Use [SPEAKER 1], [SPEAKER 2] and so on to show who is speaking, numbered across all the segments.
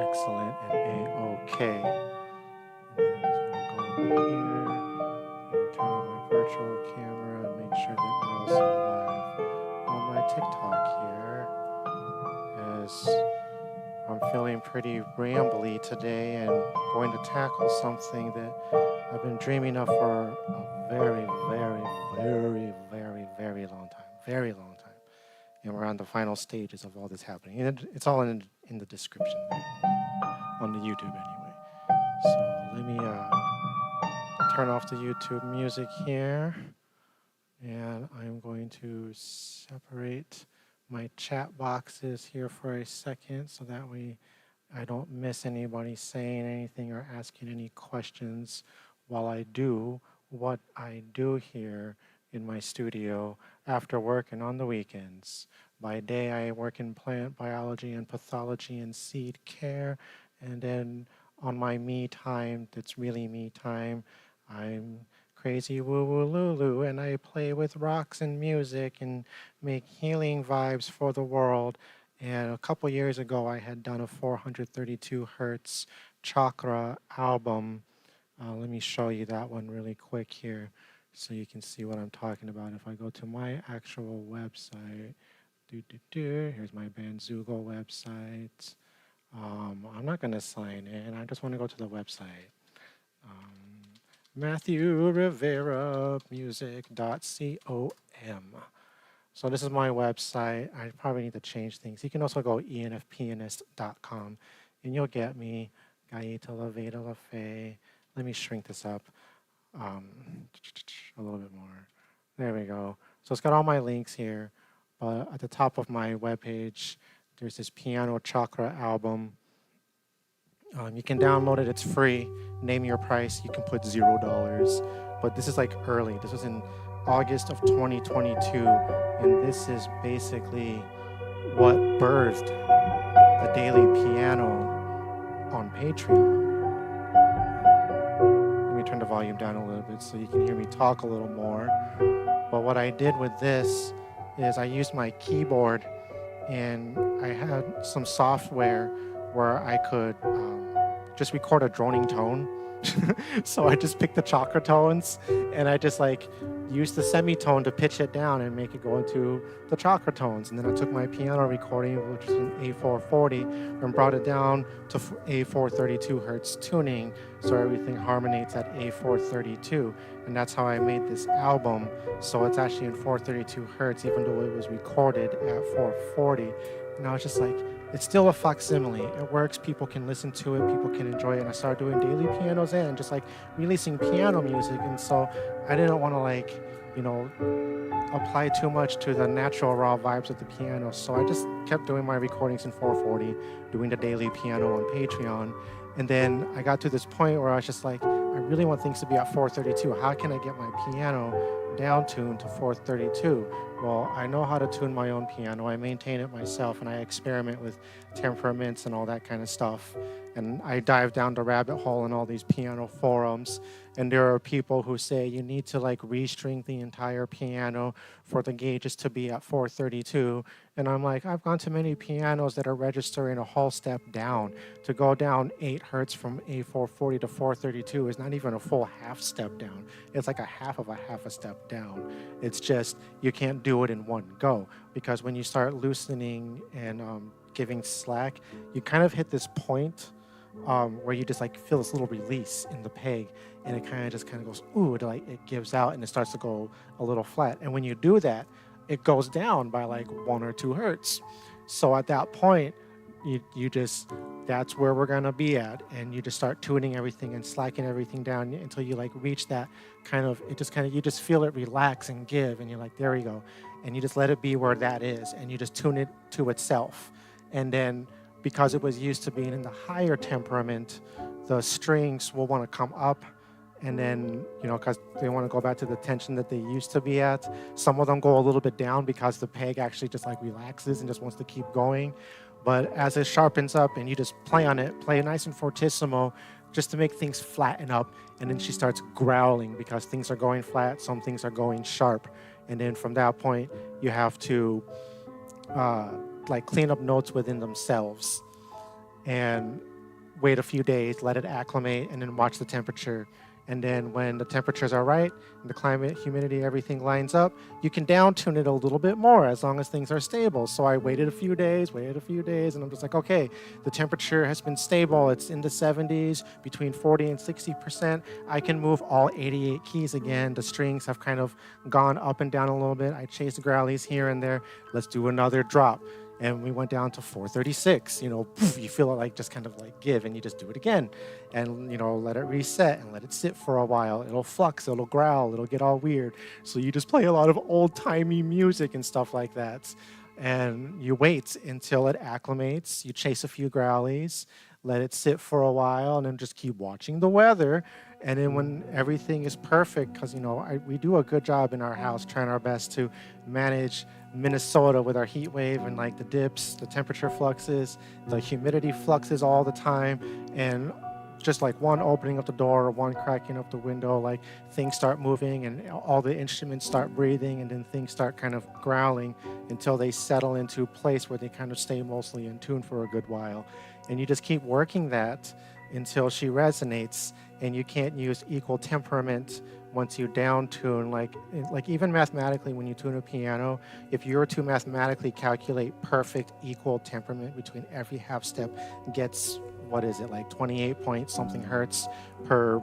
[SPEAKER 1] excellent and A-OK. And then I'm just going to go over here and turn on my virtual camera and make sure that we're also live on my TikTok here, as I'm feeling pretty rambly today and going to tackle something that I've been dreaming of for a very, very, very, very, very long time. Very long time. And we're on the final stages of all this happening. And it's all in the description on the YouTube anyway. So let me turn off the YouTube music here. And I'm going to separate my chat boxes here for a second so that way I don't miss anybody saying anything or asking any questions while I do what I do here in my studio after work and on the weekends. By day, I work in plant biology and pathology and seed care. And then on my me time, that's really me time, I'm crazy woo-woo lulu, and I play with rocks and music and make healing vibes for the world. And a couple years ago, I had done a 432 hertz chakra album. Let me show you that one really quick here so you can see what I'm talking about. If I go to my actual website, here's my Bandzoogle website. I'm not going to sign in. I just want to go to the website. MatthewRiveraMusic.com. So this is my website. I probably need to change things. You can also go enfpianist.com and you'll get me. Gaeta Laveda Lafay. Let me shrink this up a little bit more. There we go. So it's got all my links here. But at the top of my webpage, there's this Piano Chakra album. You can download it. It's free. Name your price. You can put $0. But this is like early. This was in August of 2022. And this is basically what birthed the daily piano on Patreon. Let me turn the volume down a little bit so you can hear me talk a little more. But what I did with this is I used my keyboard, and I had some software where I could just record a droning tone. So I just picked the chakra tones, and I just like used the semitone to pitch it down and make it go into the chakra tones. And then I took my piano recording, which is an A440, and brought it down to A432 hertz tuning, so everything harmonates at A432. And that's how I made this album. So it's actually in 432 hertz, even though it was recorded at 440. And I was just like, it's still a facsimile. It works. People can listen to it. People can enjoy it. And I started doing daily pianos and just like releasing piano music. And so I didn't want to like, you know, apply too much to the natural raw vibes of the piano. So I just kept doing my recordings in 440, doing the daily piano on Patreon. And then I got to this point where I was just like, I really want things to be at 432. How can I get my piano down tuned to 432? Well, I know how to tune my own piano. I maintain it myself, and I experiment with temperaments and all that kind of stuff. And I dive down the rabbit hole in all these piano forums. And there are people who say you need to like restring the entire piano for the gauges to be at 432. And I'm like, I've gone to many pianos that are registering a whole step down. To go down 8 hertz from A440 to 432 is not even a full half step down. It's like a half a step down. It's just, you can't do it in one go. Because when you start loosening and giving slack, you kind of hit this point where you just like feel this little release in the peg, and it kind of goes, ooh, it gives out and it starts to go a little flat. And when you do that, it goes down by like 1 or 2 hertz. So at that point, you just, that's where we're gonna be at, and you just start tuning everything and slacking everything down until you like reach that kind of, you just feel it relax and give, and you're like, there we go. And you just let it be where that is, and you just tune it to itself. And then because it was used to being in the higher temperament, the strings will want to come up, and then, you know, because they want to go back to the tension that they used to be at. Some of them go a little bit down because the peg actually just like relaxes and just wants to keep going. But as it sharpens up and you just play on it, play nice and fortissimo, just to make things flatten up, and then she starts growling because things are going flat, some things are going sharp. And then from that point, you have to like clean up notes within themselves. And wait a few days, let it acclimate, and then watch the temperature. And then when the temperatures are right, and the climate, humidity, everything lines up, you can down tune it a little bit more as long as things are stable. So I waited a few days, and I'm just like, okay, the temperature has been stable. It's in the 70s, between 40 and 60%. I can move all 88 keys again. The strings have kind of gone up and down a little bit. I chased Growlies here and there. Let's do another drop. And we went down to 436, poof, you feel it like just kind of like give, and you just do it again. And, let it reset and let it sit for a while. It'll flux, it'll growl, it'll get all weird. So you just play a lot of old-timey music and stuff like that. And you wait until it acclimates. You chase a few Growlies, let it sit for a while, and then just keep watching the weather. And then when everything is perfect, because, we do a good job in our house trying our best to manage Minnesota with our heat wave and like the dips, the temperature fluxes, the humidity fluxes all the time. And just like one opening up the door or one cracking up the window, like things start moving and all the instruments start breathing, and then things start kind of growling until they settle into a place where they kind of stay mostly in tune for a good while. And you just keep working that until she resonates, and you can't use equal temperament once you down tune. Like even mathematically, when you tune a piano, if you were to mathematically calculate perfect equal temperament between every half step, gets, what is it, like 28 point something hertz per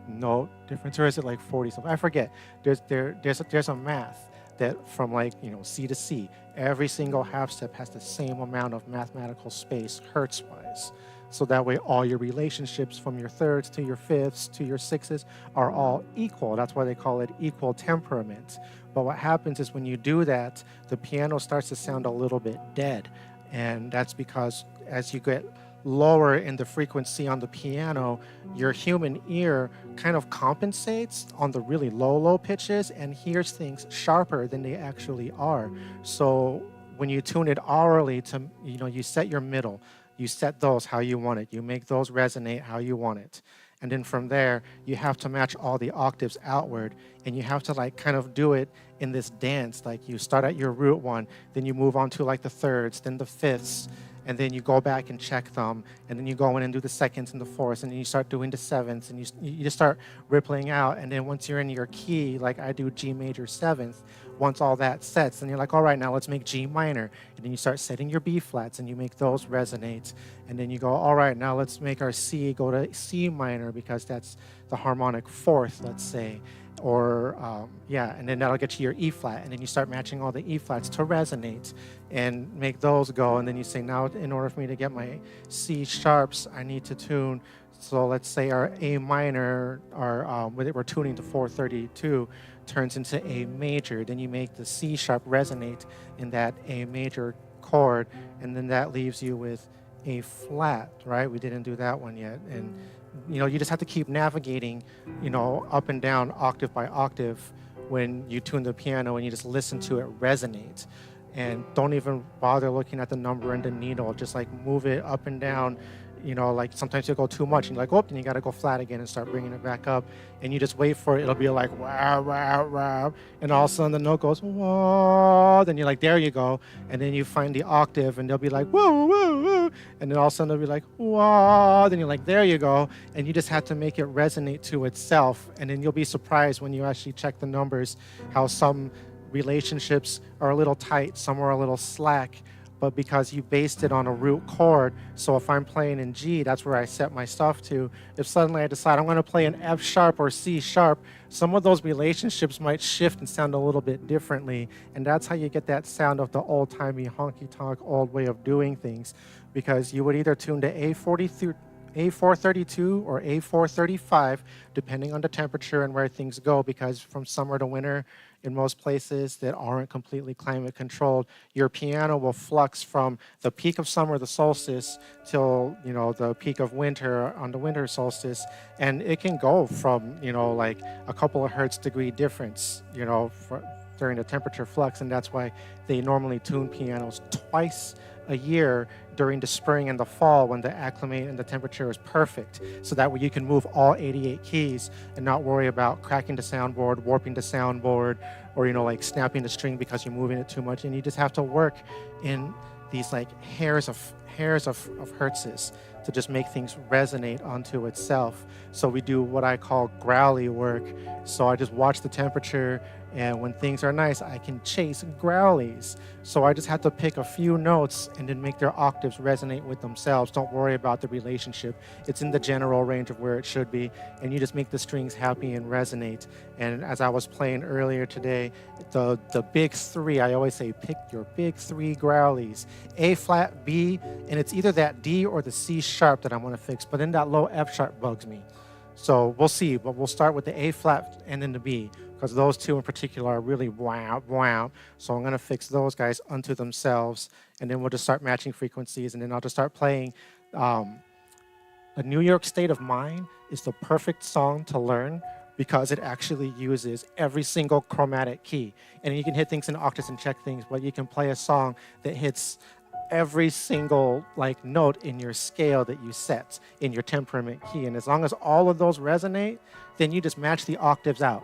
[SPEAKER 1] note difference, or is it like 40 something? I forget. There's a math that from C to C, every single half step has the same amount of mathematical space hertz wise. So that way all your relationships from your thirds to your fifths to your sixes are all equal. That's why they call it equal temperament. But what happens is when you do that, the piano starts to sound a little bit dead. And that's because as you get lower in the frequency on the piano, your human ear kind of compensates on the really low pitches and hears things sharper than they actually are. So when you tune it aurally to, you set your middle, you set those how you want it. You make those resonate how you want it. And then from there, you have to match all the octaves outward, and you have to kind of do it in this dance. Like you start at your root one, then you move on to the thirds, then the fifths, and then you go back and check them, and then you go in and do the seconds and the fourths, and then you start doing the sevenths, and you just start rippling out. And then once you're in your key, like I do Gmajor7, once all that sets, then you're like, all right, now let's make G minor. And then you start setting your B flats and you make those resonate. And then you go, all right, now let's make our C go to C minor because that's the harmonic fourth, let's say. Or, and then that'll get you your E flat. And then you start matching all the E flats to resonate and make those go. And then you say, now in order for me to get my C sharps, I need to tune. So let's say our A minor, we're tuning to 432, turns into A major. Then you make the C sharp resonate in that A major chord, and then that leaves you with A flat, right? We didn't do that one yet. And you just have to keep navigating, up and down octave by octave when you tune the piano, and you just listen to it resonate. And don't even bother looking at the number and the needle, just move it up and down. Sometimes you'll go too much and you're like, oh, then you got to go flat again and start bringing it back up. And you just wait for it. It'll be like, wow, wow, wow. And all of a sudden the note goes, whoa. Then you're like, there you go. And then you find the octave and they'll be like, whoa, whoa, whoa. And then all of a sudden they'll be like, whoa. Then you're like, there you go. And you just have to make it resonate to itself. And then you'll be surprised when you actually check the numbers, how some relationships are a little tight, some are a little slack. But because you based it on a root chord, so if I'm playing in G, that's where I set my stuff to. If suddenly I decide I'm going to play an F sharp or C sharp, some of those relationships might shift and sound a little bit differently. And that's how you get that sound of the old-timey honky-tonk old way of doing things. Because you would either tune to A432 or A435, depending on the temperature and where things go, because from summer to winter, in most places that aren't completely climate controlled, your piano will flux from the peak of summer, the solstice, till the peak of winter on the winter solstice, and it can go from a couple of hertz degree difference during the temperature flux. And that's why they normally tune pianos twice a year during the spring and the fall when the acclimate and the temperature is perfect. So that way you can move all 88 keys and not worry about cracking the soundboard, warping the soundboard, or snapping the string because you're moving it too much. And you just have to work in these hairs of hertzes to just make things resonate onto itself. So we do what I call growly work. So I just watch the temperature, and when things are nice, I can chase growlies. So I just have to pick a few notes and then make their octaves resonate with themselves. Don't worry about the relationship. It's in the general range of where it should be, and you just make the strings happy and resonate. And as I was playing earlier today, the big three, I always say, pick your big three growlies. A flat, B, and it's either that D or the C sharp that I want to fix, but then that low F sharp bugs me. So we'll see, but we'll start with the A flat and then the B, because those two in particular are really wow, wow. So I'm going to fix those guys unto themselves, and then we'll just start matching frequencies, and then I'll just start playing. A New York State of Mind is the perfect song to learn because it actually uses every single chromatic key. And you can hit things in octaves and check things, but you can play a song that hits every single note in your scale that you set in your temperament key. And as long as all of those resonate, then you just match the octaves out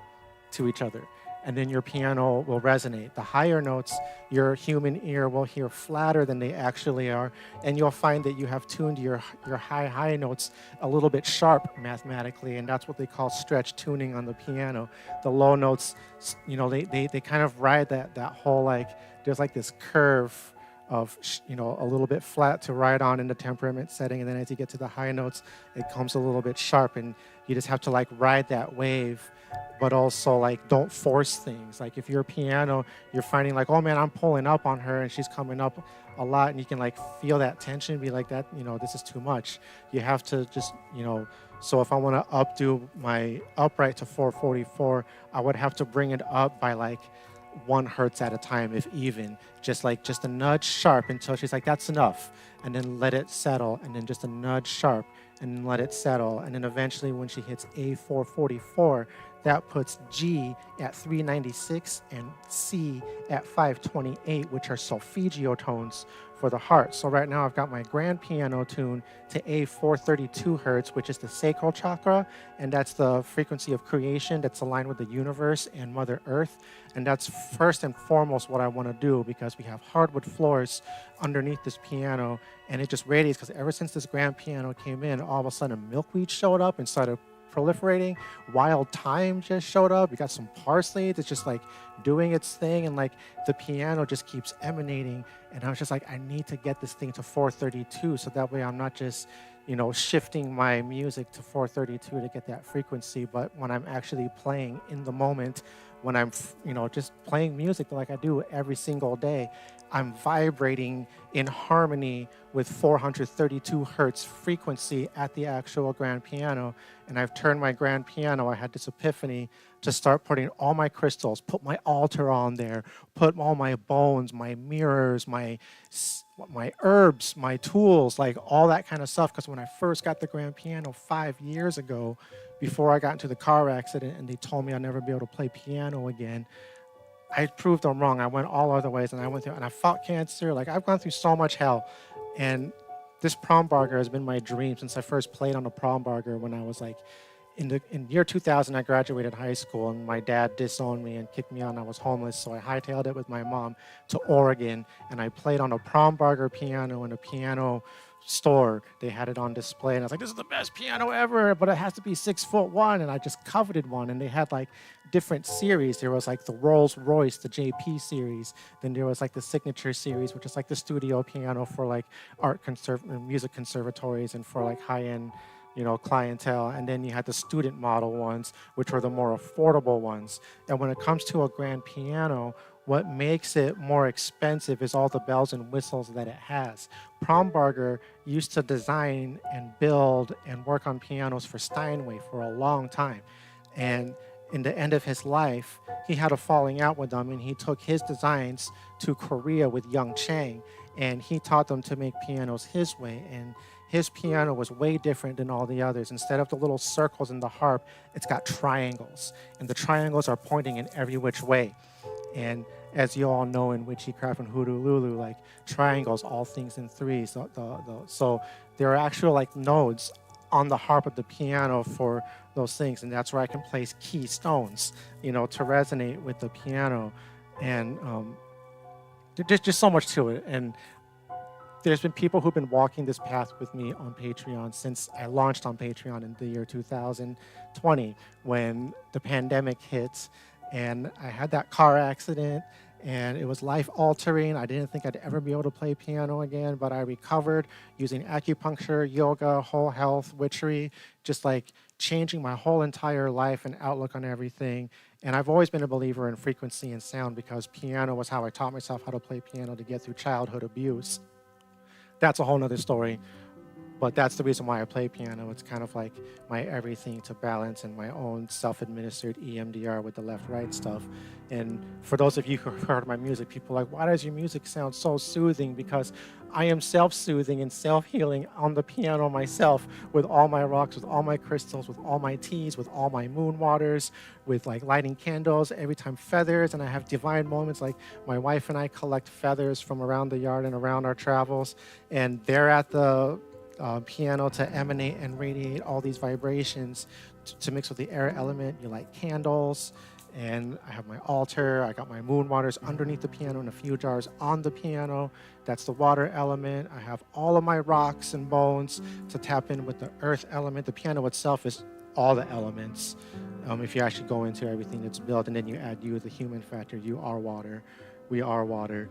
[SPEAKER 1] to each other, and then your piano will resonate. The higher notes, your human ear will hear flatter than they actually are, and you'll find that you have tuned your high notes a little bit sharp mathematically, and that's what they call stretch tuning on the piano. The low notes, they kind of ride that whole, there's this curve of a little bit flat to ride on in the temperament setting, and then as you get to the high notes, it comes a little bit sharp, and you just have to ride that wave, but also don't force things. If you're a piano, you're finding oh man, I'm pulling up on her and she's coming up a lot, and you can feel that tension, be that, this is too much. You have to just, so if I want to updo my upright to 444, I would have to bring it up by 1 hertz at a time, if even, just a nudge sharp until she's that's enough, and then let it settle, and then just a nudge sharp and then let it settle, and then eventually when she hits A444, that puts G at 396 and C at 528, which are solfeggio tones for the heart. So right now I've got my grand piano tune to A432 hertz, which is the sacral chakra, and that's the frequency of creation that's aligned with the universe and Mother Earth. And that's first and foremost what I want to do, because we have hardwood floors underneath this piano, and it just radiates, because ever since this grand piano came in, all of a sudden milkweed showed up and started proliferating. Wild thyme just showed up. We got some parsley that's just doing its thing, and the piano just keeps emanating. And I was just I need to get this thing to 432, so that way I'm not just shifting my music to 432 to get that frequency, but when I'm actually playing in the moment, when I'm just playing music like I do every single day, I'm vibrating in harmony with 432 hertz frequency at the actual grand piano. And I've turned my grand piano, I had this epiphany to start putting all my crystals, put my altar on there, put all my bones, my mirrors, my herbs, my tools, all that kind of stuff. Because when I first got the grand piano 5 years ago, before I got into the car accident and they told me I'd never be able to play piano again, I proved them wrong. I went all other ways, and I went through, and I fought cancer. I've gone through so much hell, and this prom barger has been my dream since I first played on a prom barger when I was in year 2000. I graduated high school, and my dad disowned me and kicked me out, and I was homeless. So I hightailed it with my mom to Oregon, and I played on a prom barger piano in a piano store. They had it on display, and I was this is the best piano ever, but it has to be 6'1", and I just coveted one. And they had different series. There was the Rolls Royce, the JP series. Then there was the Signature series, which is the studio piano for music conservatories and for high-end clientele. And then you had the student model ones, which were the more affordable ones. And when it comes to a grand piano, what makes it more expensive is all the bells and whistles that it has. Prombarger used to design and build and work on pianos for Steinway for a long time. And in the end of his life, he had a falling out with them, and he took his designs to Korea with Young Chang, and he taught them to make pianos his way. And his piano was way different than all the others. Instead of the little circles in the harp, it's got triangles, and the triangles are pointing in every which way. And as you all know in witchcraft and hoodoo lulu, triangles, all things in threes. So there are actual nodes on the harp of the piano for those things, and that's where I can place keystones, to resonate with the piano. And there's just so much to it. And there's been people who've been walking this path with me on Patreon since I launched on Patreon in the year 2020 when the pandemic hit and I had that car accident and it was life-altering. I didn't think I'd ever be able to play piano again, but I recovered using acupuncture, yoga, whole health, witchery, just like changing my whole entire life and outlook on everything. And I've always been a believer in frequency and sound because piano was how I taught myself how to play piano to get through childhood abuse. That's a whole nother story. But that's the reason why I play piano. It's kind of like my everything to balance and my own self-administered EMDR with the left-right stuff. And for those of you who heard my music, people are like, why does your music sound so soothing? Because I am self-soothing and self-healing on the piano myself with all my rocks, with all my crystals, with all my teas, with all my moon waters, with like lighting candles, every time feathers. And I have divine moments like my wife and I collect feathers from around the yard and around our travels. And they're at the piano to emanate and radiate all these vibrations to mix with the air element. You light candles, and I have my altar. I got my moon waters underneath the piano in a few jars on the piano. That's the water element. I have all of my rocks and bones to tap in with the earth element. The piano itself is all the elements. If you actually go into everything that's built, and then you add you, the human factor, you are water. We are water.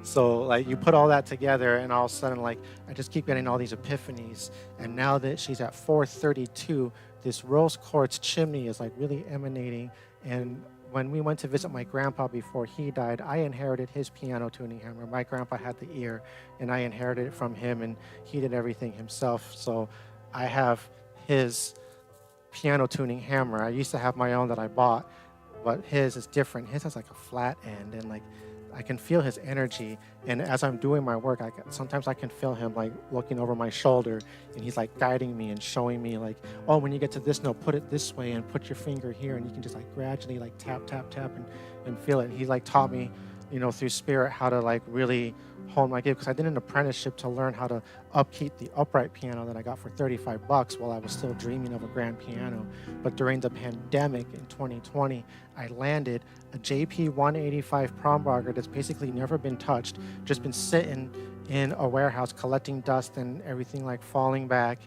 [SPEAKER 1] So like you put all that together and all of a sudden like I just keep getting all these epiphanies. And now that she's at 432, this rose quartz chimney is like really emanating. And when we went to visit my grandpa before he died, I inherited his piano tuning hammer. My grandpa had the ear and I inherited it from him and he did everything himself. So I have his piano tuning hammer. I used to have my own that I bought, but his is different. His has like a flat end and like I can feel his energy. And as I'm doing my work, sometimes I can feel him like looking over my shoulder and he's like guiding me and showing me like, oh, when you get to this note, put it this way and put your finger here. And you can just like gradually like tap, tap, tap and feel it. He like taught me, you know, through spirit how to like really hone my gift because I did an apprenticeship to learn how to upkeep the upright piano that I got for $35 while I was still dreaming of a grand piano. But during the pandemic in 2020, I landed a JP 185 Prombarger that's basically never been touched, just been sitting in a warehouse collecting dust and everything like falling back.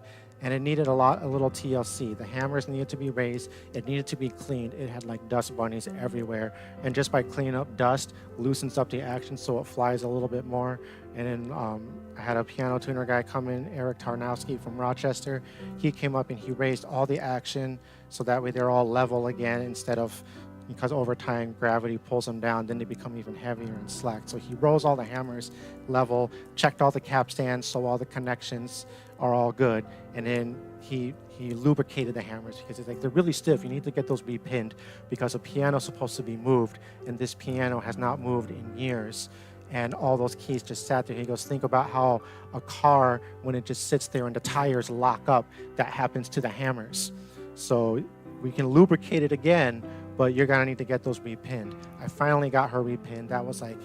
[SPEAKER 1] And it needed a little TLC. The hammers needed to be raised. It needed to be cleaned. It had like dust bunnies everywhere. And just by cleaning up dust, loosens up the action so it flies a little bit more. And then I had a piano tuner guy come in, Eric Tarnowski from Rochester. He came up and he raised all the action so that way they're all level again instead of, because over time gravity pulls them down, then they become even heavier and slack. So he rose all the hammers level, checked all the capstans so all the connections are all good, and then he lubricated the hammers because it's like they're really stiff. You need to get those repinned because a piano is supposed to be moved, and this piano has not moved in years. And all those keys just sat there. He goes, think about how a car, when it just sits there and the tires lock up, that happens to the hammers. So we can lubricate it again, but you're gonna need to get those repinned. I finally got her repinned. That was like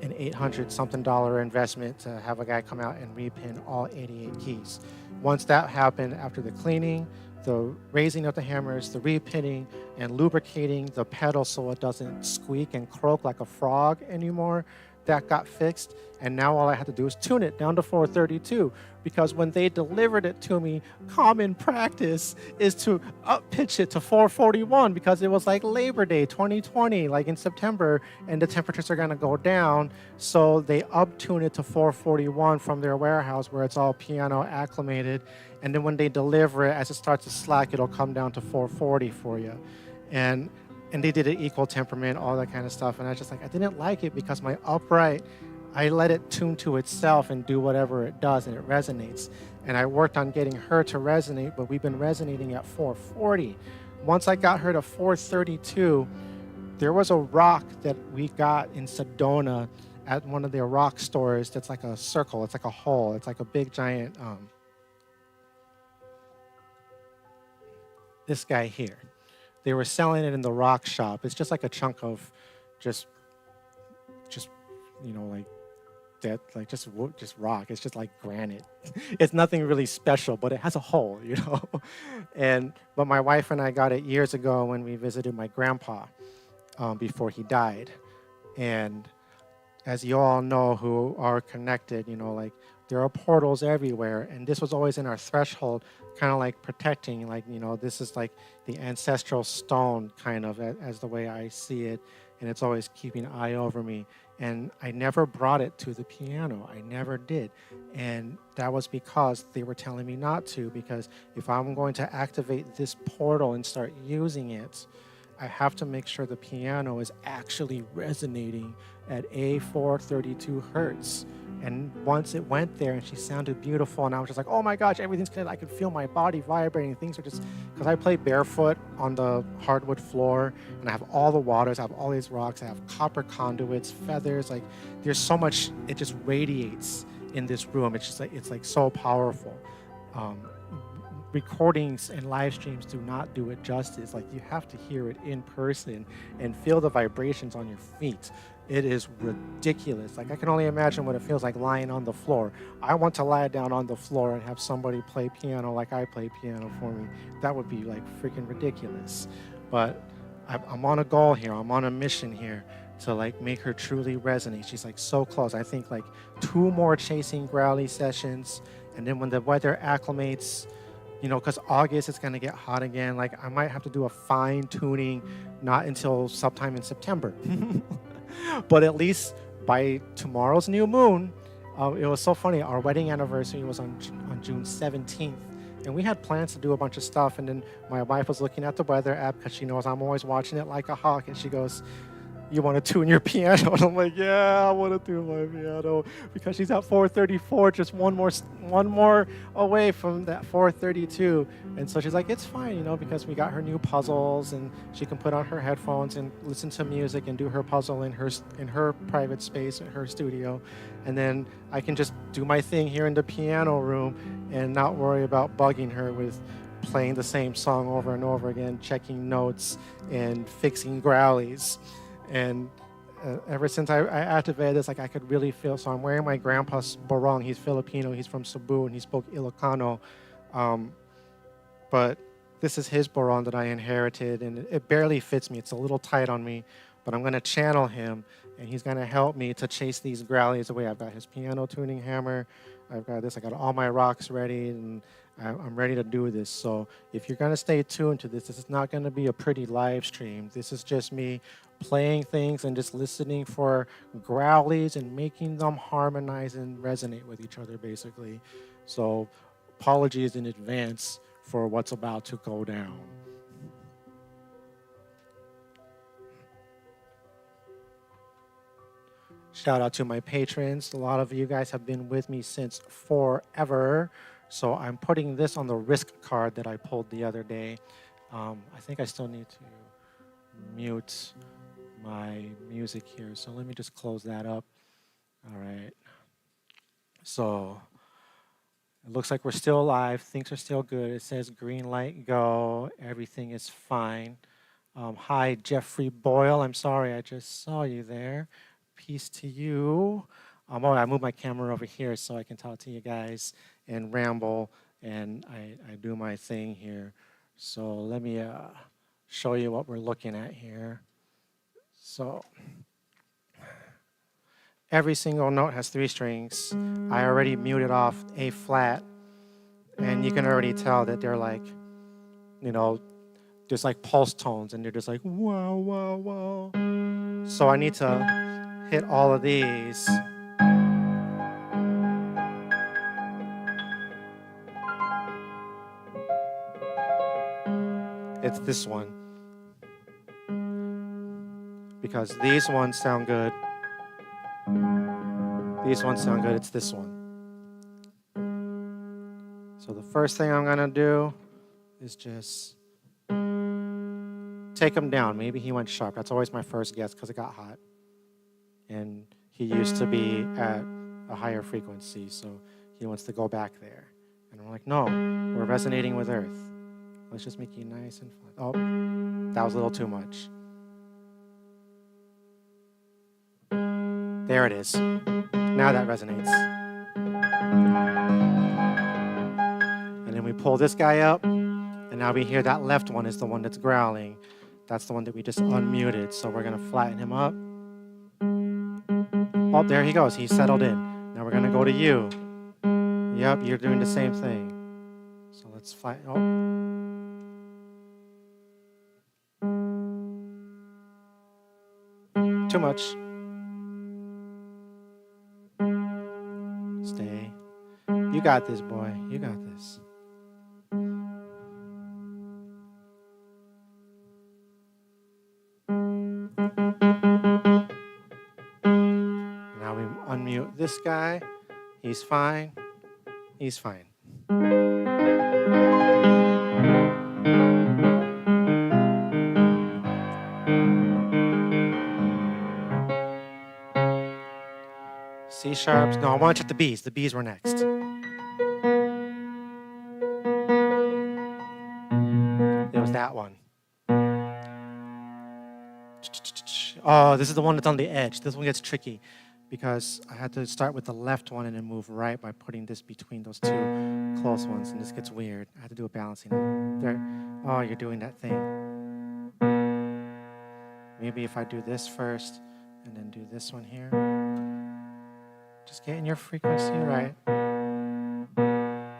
[SPEAKER 1] an $800-something investment to have a guy come out and repin all 88 keys. Once that happened, after the cleaning, the raising of the hammers, the repinning, and lubricating the pedal so it doesn't squeak and croak like a frog anymore, that got fixed. And now all I had to do is tune it down to 432 because when they delivered it to me, common practice is to up pitch it to 441 because it was like Labor Day 2020, like in September, and the temperatures are gonna go down. So they up tune it to 441 from their warehouse where it's all piano acclimated. And then when they deliver it, as it starts to slack, it'll come down to 440 for you. And they did it equal temperament, all that kind of stuff. And I was just like, I didn't like it because my upright, I let it tune to itself and do whatever it does and it resonates. And I worked on getting her to resonate, but we've been resonating at 440. Once I got her to 432, there was a rock that we got in Sedona at one of their rock stores that's like a circle, it's like a hole, it's like a big giant, this guy here. They were selling it in the rock shop. It's just like a chunk of just you know, like that, like just rock. It's just like granite. It's nothing really special, but it has a hole, you know. But my wife and I got it years ago when we visited my grandpa before he died, and as you all know who are connected, like there are portals everywhere. And this was always in our threshold, kind of like protecting, like, this is like the ancestral stone kind of as the way I see it. And it's always keeping an eye over me. And I never brought it to the piano. I never did. And that was because they were telling me not to, because if I'm going to activate this portal and start using it, I have to make sure the piano is actually resonating at A432 hertz. And once it went there and she sounded beautiful, and I was just like, oh my gosh, everything's connected. I could feel my body vibrating. Things are just, because I play barefoot on the hardwood floor, and I have all the waters, I have all these rocks, I have copper conduits, feathers, like there's so much, it just radiates in this room. It's just like, it's like so powerful. Recordings and live streams do not do it justice. Like, you have to hear it in person and feel the vibrations on your feet. It is ridiculous. Like, I can only imagine what it feels like lying on the floor. I want to lie down on the floor and have somebody play piano like I play piano for me. That would be like freaking ridiculous. But I'm on a goal here. I'm on a mission here to like make her truly resonate. She's like so close. I think like 2 more chasing Growly sessions, and then when the weather acclimates, because August it's going to get hot again. Like, I might have to do a fine tuning, not until sometime in September. But at least by tomorrow's new moon, it was so funny. Our wedding anniversary was on June 17th. And we had plans to do a bunch of stuff. And then my wife was looking at the weather app because she knows I'm always watching it like a hawk. And she goes, you want to tune your piano? And I'm like, yeah, I want to tune my piano, because she's at 434, just one more away from that 432. And so she's like, it's fine, because we got her new puzzles, and she can put on her headphones and listen to music and do her puzzle in her private space in her studio. And then I can just do my thing here in the piano room and not worry about bugging her with playing the same song over and over again, checking notes and fixing Growlies. And ever since I activated this, like, I could really feel. So I'm wearing my grandpa's barong. He's Filipino. He's from Cebu, and he spoke Ilocano. But this is his barong that I inherited, and it barely fits me. It's a little tight on me, but I'm going to channel him, and he's going to help me to chase these Growlies away. I've got his piano tuning hammer. I've got this. I got all my rocks ready, and I'm ready to do this. So if you're going to stay tuned to this is not going to be a pretty live stream. This is just me playing things and just listening for Growlies and making them harmonize and resonate with each other, basically. So apologies in advance for what's about to go down. Shout out to my patrons. A lot of you guys have been with me since forever. So I'm putting this on the risk card that I pulled the other day. I think I still need to mute my music here. So let me just close that up. All right. So it looks like we're still alive. Things are still good. It says green light, go. Everything is fine. Hi, Jeffrey Boyle. I'm sorry, I just saw you there. Peace to you. Oh, I moved my camera over here so I can talk to you guys and ramble, and I do my thing here. So let me show you what we're looking at here. So every single note has 3 strings. I already muted off A flat, and you can already tell that they're like, there's like pulse tones, and they're just like, wow, wow, wow. So I need to hit all of these. It's this one, because these ones sound good. These ones sound good. It's this one. So the first thing I'm going to do is just take him down. Maybe he went sharp. That's always my first guess because it got hot. And he used to be at a higher frequency, so he wants to go back there. And I'm like, no, we're resonating with Earth. Let's just make you nice and fun. Oh, that was a little too much. There it is. Now that resonates. And then we pull this guy up, and now we hear that left one is the one that's growling. That's the one that we just unmuted, so we're going to flatten him up. Oh, there he goes. He's settled in. Now we're going to go to you. Yep, you're doing the same thing. So let's fly. Oh. Too much. Stay. You got this, boy. You got this. Now we unmute this guy. He's fine. He's fine. C sharps. No, I want to check the Bs. The Bs were next. It was that one. Oh, this is the one that's on the edge. This one gets tricky because I had to start with the left one and then move right by putting this between those two close ones, and this gets weird. I had to do a balancing. There. Oh, you're doing that thing. Maybe if I do this first and then do this one here. Just getting your frequency right.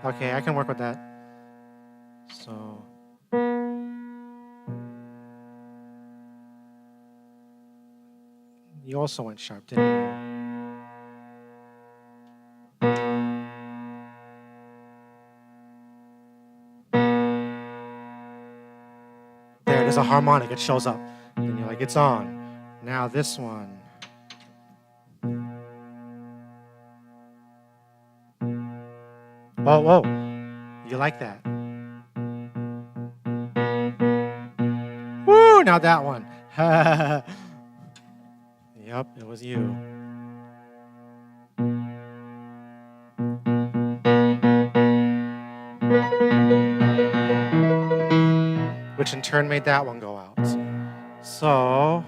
[SPEAKER 1] Okay, I can work with that. So. You also went sharp, didn't you? There's a harmonic, it shows up. And you're like, it's on. Now this one. Oh, whoa. You like that? Woo, now that one. Yep, it was you. Which in turn made that one go out. So,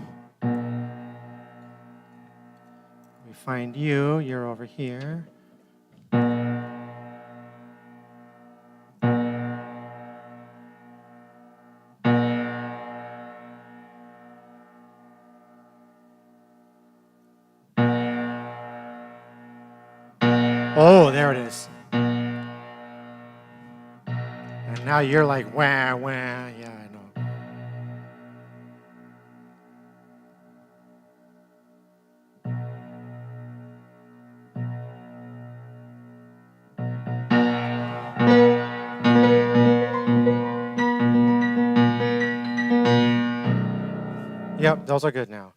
[SPEAKER 1] we find you, you're over here. Oh, there it is. And now you're like, wah, wah. Yeah, I know. Yep, those are good now.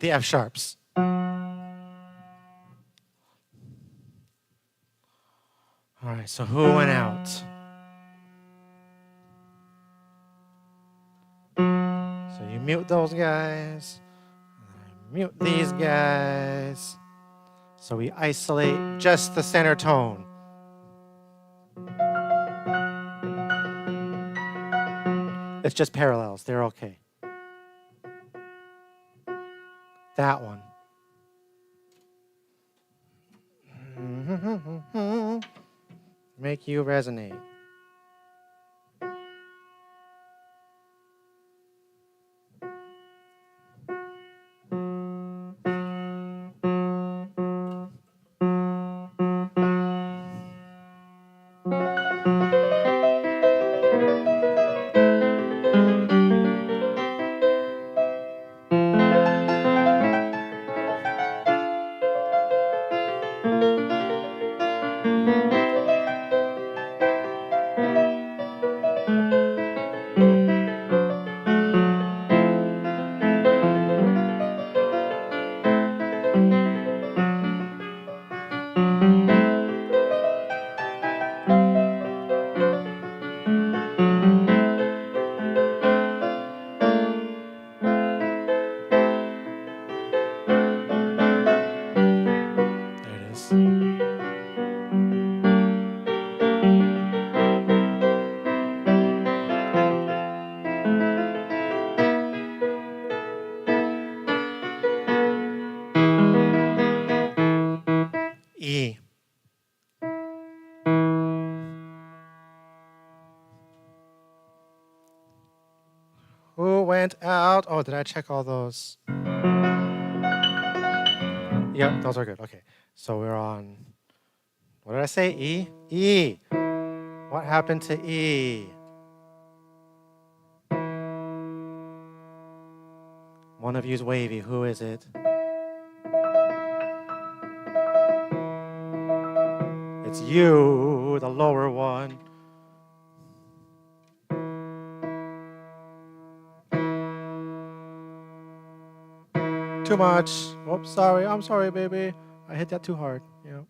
[SPEAKER 1] The F sharps. All right, so who went out? So you mute those guys. I mute these guys. So we isolate just the center tone. It's just parallels. They're okay. That one. Make you resonate. Who went out? Oh, did I check all those? Yep, those are good. Okay, so we're on, what did I say? E? E. What happened to E? One of you's wavy. Who is it? It's you, the lower one. Too much. Oops, sorry. I'm sorry, baby. I hit that too hard. Yep.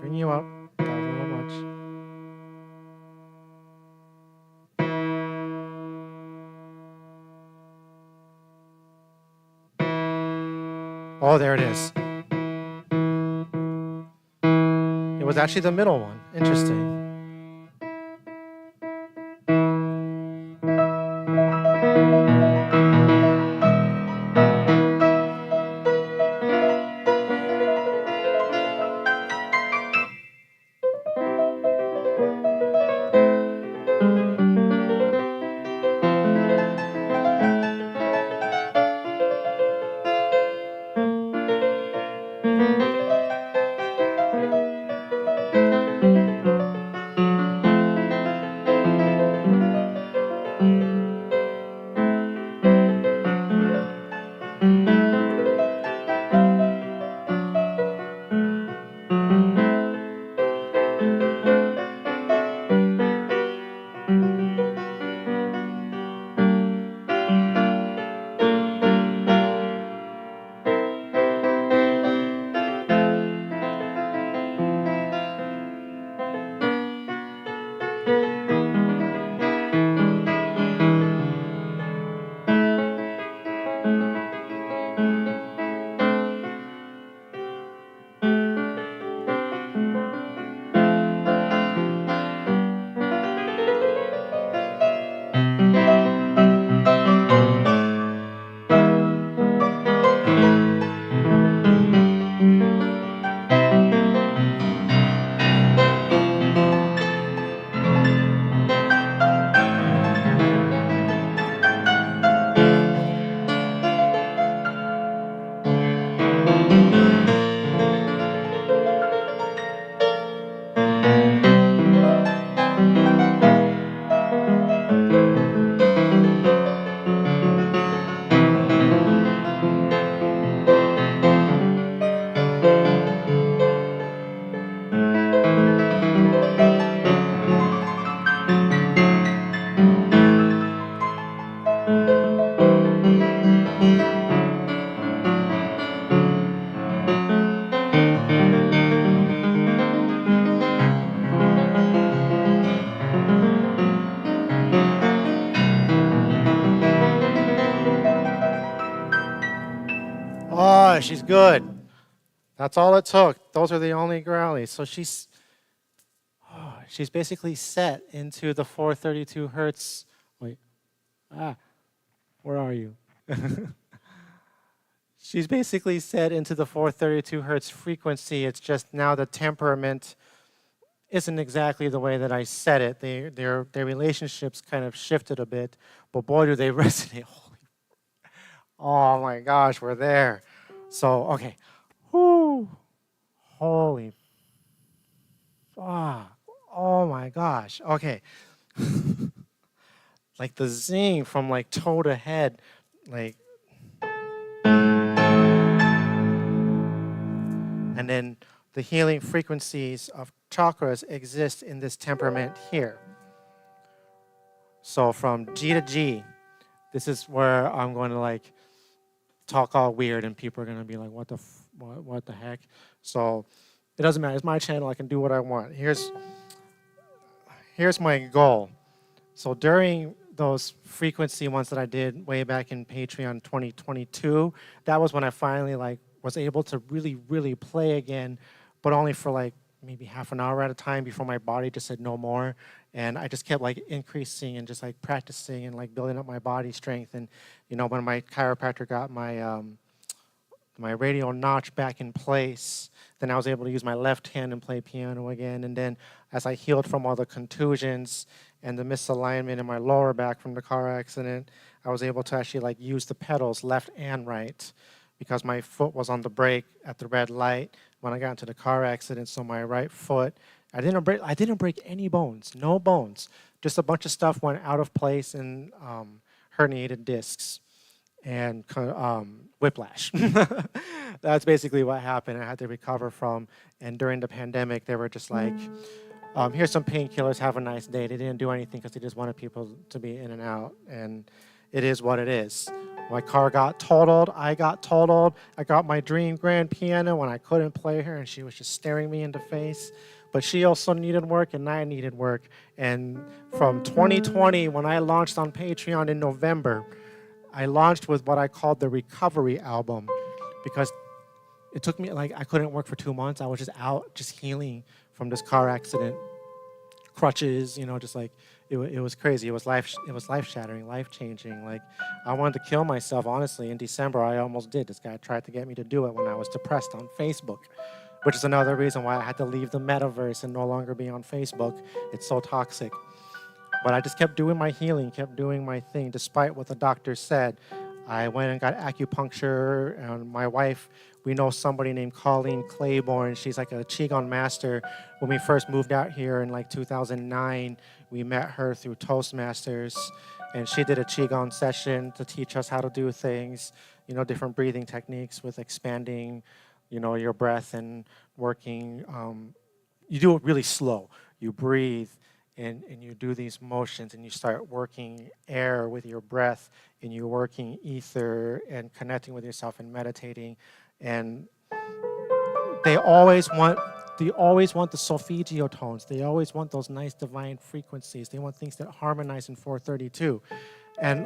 [SPEAKER 1] Bring you up. That was a little much. Oh, there it is. It was actually the middle one. Interesting. Oh, she's good. That's all it took. Those are the only growlies. So she's basically set into the 432 hertz. Wait, where are you? She's basically set into the 432 hertz frequency. It's just now the temperament isn't exactly the way that I said it. Their relationships kind of shifted a bit, but boy, do they resonate. Oh my gosh, we're there. So, okay. Whoo. Holy. Oh my gosh. Okay. Like the zing from like toe to head, like. And then the healing frequencies of chakras exist in this temperament here. So from G to G, this is where I'm going to like talk all weird and people are going to be like, what the heck? So it doesn't matter. It's my channel. I can do what I want. Here's my goal. So during those frequency ones that I did way back in Patreon 2022, that was when I finally like was able to really play again, but only for like maybe half an hour at a time before my body just said no more. And I just kept like increasing and just like practicing and like building up my body strength. And you know, when my chiropractor got my my radial notch back in place. Then I was able to use my left hand and play piano again. And then as I healed from all the contusions and the misalignment in my lower back from the car accident, I was able to actually like use the pedals left and right because my foot was on the brake at the red light when I got into the car accident. So my right foot, I didn't break any bones, no bones. Just a bunch of stuff went out of place and herniated discs and whiplash. That's basically what happened. I had to recover from. And during the pandemic, they were just like, here's some painkillers, have a nice day. They didn't do anything because they just wanted people to be in and out. And it is what it is. My car got totaled. I got totaled. I got my dream grand piano when I couldn't play her, and she was just staring me in the face. But she also needed work, and I needed work. And from 2020, when I launched on Patreon in November, I launched with what I called the recovery album because it took me, like, I couldn't work for 2 months. I was just out, just healing from this car accident. Crutches, you know, just like, it was crazy. It was life-shattering, life-changing. Like, I wanted to kill myself, honestly. In December, I almost did. This guy tried to get me to do it when I was depressed on Facebook, which is another reason why I had to leave the metaverse and no longer be on Facebook. It's so toxic. But I just kept doing my healing, kept doing my thing, despite what the doctor said. I went and got acupuncture, and my wife, we know somebody named Colleen Claiborne. She's like a Qigong master. When we first moved out here in like 2009, we met her through Toastmasters, and she did a Qigong session to teach us how to do things, you know, different breathing techniques with expanding, you know, your breath and working. You do it really slow. You breathe. And you do these motions and you start working air with your breath and you're working ether and connecting with yourself and meditating. And they always want the solfeggio tones. They always want those nice divine frequencies. They want things that harmonize in 432. And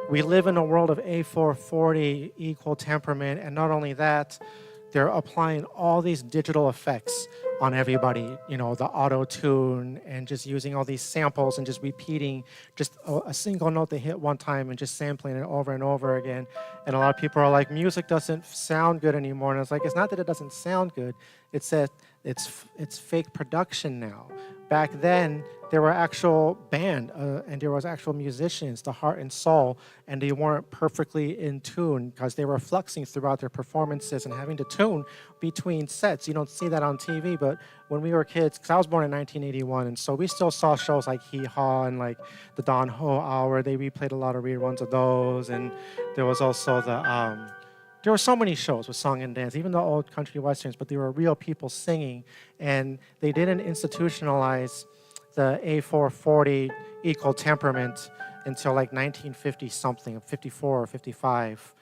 [SPEAKER 1] we live in a world of A440 equal temperament. And not only that, they're applying all these digital effects on everybody, you know, the auto-tune and just using all these samples and just repeating just a single note they hit one time and just sampling it over and over again. And a lot of people are like, music doesn't sound good anymore. And it's like, it's not that it doesn't sound good. It's that it's fake production now. Back then, there were actual band and there was actual musicians, the heart and soul, and they weren't perfectly in tune because they were fluxing throughout their performances and having to tune between sets. You don't see that on TV, but when we were kids, because I was born in 1981, and so we still saw shows like Hee Haw and like the Don Ho Hour. They replayed a lot of reruns of those, and there was also there were so many shows with song and dance, even the old country westerns, but they were real people singing, and they didn't institutionalize the A440 equal temperament until like 1950 something, 54 or 55.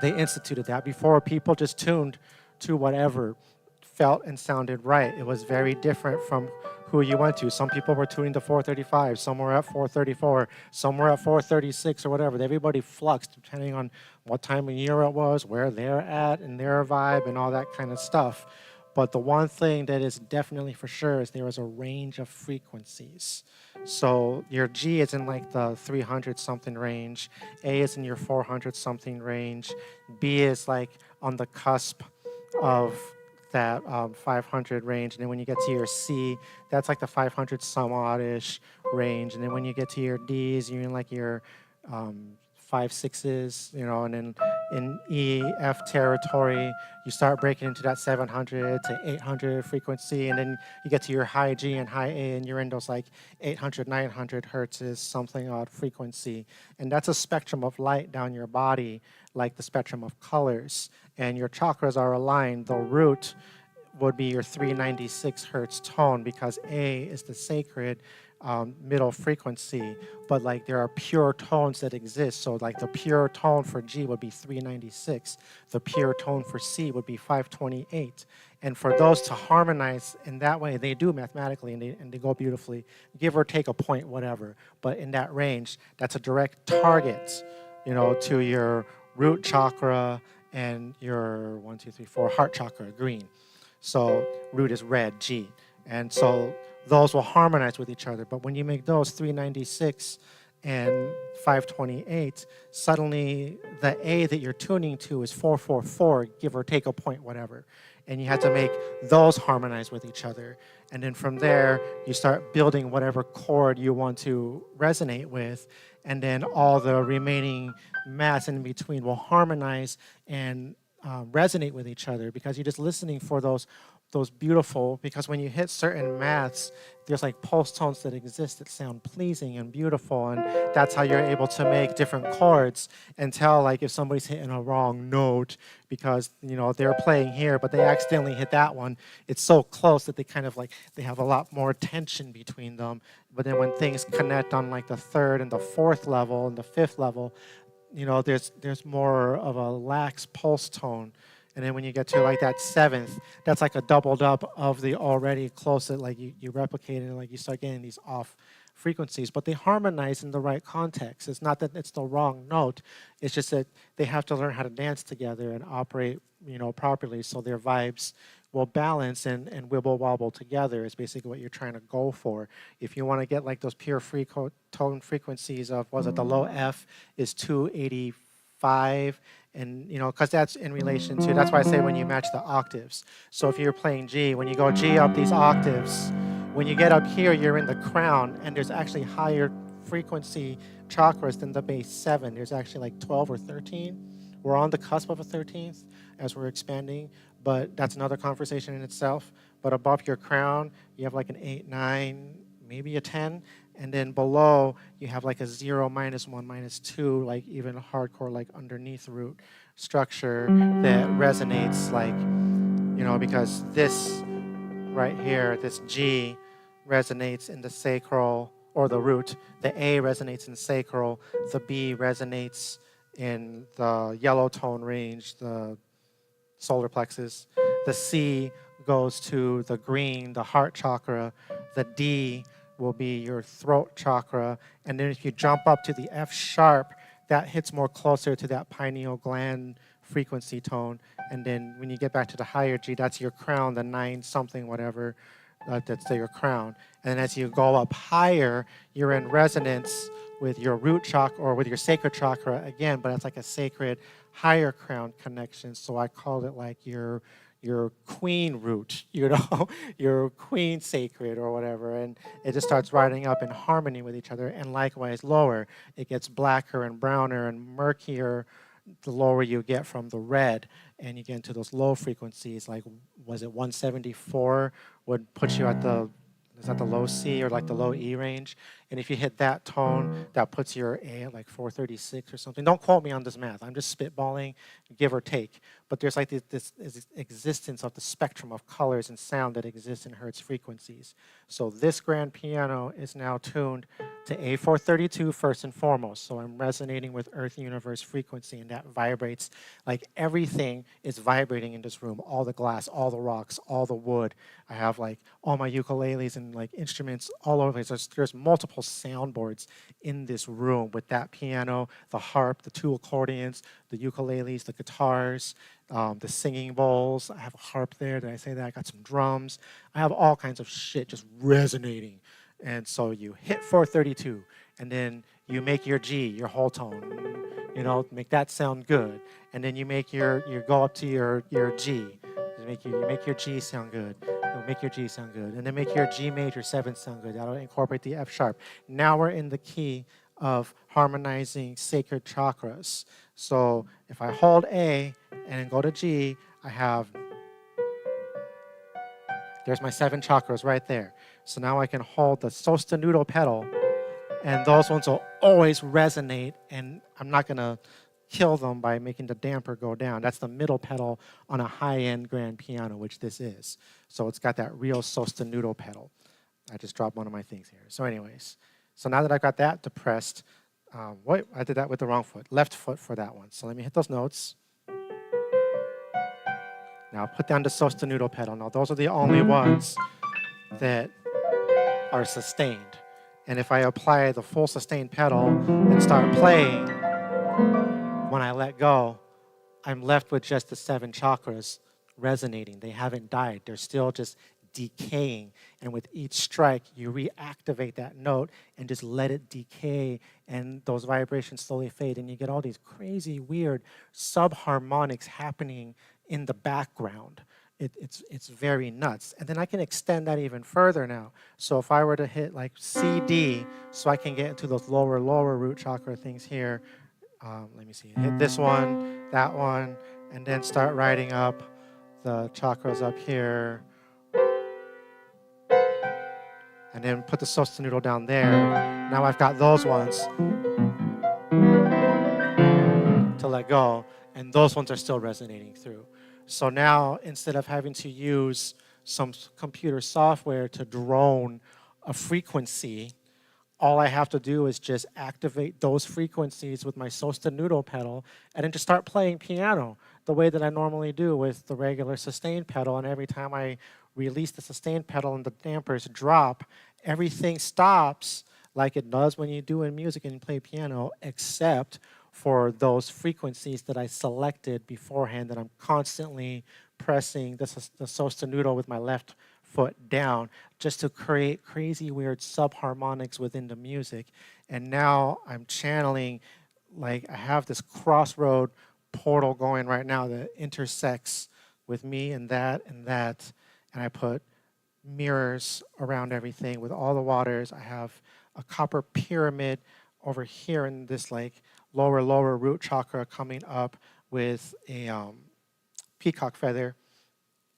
[SPEAKER 1] They instituted that. Before, people just tuned to whatever felt and sounded right. It was very different from who you went to. Some people were tuning to 435, some were at 434, some were at 436 or whatever. Everybody fluxed depending on what time of year it was, where they're at, and their vibe, and all that kind of stuff. But the one thing that is definitely for sure is there is a range of frequencies. So your G is in like the 300 something range, A is in your 400 something range, B is like on the cusp of that 500 range, and then when you get to your C, that's like the 500 some odd-ish range, and then when you get to your Ds, you're in like your 5/6s, you know, and then in E, F territory, you start breaking into that 700 to 800 frequency, and then you get to your high G and high A, and you're in those like 800, 900 hertz something odd frequency. And that's a spectrum of light down your body, like the spectrum of colors. And your chakras are aligned. The root would be your 396 hertz tone because A is the sacred middle frequency, but like there are pure tones that exist. So like the pure tone for G would be 396. The pure tone for C would be 528. And for those to harmonize in that way, they do mathematically, and they go beautifully, give or take a point, whatever. But in that range, that's a direct target, you know, to your root chakra and your 1, 2, 3, 4 heart chakra, green. So root is red, G. And so those will harmonize with each other. But when you make those 396 and 528, suddenly the A that you're tuning to is 444, give or take a point, whatever. And you have to make those harmonize with each other. And then from there, you start building whatever chord you want to resonate with. And then all the remaining maths in between will harmonize and resonate with each other, because you're just listening for those beautiful, because when you hit certain maths, there's like pulse tones that exist that sound pleasing and beautiful, and that's how you're able to make different chords and tell like if somebody's hitting a wrong note because they're playing here but they accidentally hit that one. It's so close that they kind of like they have a lot more tension between them. But then when things connect on like the third and the fourth level and the fifth level, there's more of a lax pulse tone. And then when you get to like that seventh, that's like a doubled up of the already close that like you replicate it, like you start getting these off frequencies, but they harmonize in the right context. It's not that it's the wrong note. It's just that they have to learn how to dance together and operate, properly, so their vibes will balance and wibble wobble together is basically what you're trying to go for. If you want to get like those pure free tone frequencies of, the low F is 285, and because that's in relation to, that's why I say when you match the octaves. So if you're playing G, when you go G up these octaves, when you get up here, you're in the crown, and there's actually higher frequency chakras than the base 7. There's actually like 12 or 13. We're on the cusp of a 13th as we're expanding, but that's another conversation in itself. But above your crown, you have like an 8, 9, maybe a 10. And then below, you have like a 0, -1, -2, like even hardcore, like underneath root structure that resonates like, because this right here, this G resonates in the sacral or the root. The A resonates in sacral. The B resonates in the yellow tone range, the solar plexus. The C goes to the green, the heart chakra. The D will be your throat chakra. And then if you jump up to the F sharp, that hits more closer to that pineal gland frequency tone. And then when you get back to the higher G, that's your crown, the 9 something, whatever, that's your crown. And then as you go up higher, you're in resonance with your root chakra or with your sacred chakra again, but it's like a sacred higher crown connection. So I call it like your queen root, your queen sacred or whatever, and it just starts riding up in harmony with each other. And likewise lower, it gets blacker and browner and murkier the lower you get from the red, and you get into those low frequencies, like was it 174 would put you at the, is that the low C or like the low E range? And if you hit that tone, that puts your A at like 436 or something. Don't quote me on this math. I'm just spitballing, give or take. But there's like this existence of the spectrum of colors and sound that exists in hertz frequencies. So this grand piano is now tuned to A432 first and foremost. So I'm resonating with Earth Universe frequency, and that vibrates. Like everything is vibrating in this room. All the glass, all the rocks, all the wood. I have like all my ukuleles and like instruments all over the place. There's multiple soundboards in this room with that piano, the harp, the 2 accordions, the ukuleles, the guitars, the singing bowls. I have a harp there. Did I say that? I got some drums. I have all kinds of shit just resonating. And so you hit 432, and then you make your G, your whole tone, make that sound good. And then you make you go up to your G. You make your G sound good. Make your G sound good. And then make your Gmajor7 sound good. That'll incorporate the F sharp. Now we're in the key of harmonizing sacred chakras. So if I hold A and go to G, I have, there's my 7 chakras right there. So now I can hold the sostenuto pedal, and those ones will always resonate, and I'm not going to kill them by making the damper go down. That's the middle pedal on a high-end grand piano, which this is. So it's got that real sostenuto pedal. I just dropped one of my things here. So anyways, so now that I've got that depressed, wait, I did that with the wrong foot. Left foot for that one. So let me hit those notes. Now put down the sostenuto pedal. Now those are the only ones that are sustained. And if I apply the full sustained pedal and start playing, when I let go, I'm left with just the 7 chakras resonating. They haven't died. They're still just decaying. And with each strike, you reactivate that note and just let it decay, and those vibrations slowly fade, and you get all these crazy, weird subharmonics happening in the background. It's very nuts. And then I can extend that even further now. So if I were to hit like C, D, so I can get into those lower root chakra things here. Let me see, hit this one, that one, and then start writing up the chakras up here. And then put the sostenuto down there. Now I've got those ones to let go, and those ones are still resonating through. So now, instead of having to use some computer software to drone a frequency, all I have to do is just activate those frequencies with my sostenuto pedal and then just start playing piano the way that I normally do with the regular sustain pedal. And every time I release the sustain pedal and the dampers drop, everything stops like it does when you do in music and you play piano, except for those frequencies that I selected beforehand that I'm constantly pressing the sostenuto with my left foot down just to create crazy weird subharmonics within the music. And now I'm channeling, like I have this crossroad portal going right now that intersects with me and that, and I put mirrors around everything with all the waters. I have a copper pyramid over here in this like lower root chakra coming up with a peacock feather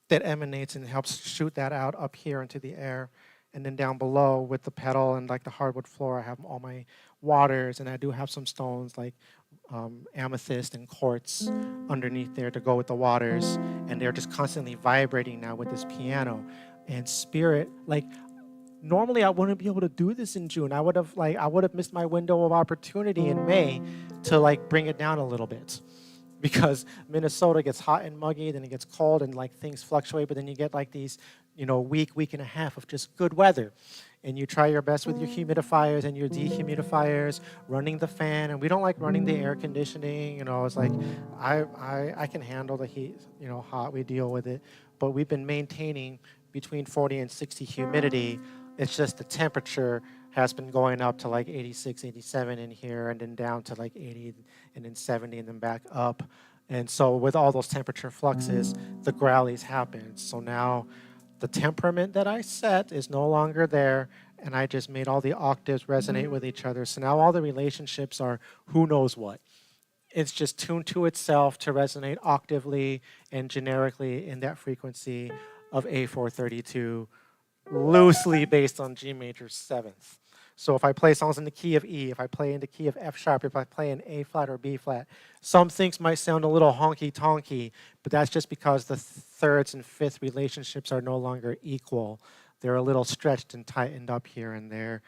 [SPEAKER 1] that emanates and helps shoot that out up here into the air. And then down below with the pedal and like the hardwood floor, I have all my waters, and I do have some stones like amethyst and quartz underneath there to go with the waters, and they're just constantly vibrating now with this piano. And spirit, like normally I wouldn't be able to do this in June. I would have missed my window of opportunity in May to like bring it down a little bit, because Minnesota gets hot and muggy, then it gets cold and like things fluctuate, but then you get like these, week and a half of just good weather. And you try your best with your humidifiers and your dehumidifiers, running the fan, and we don't like running the air conditioning. It's like I can handle the heat, hot, we deal with it. But we've been maintaining between 40 and 60 humidity. It's just the temperature has been going up to like 86, 87 in here, and then down to like 80 and then 70 and then back up. And so with all those temperature fluxes, the growlies happen. So now the temperament that I set is no longer there, and I just made all the octaves resonate with each other. So now all the relationships are who knows what. It's just tuned to itself to resonate octavely and generically in that frequency of A432, loosely based on Gmajor 7th. So if I play songs in the key of E, if I play in the key of F sharp, if I play in A flat or B flat, some things might sound a little honky-tonky, but that's just because the thirds and fifth relationships are no longer equal. They're a little stretched and tightened up here and there,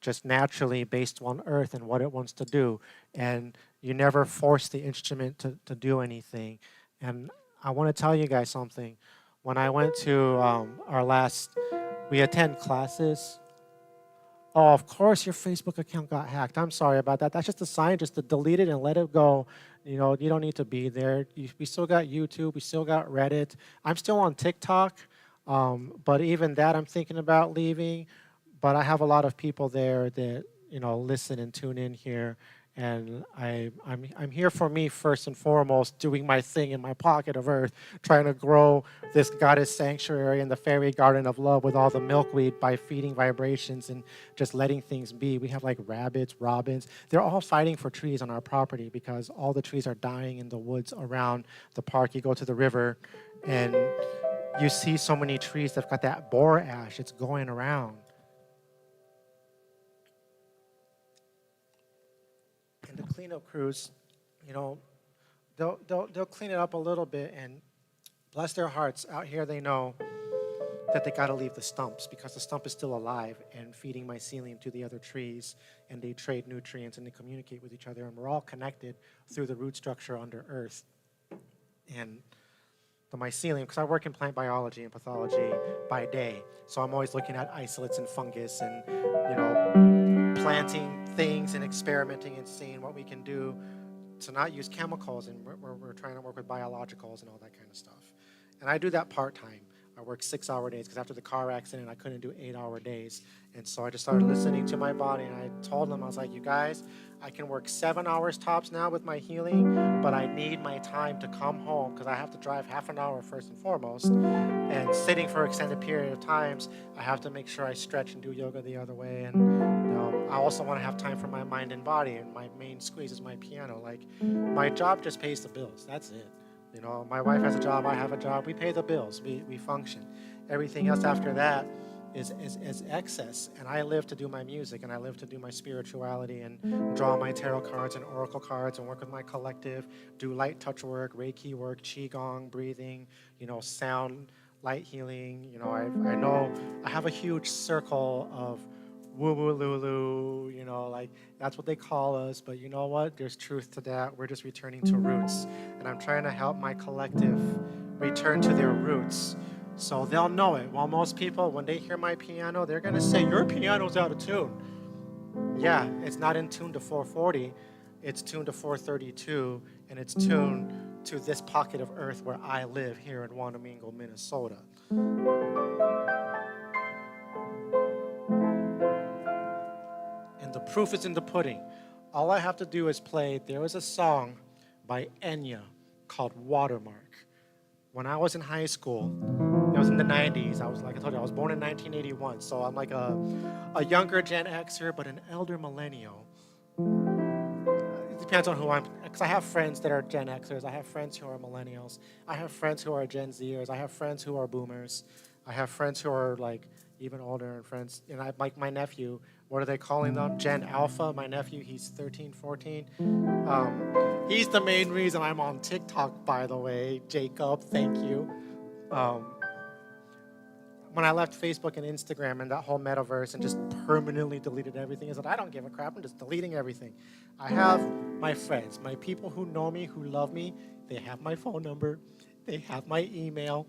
[SPEAKER 1] just naturally based on earth and what it wants to do. And you never force the instrument to do anything. And I want to tell you guys something. When I went to we attend classes. Oh, of course your Facebook account got hacked. I'm sorry about that. That's just a sign just to delete it and let it go. You don't need to be there. We still got YouTube. We still got Reddit. I'm still on TikTok, but even that I'm thinking about leaving. But I have a lot of people there that listen and tune in here. And I'm here for me first and foremost, doing my thing in my pocket of earth, trying to grow this goddess sanctuary in the fairy garden of love with all the milkweed by feeding vibrations and just letting things be. We have like rabbits, robins. They're all fighting for trees on our property because all the trees are dying in the woods around the park. You go to the river and you see so many trees that've got that boar ash. It's going around. And the cleanup crews, they'll clean it up a little bit, and bless their hearts, out here they know that they got to leave the stumps because the stump is still alive and feeding mycelium to the other trees, and they trade nutrients and they communicate with each other, and we're all connected through the root structure under earth. And the mycelium, because I work in plant biology and pathology by day, so I'm always looking at isolates and fungus and, planting things and experimenting and seeing what we can do to not use chemicals, and we're trying to work with biologicals and all that kind of stuff. And I do that part-time. I work 6-hour days because after the car accident, I couldn't do 8-hour days. And so I just started listening to my body, and I told them, I was like, you guys, I can work 7 hours tops now with my healing, but I need my time to come home because I have to drive half an hour first and foremost. And sitting for an extended period of times, I have to make sure I stretch and do yoga the other way. And I also want to have time for my mind and body, and my main squeeze is my piano. Like, my job just pays the bills. That's it. You know, my wife has a job, I have a job. We pay the bills. We function. Everything else after that is excess. And I live to do my music, and I live to do my spirituality and draw my tarot cards and oracle cards and work with my collective, do light touch work, Reiki work, Qigong, breathing, you know, sound, light healing. You know, I know I have a huge circle of woo-woo lulu, you know, like that's what they call us, but you know what? There's truth to that. We're just returning to roots, and I'm trying to help my collective return to their roots so they'll know it. While most people, when they hear my piano, they're gonna say, your piano's out of tune. Yeah, it's not in tune to 440, it's tuned to 432, and it's tuned to this pocket of earth where I live here in Waning, Minnesota. And the proof is in the pudding. All I have to do is play, there was a song by Enya called Watermark. When I was in high school, it was in the 90s. I was, like I told you, I was born in 1981. So I'm like a younger Gen Xer, but an elder millennial. It depends on who I'm, because I have friends that are Gen Xers. I have friends who are millennials. I have friends who are Gen Zers. I have friends who are boomers. I have friends who are like even older, and friends, and I like my nephew. What are they calling them? Gen Alpha. My nephew, he's 13, 14. He's the main reason I'm on TikTok, by the way. Jacob, thank you. When I left Facebook and Instagram and that whole metaverse and just permanently deleted everything, I said, I don't give a crap. I'm just deleting everything. I have my friends, my people who know me, who love me. They have my phone number. They have my email.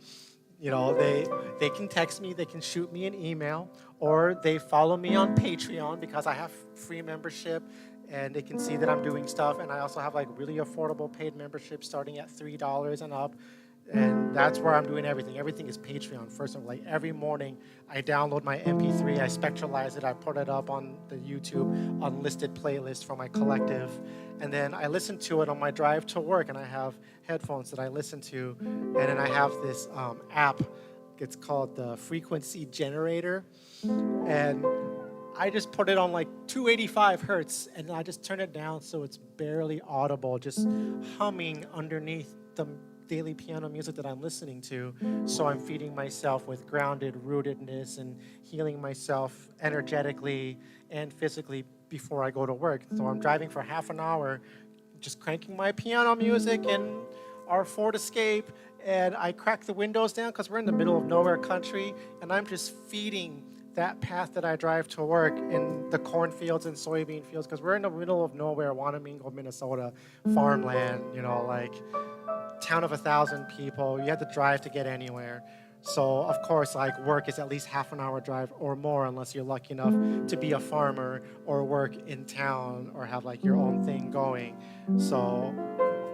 [SPEAKER 1] You know, they can text me, they can shoot me an email, or they follow me on Patreon because I have free membership and they can see that I'm doing stuff. And I also have like really affordable paid memberships starting at $3 and up. And that's where I'm doing everything. Everything is Patreon. First of all, like every morning I download my MP3, I spectralize it, I put it up on the YouTube unlisted playlist for my collective. And then I listen to it on my drive to work, and I have headphones that I listen to. And then I have this app. It's called the Frequency Generator. And I just put it on like 285 hertz, and I just turn it down so it's barely audible, just humming underneath the daily piano music that I'm listening to. So I'm feeding myself with grounded rootedness and healing myself energetically and physically before I go to work. So I'm driving for half an hour, just cranking my piano music and our Ford Escape, and I crack the windows down because we're in the middle of nowhere country, and I'm just feeding that path that I drive to work in the cornfields and soybean fields, because we're in the middle of nowhere, Waning, Minnesota, farmland, you know, like town of 1,000 people. You had to drive to get anywhere. So of course, like, work is at least half an hour drive or more, unless you're lucky enough to be a farmer or work in town or have like your own thing going. So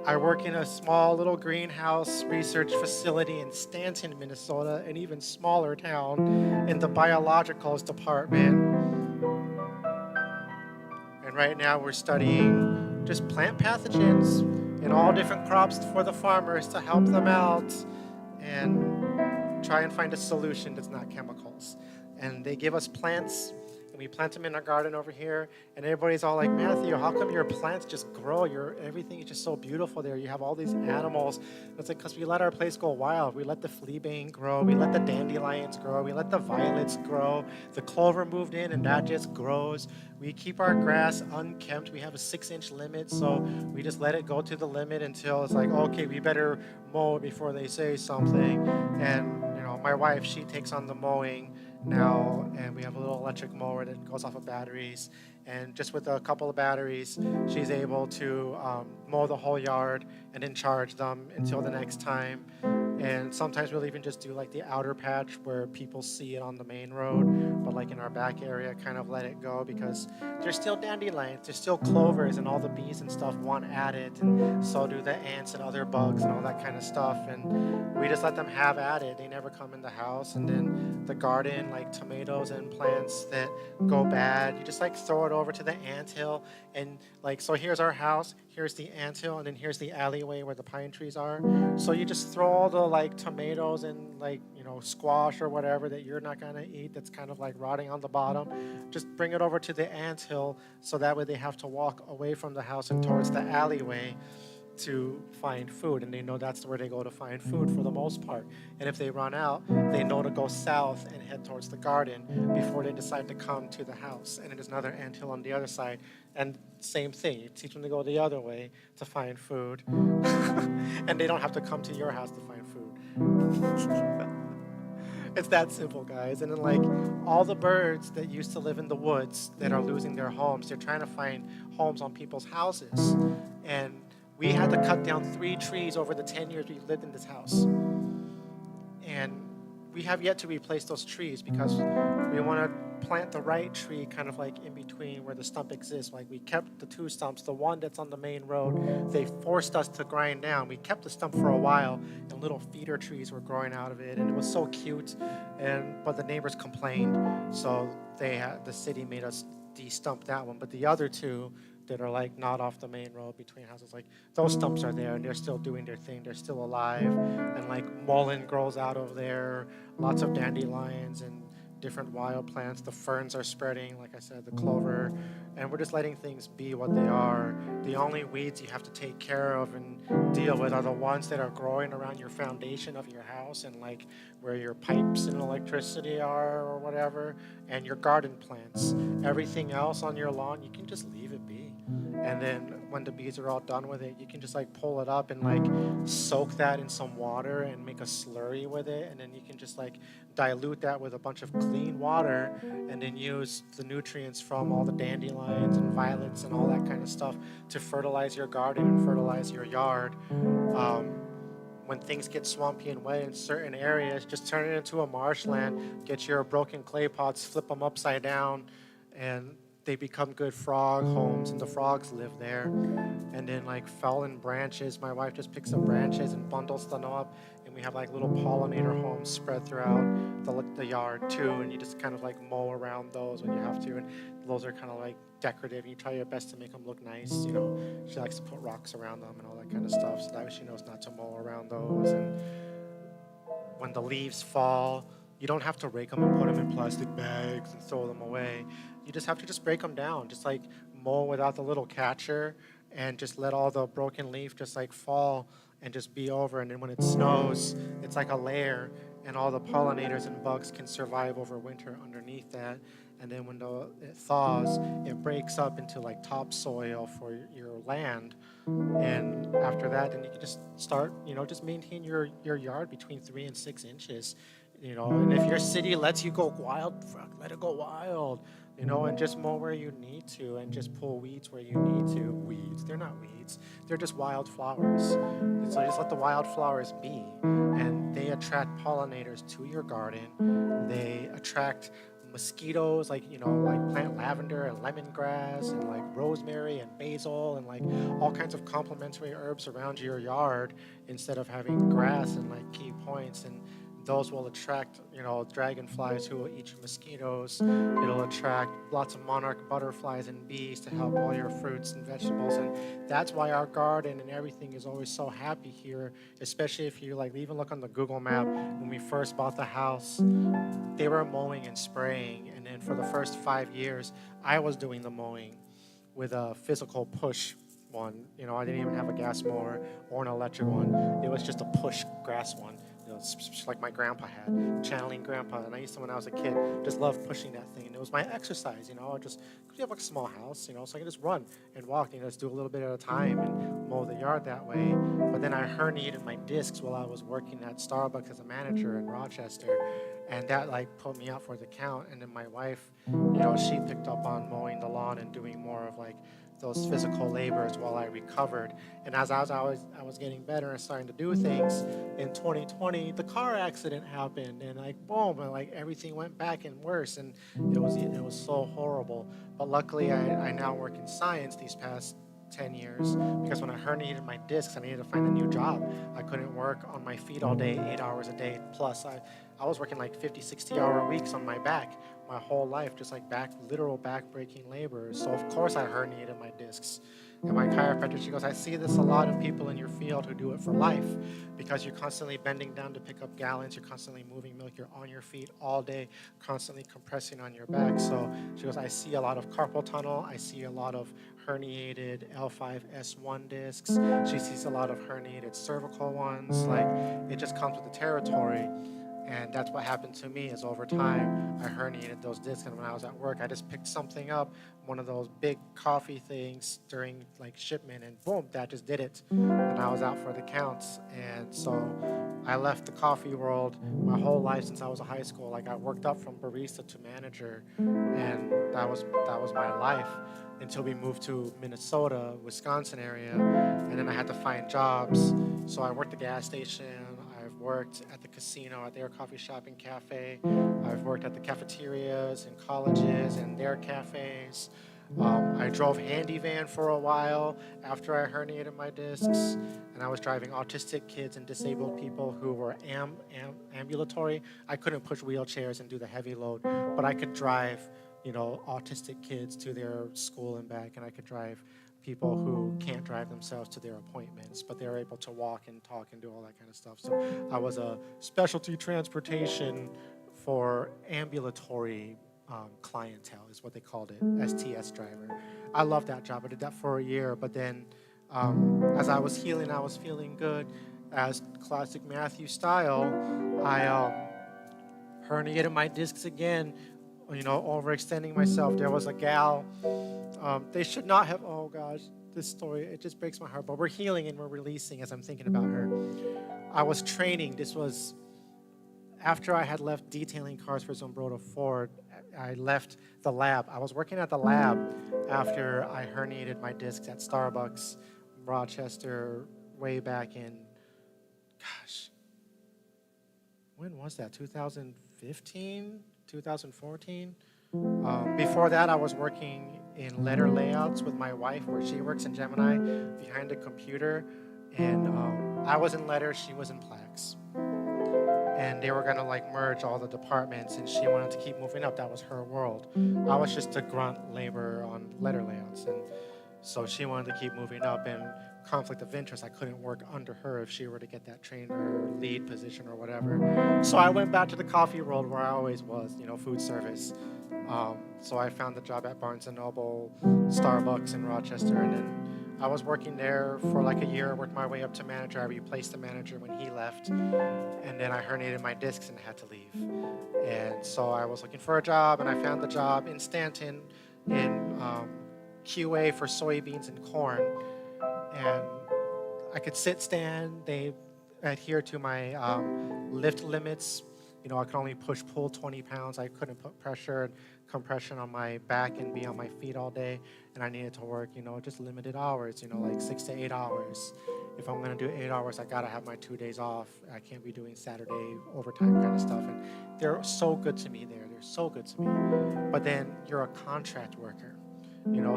[SPEAKER 1] I work in a small little greenhouse research facility in Stanton, Minnesota, an even smaller town, in the biologicals department. And right now we're studying just plant pathogens in all different crops for the farmers to help them out and try and find a solution that's not chemicals. And they give us plants, and we plant them in our garden over here, and everybody's all like, Matthew, how come your plants just grow? Everything is just so beautiful there. You have all these animals. It's like, because we let our place go wild. We let the fleabane grow. We let the dandelions grow. We let the violets grow. The clover moved in, and that just grows. We keep our grass unkempt. We have a 6-inch limit, so we just let it go to the limit until it's like, okay, we better mow before they say something. And my wife, she takes on the mowing now, and we have a little electric mower that goes off of batteries, and just with a couple of batteries she's able to mow the whole yard and then charge them until the next time. And sometimes we'll even just do like the outer patch where people see it on the main road, but like in our back area, kind of let it go because there's still dandelions, there's still clovers, and all the bees and stuff want at it, and so do the ants and other bugs and all that kind of stuff. And we just let them have at it. They never come in the house. And then the garden, like tomatoes and plants that go bad, you just like throw it over to the anthill. And like, so here's our house, here's the anthill, and then here's the alleyway where the pine trees are. So you just throw all the like tomatoes and like, squash or whatever that you're not gonna eat that's kind of like rotting on the bottom. Just bring it over to the anthill so that way they have to walk away from the house and towards the alleyway to find food, and they know that's where they go to find food for the most part. And if they run out, they know to go south and head towards the garden before they decide to come to the house. And there's another anthill on the other side, and same thing, you teach them to go the other way to find food. And they don't have to come to your house to find food. It's that simple, guys. And then like all the birds that used to live in the woods that are losing their homes, they're trying to find homes on people's houses. And we had to cut down 3 trees over the 10 years we lived in this house. And we have yet to replace those trees because we want to plant the right tree kind of like in between where the stump exists. Like we kept the 2 stumps, the one that's on the main road, they forced us to grind down. We kept the stump for a while and little feeder trees were growing out of it, and it was so cute. But the neighbors complained, so the city made us de-stump that one. But the other 2 that are like not off the main road between houses, like those stumps are there and they're still doing their thing, they're still alive. And like mullein grows out of there, lots of dandelions and different wild plants. The ferns are spreading, like I said, the clover, and we're just letting things be what they are. The only weeds you have to take care of and deal with are the ones that are growing around your foundation of your house and like where your pipes and electricity are or whatever, and your garden plants. Everything else on your lawn, you can just leave it be. And then when the bees are all done with it, you can just like pull it up and like soak that in some water and make a slurry with it. And then you can just like dilute that with a bunch of clean water and then use the nutrients from all the dandelions and violets and all that kind of stuff to fertilize your garden and fertilize your yard. When things get swampy and wet in certain areas, just turn it into a marshland, get your broken clay pots, flip them upside down, and they become good frog homes, and the frogs live there. And then like fallen branches, my wife just picks up branches and bundles them up, and we have like little pollinator homes spread throughout the yard too, and you just kind of like mow around those when you have to, and those are kind of like decorative. You try your best to make them look nice, She likes to put rocks around them and all that kind of stuff, so that way she knows not to mow around those. And when the leaves fall, you don't have to rake them and put them in plastic bags and throw them away. You just have to just break them down, just like mow without the little catcher, and just let all the broken leaf just like fall and just be over. And then when it snows, it's like a layer, and all the pollinators and bugs can survive over winter underneath that. And then when it thaws, it breaks up into like topsoil for your land. And after that, then you can just start, just maintain your yard between 3 and 6 inches. And if your city lets you go wild, let it go wild, and just mow where you need to, and just pull weeds where you need to. Weeds, they're not weeds, they're just wildflowers. And so just let the wildflowers be, and they attract pollinators to your garden. They attract mosquitoes, like plant lavender and lemongrass and like rosemary and basil and like all kinds of complementary herbs around your yard instead of having grass and like key points. And those will attract, dragonflies who will eat your mosquitoes. It'll attract lots of monarch butterflies and bees to help all your fruits and vegetables. And that's why our garden and everything is always so happy here, especially if you even look on the Google map. When we first bought the house, they were mowing and spraying. And then for the first 5 years, I was doing the mowing with a physical push one. I didn't even have a gas mower or an electric one. It was just a push grass one. Like my grandpa had, channeling grandpa. And I used to, when I was a kid, just love pushing that thing. And it was my exercise, because we have like a small house, so I can just run and walk, just do a little bit at a time and mow the yard that way. But then I herniated my discs while I was working at Starbucks as a manager in Rochester. And that put me out for the count. And then my wife, she picked up on mowing the lawn and doing more of those physical labors while I recovered. And as I was getting better and starting to do things, in 2020, the car accident happened, and like boom, and like everything went back and worse, and it was so horrible. But luckily, I now work in science these past 10 years because when I herniated my discs, I needed to find a new job. I couldn't work on my feet all day, 8 hours a day. Plus, I was working like 50, 60-hour weeks on my back my whole life, just like literal back-breaking labor. So of course I herniated my discs. And my chiropractor, she goes, I see this a lot in people in your field who do it for life because you're constantly bending down to pick up gallons, you're constantly moving milk, you're on your feet all day, constantly compressing on your back. So she goes, I see a lot of carpal tunnel, I see a lot of herniated L5S1 discs, she sees a lot of herniated cervical ones, like it just comes with the territory. And that's what happened to me is over time, I herniated those discs. And when I was at work, I just picked something up, one of those big coffee things during like shipment, and boom, that just did it. And I was out for the counts. And so I left the coffee world my whole life since I was in high school. Like I worked up from barista to manager, and that was my life until we moved to Minnesota, Wisconsin area. And then I had to find jobs. So I worked at the gas station. I've worked at the casino, at their coffee shop and cafe. I've worked at the cafeterias and colleges and their cafes. I drove handy van for a while after I herniated my discs, and I was driving autistic kids and disabled people who were ambulatory. I couldn't push wheelchairs and do the heavy load, but I could drive, autistic kids to their school and back, and I could drive people who can't drive themselves to their appointments, but they're able to walk and talk and do all that kind of stuff. So I was a specialty transportation for ambulatory clientele is what they called it, STS driver. I loved that job. I did that for a year, but then as I was healing, I was feeling good. As classic Matthew style, I herniated my discs again, overextending myself. There was a gal, they should not have, oh gosh, this story, it just breaks my heart, but we're healing and we're releasing as I'm thinking about her. I was training, this was after I had left detailing cars for Zumbrota Ford. I left the lab. I was working at the lab after I herniated my discs at Starbucks, Rochester, way back in, gosh, when was that, 2015, 2014? Before that, I was working in letter layouts with my wife, where she works in Gemini, behind a computer, and I was in letters, she was in plaques. And they were gonna merge all the departments, and she wanted to keep moving up. That was her world. I was just a grunt labor on letter layouts, and so she wanted to keep moving up, and conflict of interest, I couldn't work under her if she were to get that trainer or lead position or whatever. So I went back to the coffee world where I always was, food service. So I found the job at Barnes & Noble, Starbucks in Rochester, and then I was working there for a year, worked my way up to manager. I replaced the manager when he left, and then I herniated my discs and had to leave. And so I was looking for a job, and I found the job in Stanton in QA for soybeans and corn. And I could sit, stand. They adhere to my lift limits. I could only pull 20 pounds. I couldn't put pressure and compression on my back and be on my feet all day. And I needed to work, just limited hours, 6 to 8 hours. If I'm going to do 8 hours, I got to have my 2 days off. I can't be doing Saturday overtime kind of stuff. And they're so good to me there. They're so good to me. But then you're a contract worker.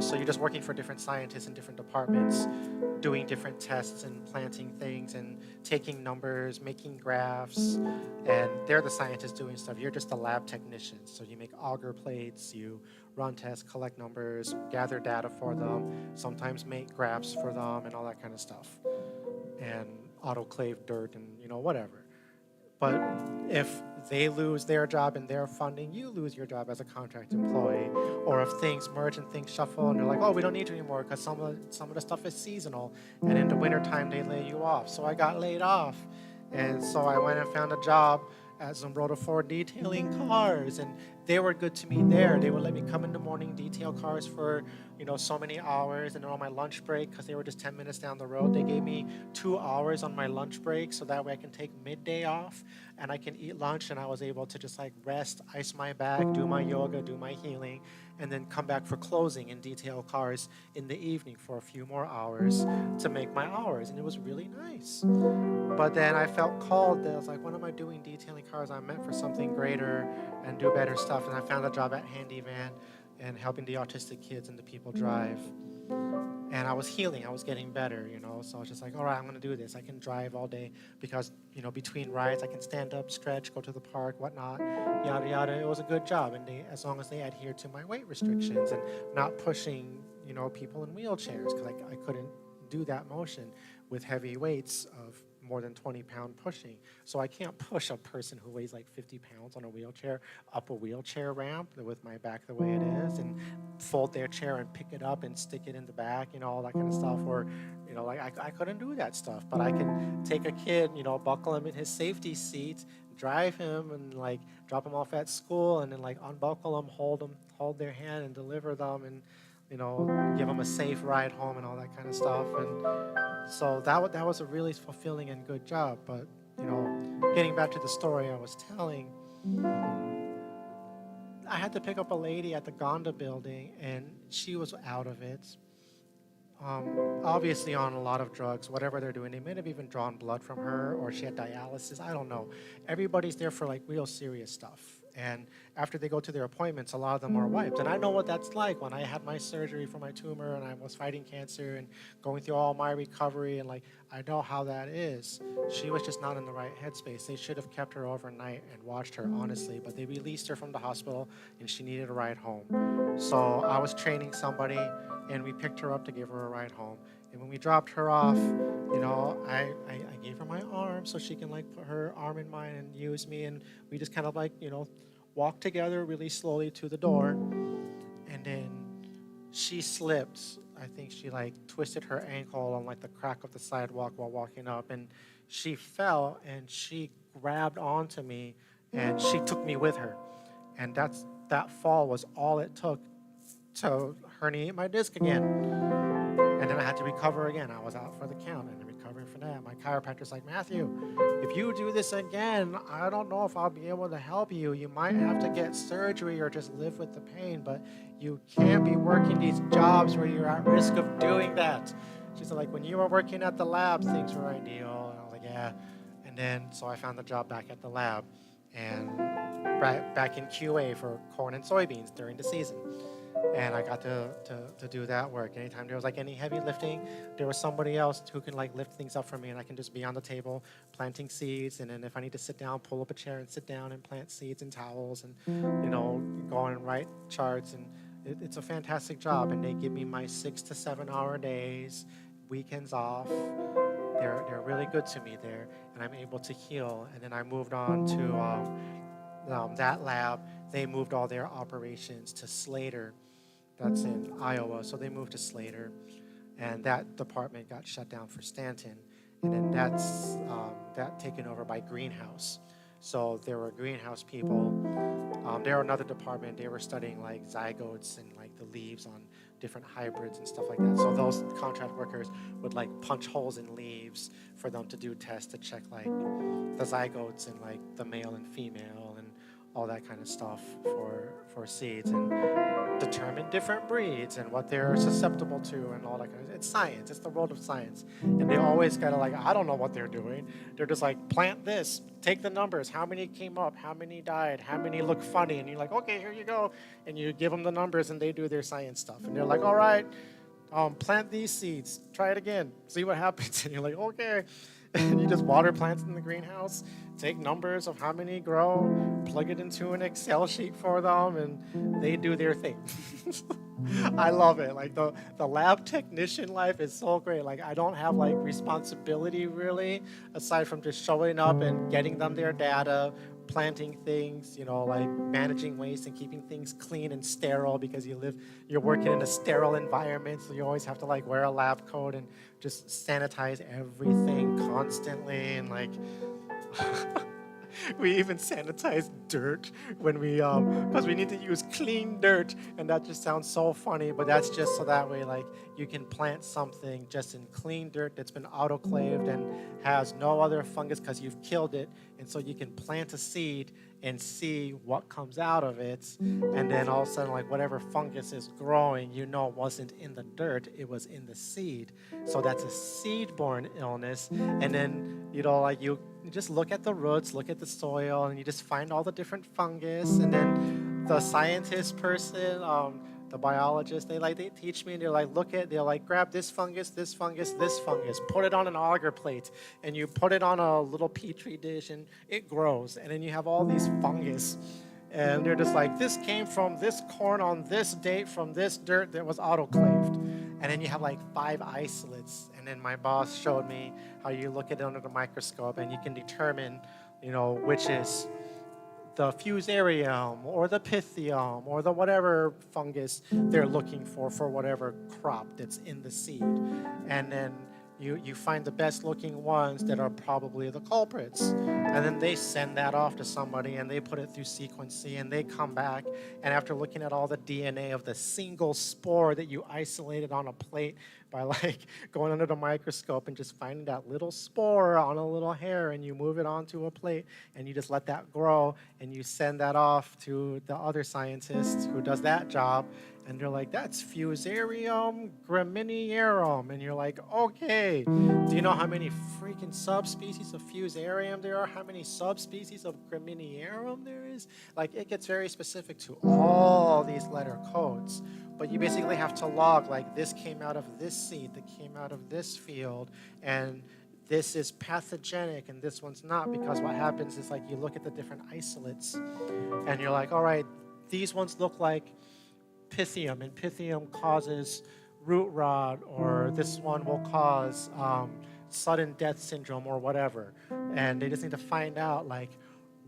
[SPEAKER 1] So you're just working for different scientists in different departments, doing different tests and planting things and taking numbers, making graphs, and they're the scientists doing stuff. You're just a lab technician. So you make auger plates, you run tests, collect numbers, gather data for them, sometimes make graphs for them and all that kind of stuff, and autoclave dirt and whatever. But if they lose their job and their funding, you lose your job as a contract employee. Or if things merge and things shuffle and they're like, oh, we don't need you anymore because some of the stuff is seasonal. And in the wintertime, they lay you off. So I got laid off. And so I went and found a job at Zumbrota Ford detailing cars. And they were good to me there. They would let me come into morning detail cars for, so many hours. And then on my lunch break, because they were just 10 minutes down the road, they gave me 2 hours on my lunch break. So that way I can take midday off and I can eat lunch. And I was able to just like rest, ice my back, do my yoga, do my healing, and then come back for closing in detail cars in the evening for a few more hours to make my hours. And it was really nice. But then I felt called that I was like, what am I doing detailing cars? I'm meant for something greater and do better stuff. And I found a job at Handyvan and helping the autistic kids and the people drive. And I was healing. I was getting better, So I was just like, all right, I'm going to do this. I can drive all day because, between rides, I can stand up, stretch, go to the park, whatnot, yada, yada. It was a good job. And as long as they adhered to my weight restrictions and not pushing, people in wheelchairs, because I couldn't do that motion with heavy weights of more than 20-pound pushing. So I can't push a person who weighs like 50 pounds on a wheelchair up a wheelchair ramp with my back the way it is and fold their chair and pick it up and stick it in the back, all that kind of stuff. Or, I couldn't do that stuff. But I can take a kid, buckle him in his safety seat, drive him and like drop him off at school and then like unbuckle him, hold their hand and deliver them and, give them a safe ride home and all that kind of stuff. And so that was a really fulfilling and good job. But, getting back to the story I was telling, I had to pick up a lady at the Gonda building, and she was out of it. Obviously on a lot of drugs, whatever they're doing. They may have even drawn blood from her, or she had dialysis. I don't know. Everybody's there for like real serious stuff. And after they go to their appointments, a lot of them are wiped. And I know what that's like when I had my surgery for my tumor and I was fighting cancer and going through all my recovery. And like, I know how that is. She was just not in the right headspace. They should have kept her overnight and watched her, honestly. But they released her from the hospital and she needed a ride home. So I was training somebody and we picked her up to give her a ride home. And when we dropped her off, I gave her my arm so she can like put her arm in mine and use me. And we just kind of like, walked together really slowly to the door. And then she slipped. I think she like twisted her ankle on like the crack of the sidewalk while walking up. And she fell and she grabbed onto me and she took me with her. And that fall was all it took to herniate my disc again. And then I had to recover again. I was out for the count and recovering for that. My chiropractor's like, Matthew, if you do this again, I don't know if I'll be able to help you. You might have to get surgery or just live with the pain, but you can't be working these jobs where you're at risk of doing that. She said, like, when you were working at the lab, things were ideal. And I was like, yeah. And then, so I found the job back at the lab and back in QA for corn and soybeans during the season. And I got to do that work. Anytime there was like any heavy lifting, there was somebody else who can like lift things up for me, and I can just be on the table planting seeds. And then if I need to sit down, pull up a chair and sit down and plant seeds and towels and, go and write charts. And it's a fantastic job. And they give me my 6 to 7 hour days, weekends off. They're really good to me there, and I'm able to heal. And then I moved on to that lab. They moved all their operations to Slater. That's in Iowa. So they moved to Slater, and that department got shut down for Stanton. And then that's taken over by Greenhouse. So there were Greenhouse people. There were another department. They were studying like zygotes and like the leaves on different hybrids and stuff like that. So those contract workers would like punch holes in leaves for them to do tests to check like the zygotes and like the male and female and all that kind of stuff for seeds and determine different breeds and what they're susceptible to and all that kind of. It's science. It's the world of science. And they always kind of like, I don't know what they're doing. They're just like, plant this, take the numbers, how many came up, how many died, how many look funny, and you're like, okay, here you go. And you give them the numbers and they do their science stuff. And they're like, all right, plant these seeds, try it again, see what happens. And you're like, okay. And you just water plants in the greenhouse, take numbers of how many grow, plug it into an Excel sheet for them, and they do their thing. I love it. Like the lab technician life is so great. Like I don't have like responsibility really, aside from just showing up and getting them their data, planting things, like managing waste and keeping things clean and sterile because you're working in a sterile environment, so you always have to like wear a lab coat and just sanitize everything constantly and like We even sanitize dirt when we, because we need to use clean dirt, and that just sounds so funny, but that's just so that way, like, you can plant something just in clean dirt that's been autoclaved and has no other fungus because you've killed it, and so you can plant a seed and see what comes out of it, and then all of a sudden, like, whatever fungus is growing, you know it wasn't in the dirt, it was in the seed. So that's a seed-borne illness, and then, you know, like, you just look at the roots, look at the soil, and you just find all the different fungus, and then the scientist person, the biologist, they teach me, and they're like, they're like, grab this fungus, this fungus, this fungus, put it on an agar plate, and you put it on a little petri dish, and it grows, and then you have all these fungus, and they're just like, this came from this corn on this date from this dirt that was autoclaved, and then you have like 5 isolates, and then my boss showed me how you look at it under the microscope, and you can determine, you know, which is the fusarium or the pythium or the whatever fungus they're looking for whatever crop that's in the seed. And then you find the best looking ones that are probably the culprits. And then they send that off to somebody and they put it through sequencing and they come back. And after looking at all the DNA of the single spore that you isolated on a plate by like going under the microscope and just finding that little spore on a little hair and you move it onto a plate and you just let that grow and you send that off to the other scientist who does that job. And they're like, that's Fusarium graminearum. And you're like, okay, do you know how many freaking subspecies of Fusarium there are? How many subspecies of graminearum there is? Like, it gets very specific to all these letter codes. But you basically have to log, like, this came out of this seed, that came out of this field, and this is pathogenic, and this one's not, because what happens is, like, you look at the different isolates, and you're like, all right, these ones look like Pythium, and Pythium causes root rot, or this one will cause sudden death syndrome or whatever. And they just need to find out, like,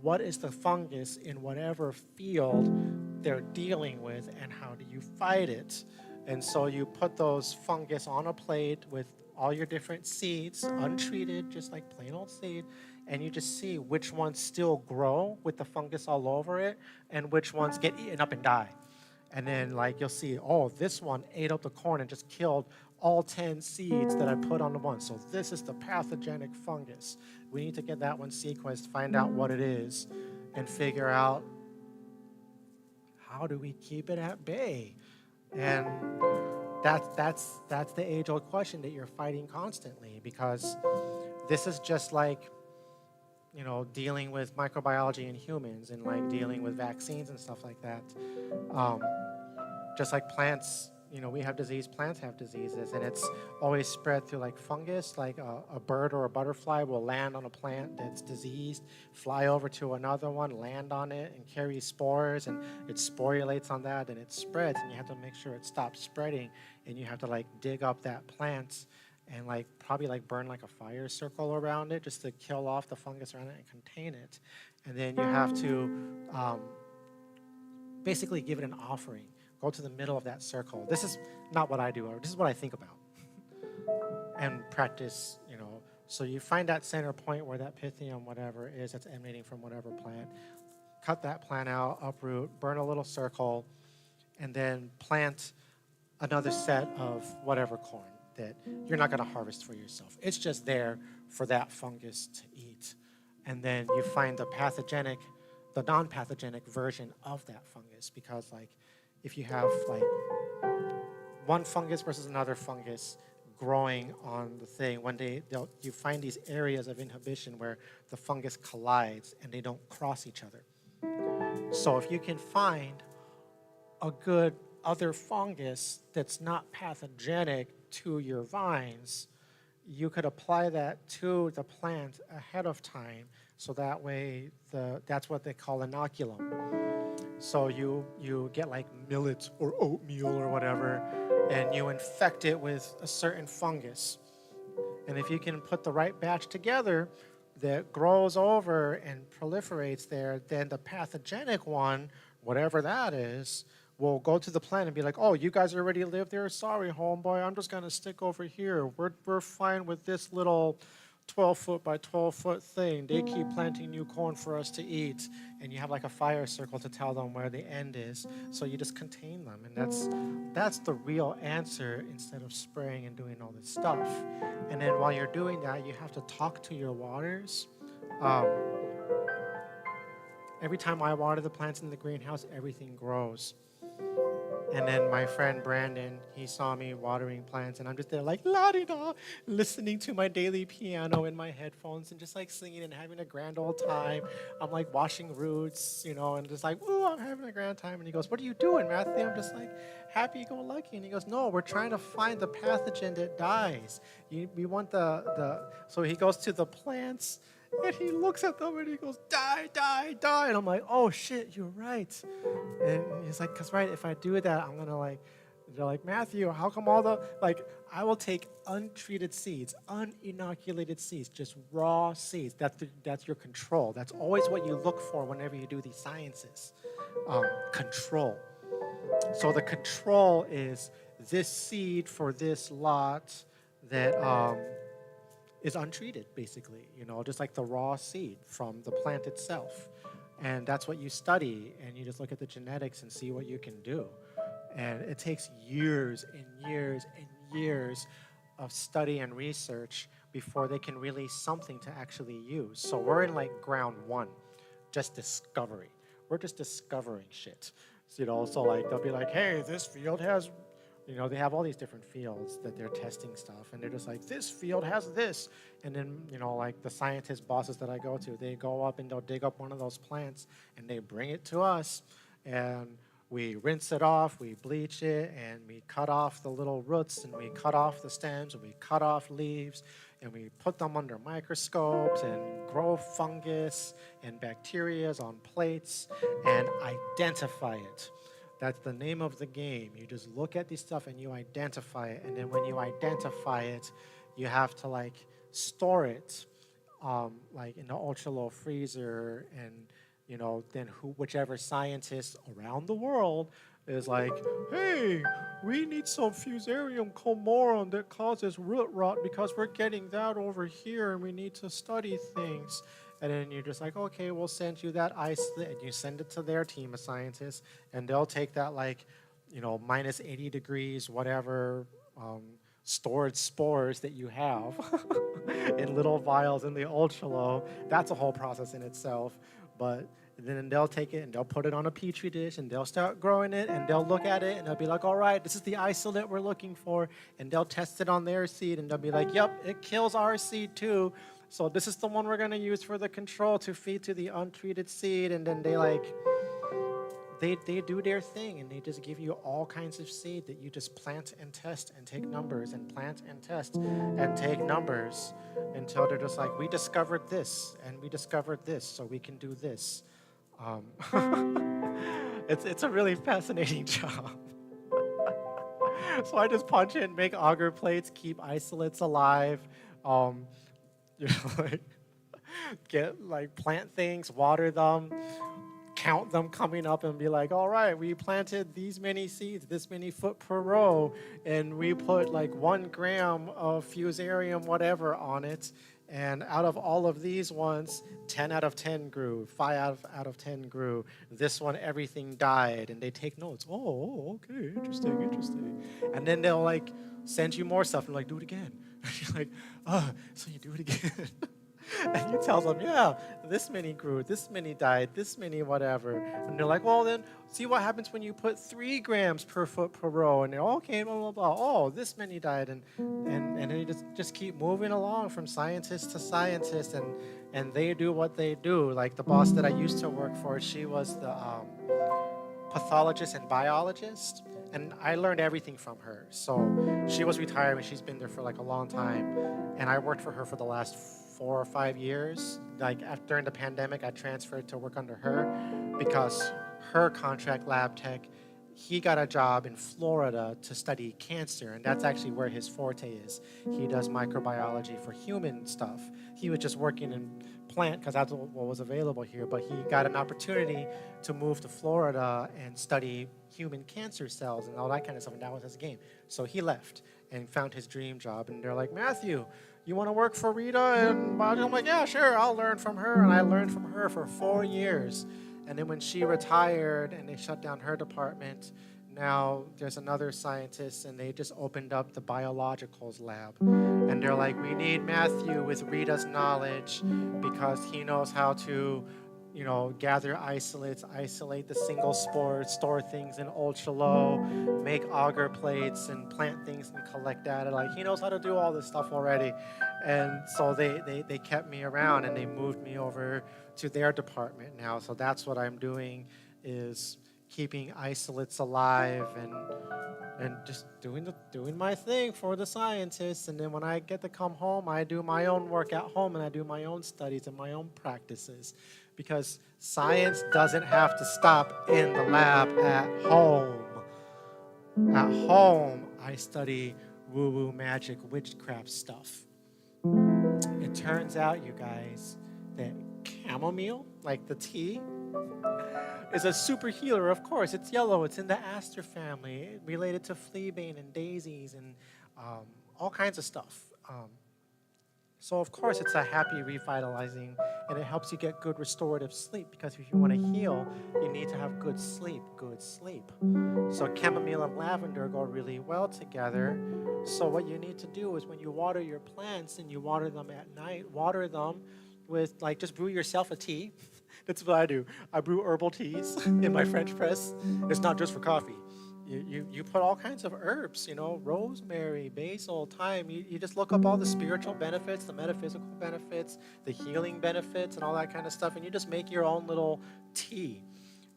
[SPEAKER 1] what is the fungus in whatever field they're dealing with, and how do you fight it? And so you put those fungus on a plate with all your different seeds, untreated, just like plain old seed, and you just see which ones still grow with the fungus all over it, and which ones get eaten up and die. And then, like, you'll see, oh, this one ate up the corn and just killed all 10 seeds that I put on the one. So this is the pathogenic fungus. We need to get that one sequenced, find out what it is, and figure out how do we keep it at bay. And that's the age-old question that you're fighting constantly, because this is just like, you know, dealing with microbiology in humans and like dealing with vaccines and stuff like that. Just like plants, you know, we have disease, plants have diseases, and it's always spread through like fungus, like a bird or a butterfly will land on a plant that's diseased, fly over to another one, land on it, and carry spores, and it sporulates on that, and it spreads, and you have to make sure it stops spreading, and you have to like dig up that plant and like probably like burn like a fire circle around it just to kill off the fungus around it and contain it. And then you have to basically give it an offering. Go to the middle of that circle. This is not what I do, or this is what I think about. And practice, you know. So you find that center point where that Pythium, whatever is, that's emanating from whatever plant. Cut that plant out, uproot, burn a little circle, and then plant another set of whatever corn that you're not going to harvest for yourself. It's just there for that fungus to eat. And then you find the pathogenic, the non-pathogenic version of that fungus, because like if you have like one fungus versus another fungus growing on the thing, one day you find these areas of inhibition where the fungus collides and they don't cross each other. So if you can find a good other fungus that's not pathogenic to your vines, you could apply that to the plant ahead of time, so that way that's what they call inoculum. So you get like millet or oatmeal or whatever, and you infect it with a certain fungus. And if you can put the right batch together that grows over and proliferates there, then the pathogenic one, whatever that is, will go to the plant and be like, oh, you guys already live there? Sorry, homeboy, I'm just going to stick over here. We're fine with this little 12 foot by 12 foot thing. They keep planting new corn for us to eat. And you have like a fire circle to tell them where the end is. So you just contain them. And that's the real answer instead of spraying and doing all this stuff. And then while you're doing that, you have to talk to your waters. Every time I water the plants in the greenhouse, everything grows. And then my friend Brandon, he saw me watering plants, and I'm just there like la-di-da, listening to my daily piano in my headphones and just like singing and having a grand old time. I'm like washing roots, and just like, ooh, I'm having a grand time. And he goes, what are you doing, Matthew? I'm just like, happy-go-lucky. And he goes, no, we're trying to find the pathogen that dies. We want so he goes to the plants, and he looks at them and he goes, die, die, die. And I'm like, oh shit, you're right. And he's like, because right, if I do that, I'm going to they're like, Matthew, how come I will take untreated seeds, uninoculated seeds, just raw seeds. That's your control. That's always what you look for whenever you do these sciences. Control. So the control is this seed for this lot that is untreated, basically, just like the raw seed from the plant itself. And that's what you study, and you just look at the genetics and see what you can do. And it takes years and years and years of study and research before they can release something to actually use. So we're in ground one, just discovery. We're just discovering shit. So they'll be like, hey, this field has, they have all these different fields that they're testing stuff, and they're just like, this field has this. And then, the scientist bosses that I go to, they go up and they'll dig up one of those plants, and they bring it to us, and we rinse it off, we bleach it, and we cut off the little roots, and we cut off the stems, and we cut off leaves, and we put them under microscopes and grow fungus and bacteria on plates and identify it. That's the name of the game. You just look at this stuff and you identify it. And then when you identify it, you have to store it in the ultra low freezer. And, then whichever scientist around the world is like, hey, we need some Fusarium comorum that causes root rot because we're getting that over here and we need to study things. And then you're just like, okay, we'll send you that isolate, and you send it to their team of scientists, and they'll take that minus 80 degrees, whatever, stored spores that you have in little vials in the ultra low. That's a whole process in itself. But then they'll take it and they'll put it on a petri dish and they'll start growing it and they'll look at it and they'll be like, all right, this is the isolate we're looking for. And they'll test it on their seed and they'll be like, yep, it kills our seed too. So this is the one we're going to use for the control to feed to the untreated seed. And then they do their thing, and they just give you all kinds of seed that you just plant and test and take numbers and plant and test and take numbers until they're just like, we discovered this and we discovered this, so we can do this. It's a really fascinating job. So I just punch in, make auger plates, keep isolates alive. Plant things, water them, count them coming up and be like, all right, we planted these many seeds, this many foot per row, and we put 1 gram of Fusarium whatever on it, and out of all of these ones, 10 out of 10 grew, 5 out of 10 grew. This one, everything died, and they take notes. Oh, okay, interesting. And then they'll send you more stuff and do it again. And you're like, so you do it again. And you tell them, yeah, this many grew, this many died, this many whatever. And they're like, well, then see what happens when you put 3 grams per foot per row. And they're, okay, blah, blah, blah. Oh, this many died. And then you just keep moving along from scientist to scientist. And they do what they do. Like the boss that I used to work for, she was the pathologist and biologist. And I learned everything from her. So she was retired, and she's been there for a long time. And I worked for her for the last 4 or 5 years. During the pandemic, I transferred to work under her because her contract lab tech, he got a job in Florida to study cancer, and that's actually where his forte is. He does microbiology for human stuff. He was just working in plant because that's what was available here, but he got an opportunity to move to Florida and study human cancer cells and all that kind of stuff, and that was his game. So he left and found his dream job, and they're like, Matthew, you want to work for Rita and biology? I'm like, yeah, sure, I'll learn from her. And I learned from her for 4 years. And then when she retired and they shut down her department, now there's another scientist and they just opened up the biologicals lab. And they're like, we need Matthew with Rita's knowledge because he knows how to, gather isolates, isolate the single spores, store things in ultra low, make auger plates and plant things and collect data. Like, he knows how to do all this stuff already. And so they kept me around and they moved me over to their department now. So that's what I'm doing, is keeping isolates alive and just doing my thing for the scientists. And then when I get to come home, I do my own work at home and I do my own studies and my own practices, because science doesn't have to stop in the lab at home. At home, I study woo-woo magic witchcraft stuff. It turns out, you guys, that chamomile, like the tea, is a super healer. Of course, it's yellow. It's in the aster family, related to fleabane and daisies and all kinds of stuff. So, of course, it's a happy, revitalizing, and it helps you get good restorative sleep, because if you want to heal, you need to have good sleep, So chamomile and lavender go really well together. So what you need to do is, when you water your plants and you water them at night, water them with, just brew yourself a tea. That's what I do. I brew herbal teas in my French press. It's not just for coffee. You put all kinds of herbs, rosemary, basil, thyme. You just look up all the spiritual benefits, the metaphysical benefits, the healing benefits, and all that kind of stuff, and you just make your own little tea.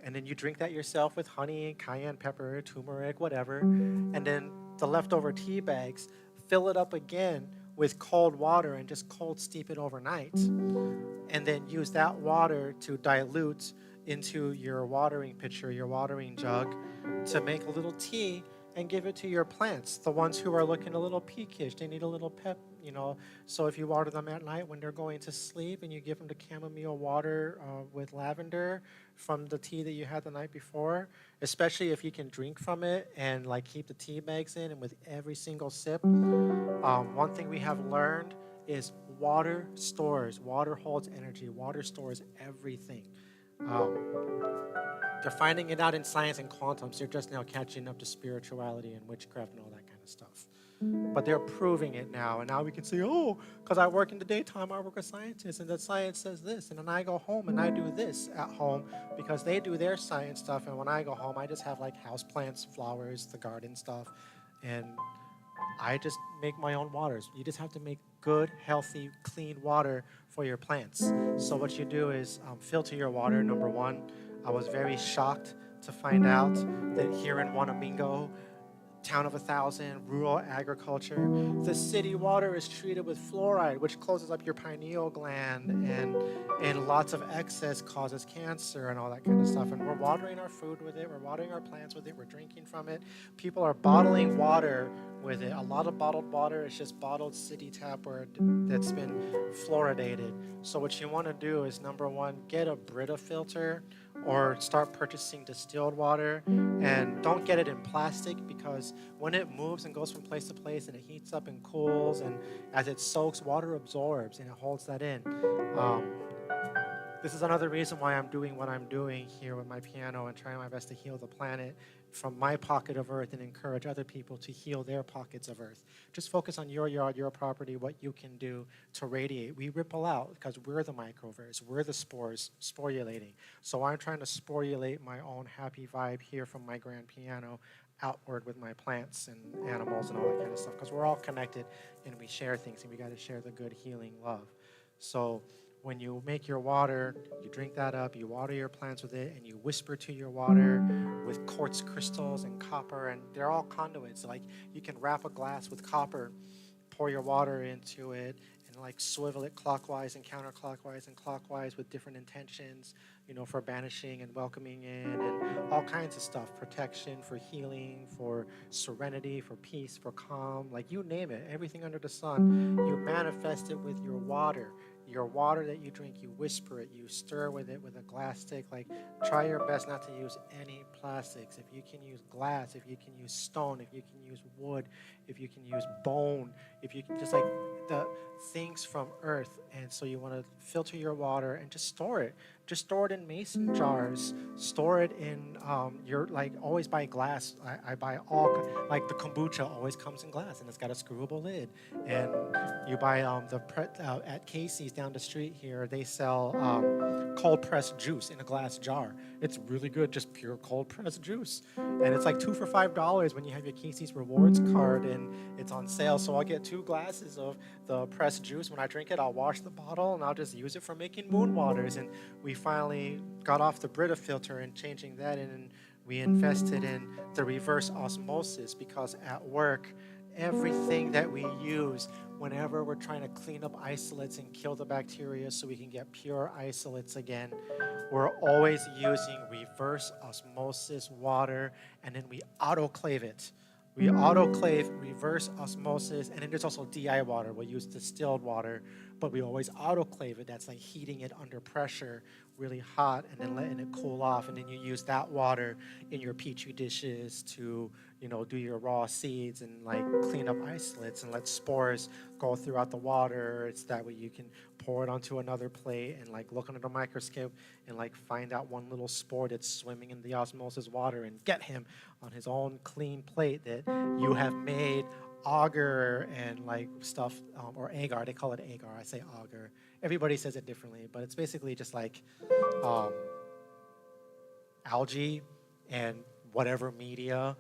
[SPEAKER 1] And then you drink that yourself with honey, cayenne pepper, turmeric, whatever. And then the leftover tea bags, fill it up again with cold water and just cold steep it overnight. And then use that water to dilute into your watering pitcher, your watering jug, to make a little tea and give it to your plants. The ones who are looking a little peakish, they need a little pep, So if you water them at night when they're going to sleep, and you give them the chamomile water with lavender from the tea that you had the night before, especially if you can drink from it and keep the tea bags in, and with every single sip. One thing we have learned is water stores. Water holds energy. Water stores everything. They're finding it out in science and quantums. They're just now catching up to spirituality and witchcraft and all that kind of stuff. But they're proving it now. And now we can say, because I work in the daytime, I work with scientists, and the science says this. And then I go home and I do this at home, because they do their science stuff. And when I go home, I just have house plants, flowers, the garden stuff. And I just make my own waters. You just have to make good, healthy, clean water for your plants. So what you do is filter your water, number one. I was very shocked to find out that here in Wanamingo, town of 1,000, rural agriculture, the city water is treated with fluoride, which closes up your pineal gland, and lots of excess causes cancer and all that kind of stuff. And we're watering our food with it, we're watering our plants with it, we're drinking from it. People are bottling water with it. A lot of bottled water is just bottled city tap water that's been fluoridated. So what you want to do is, number one, get a Brita filter, or start purchasing distilled water, and don't get it in plastic, because when it moves and goes from place to place and it heats up and cools, and as it soaks, water absorbs and it holds that in. This is another reason why I'm doing what I'm doing here with my piano and trying my best to heal the planet from my pocket of earth and encourage other people to heal their pockets of earth. Just focus on your yard, your property, what you can do to radiate. We ripple out because we're the microverse. We're the spores sporulating. So I'm trying to sporulate my own happy vibe here from my grand piano outward with my plants and animals and all that kind of stuff, because we're all connected and we share things, and we got to share the good healing love. So when you make your water, you drink that up, you water your plants with it, and you whisper to your water with quartz crystals and copper, and they're all conduits. You can wrap a glass with copper, pour your water into it, and swivel it clockwise and counterclockwise and clockwise with different intentions, for banishing and welcoming in, and all kinds of stuff. Protection, for healing, for serenity, for peace, for calm, you name it, everything under the sun. You manifest it with your water. Your water that you drink, you whisper it, you stir with it with a glass stick. Try your best not to use any plastics. If you can use glass, if you can use stone, if you can use wood, if you can use bone, if you can just the things from Earth, and so you want to filter your water and just store it. Just store it in mason jars. Store it in your like always buy glass. I buy all like the kombucha always comes in glass and it's got a screwable lid. And you buy at Casey's down the street here. They sell cold pressed juice in a glass jar. It's really good, just pure cold pressed juice. And it's like 2 for $5 when you have your Casey's rewards card and it's on sale. So I'll get 2 glasses of the pressed juice. When I drink it, I'll wash the bottle and I'll just use it for making moon waters. And we finally got off the Brita filter and changing that in, and we invested in the reverse osmosis because at work, everything that we use whenever we're trying to clean up isolates and kill the bacteria so we can get pure isolates again, we're always using reverse osmosis water, and then we autoclave it. We autoclave, reverse osmosis, and then there's also DI water. We'll use distilled water, but we always autoclave it. That's like heating it under pressure, really hot, and then letting it cool off. And then you use that water in your petri dishes to, do your raw seeds and like clean up isolates and let spores go throughout the water. It's that way you can pour it onto another plate and like look under the microscope and like find out one little spore that's swimming in the osmosis water and get him on his own clean plate that you have made agar and like stuff, or agar. They call it agar. I say agar. Everybody says it differently, but it's basically just like algae and whatever media.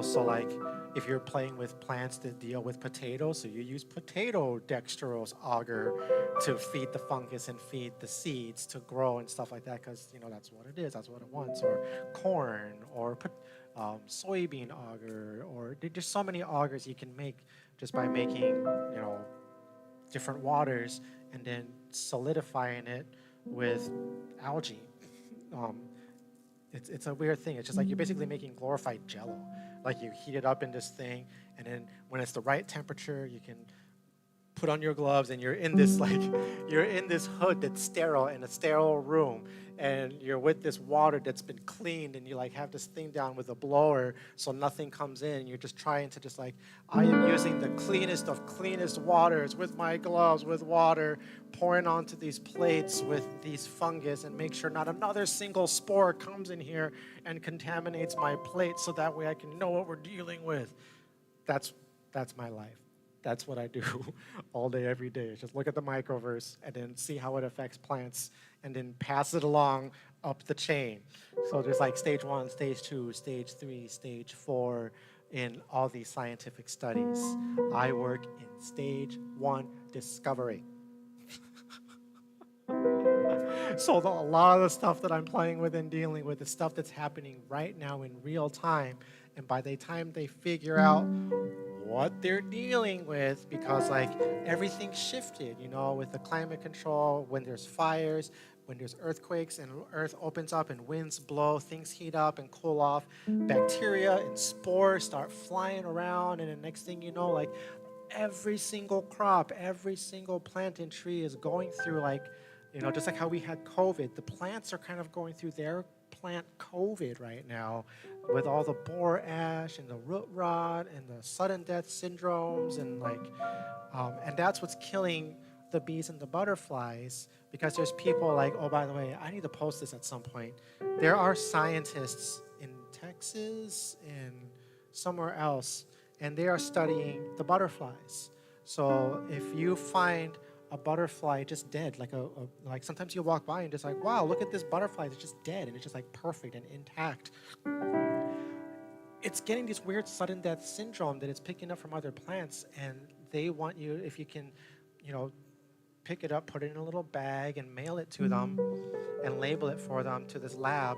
[SPEAKER 1] So like if you're playing with plants that deal with potatoes, so you use potato dextrose agar to feed the fungus and feed the seeds to grow and stuff like that, because that's what it is, that's what it wants. Or corn, or soybean agar, or there's just so many agars you can make just by making different waters and then solidifying it with algae. It's a weird thing. It's just like you're basically making glorified Jello. Like you heat it up in this thing, and then when it's the right temperature, you can put on your gloves, and you're in this hood that's sterile in a sterile room, and you're with this water that's been cleaned, and you like have this thing down with a blower so nothing comes in. You're just trying to just like, I am using the cleanest of cleanest waters with my gloves with water, pouring onto these plates with these fungus and make sure not another single spore comes in here and contaminates my plate so that way I can know what we're dealing with. That's my life. That's what I do all day, every day. Just look at the microverse and then see how it affects plants and then pass it along up the chain. So there's like stage 1, stage 2, stage 3, stage 4 in all these scientific studies. I work in stage 1 discovery. So a lot of the stuff that I'm playing with and dealing with is stuff that's happening right now in real time. And by the time they figure out what they're dealing with, because like everything shifted, with the climate control, when there's fires, when there's earthquakes and earth opens up and winds blow, things heat up and cool off, bacteria and spores start flying around, and the next thing you know, like every single crop, every single plant and tree is going through like, just like how we had COVID, the plants are kind of going through their plant COVID right now with all the boar ash and the root rot and the sudden death syndromes and and that's what's killing the bees and the butterflies, because there's people like, oh, by the way, I need to post this at some point. There are scientists in Texas and somewhere else, and they are studying the butterflies. So if you find a butterfly just dead, like sometimes you walk by and just like, wow, look at this butterfly, it's just dead and it's just like perfect and intact. It's getting this weird sudden death syndrome that it's picking up from other plants, and they want you, if you can, pick it up, put it in a little bag and mail it to them and label it for them to this lab.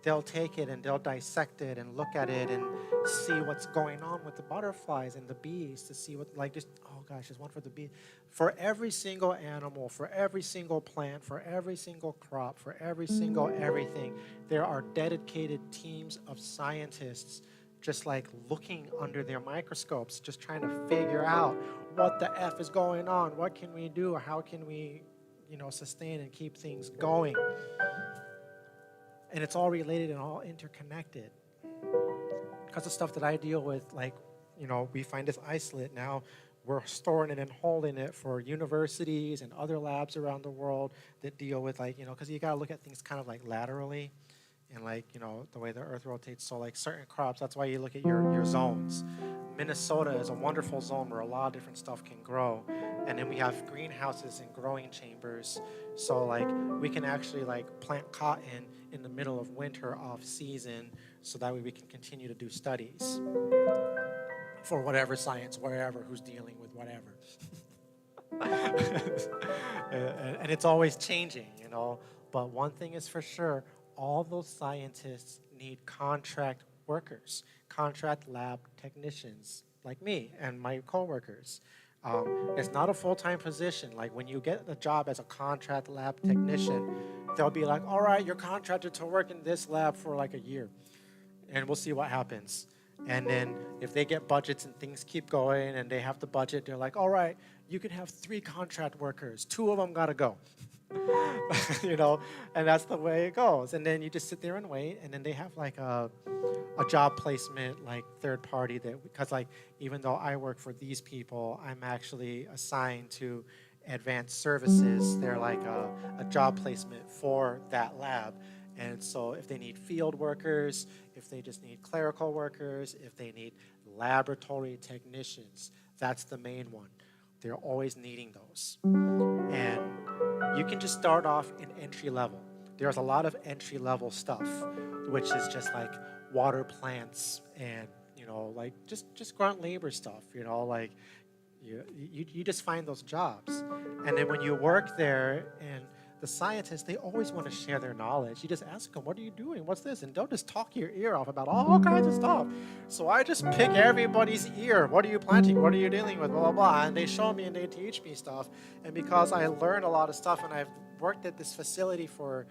[SPEAKER 1] They'll take it and they'll dissect it and look at it and see what's going on with the butterflies and the bees, to see what, oh gosh, there's one for the bee. For every single animal, for every single plant, for every single crop, for every single everything, there are dedicated teams of scientists just like looking under their microscopes, just trying to figure out what the F is going on, what can we do, how can we, sustain and keep things going. And it's all related and all interconnected. Because of stuff that I deal with, we find this isolate now, we're storing it and holding it for universities and other labs around the world that deal with like, because you got to look at things kind of like laterally and like, the way the earth rotates. So like certain crops, that's why you look at your zones. Minnesota is a wonderful zone where a lot of different stuff can grow. And then we have greenhouses and growing chambers. So like we can actually like plant cotton in the middle of winter off season so that way we can continue to do studies for whatever science, wherever, who's dealing with whatever. And it's always changing, But one thing is for sure, all those scientists need contract workers, contract lab technicians like me and my coworkers. It's not a full-time position. Like when you get a job as a contract lab technician, they'll be like, all right, you're contracted to work in this lab for like a year, and we'll see what happens. And then if they get budgets and things keep going and they have the budget, they're like, all right, you can have 3 contract workers. 2 of them got to go. And that's the way it goes. And then you just sit there and wait. And then they have like a job placement, like third party because like, even though I work for these people, I'm actually assigned to advanced services. They're like a job placement for that lab. And so if they need field workers, if they just need clerical workers, if they need laboratory technicians, that's the main one. They're always needing those. And you can just start off in entry level. There's a lot of entry level stuff, which is just like water plants and, like just grunt labor stuff, like you just find those jobs. And then when you work there and the scientists, they always want to share their knowledge. You just ask them, what are you doing? What's this? And they'll just talk your ear off about all kinds of stuff. So I just pick everybody's ear. What are you planting? What are you dealing with? Blah, blah, blah. And they show me and they teach me stuff. And because I learned a lot of stuff and I've worked at this facility for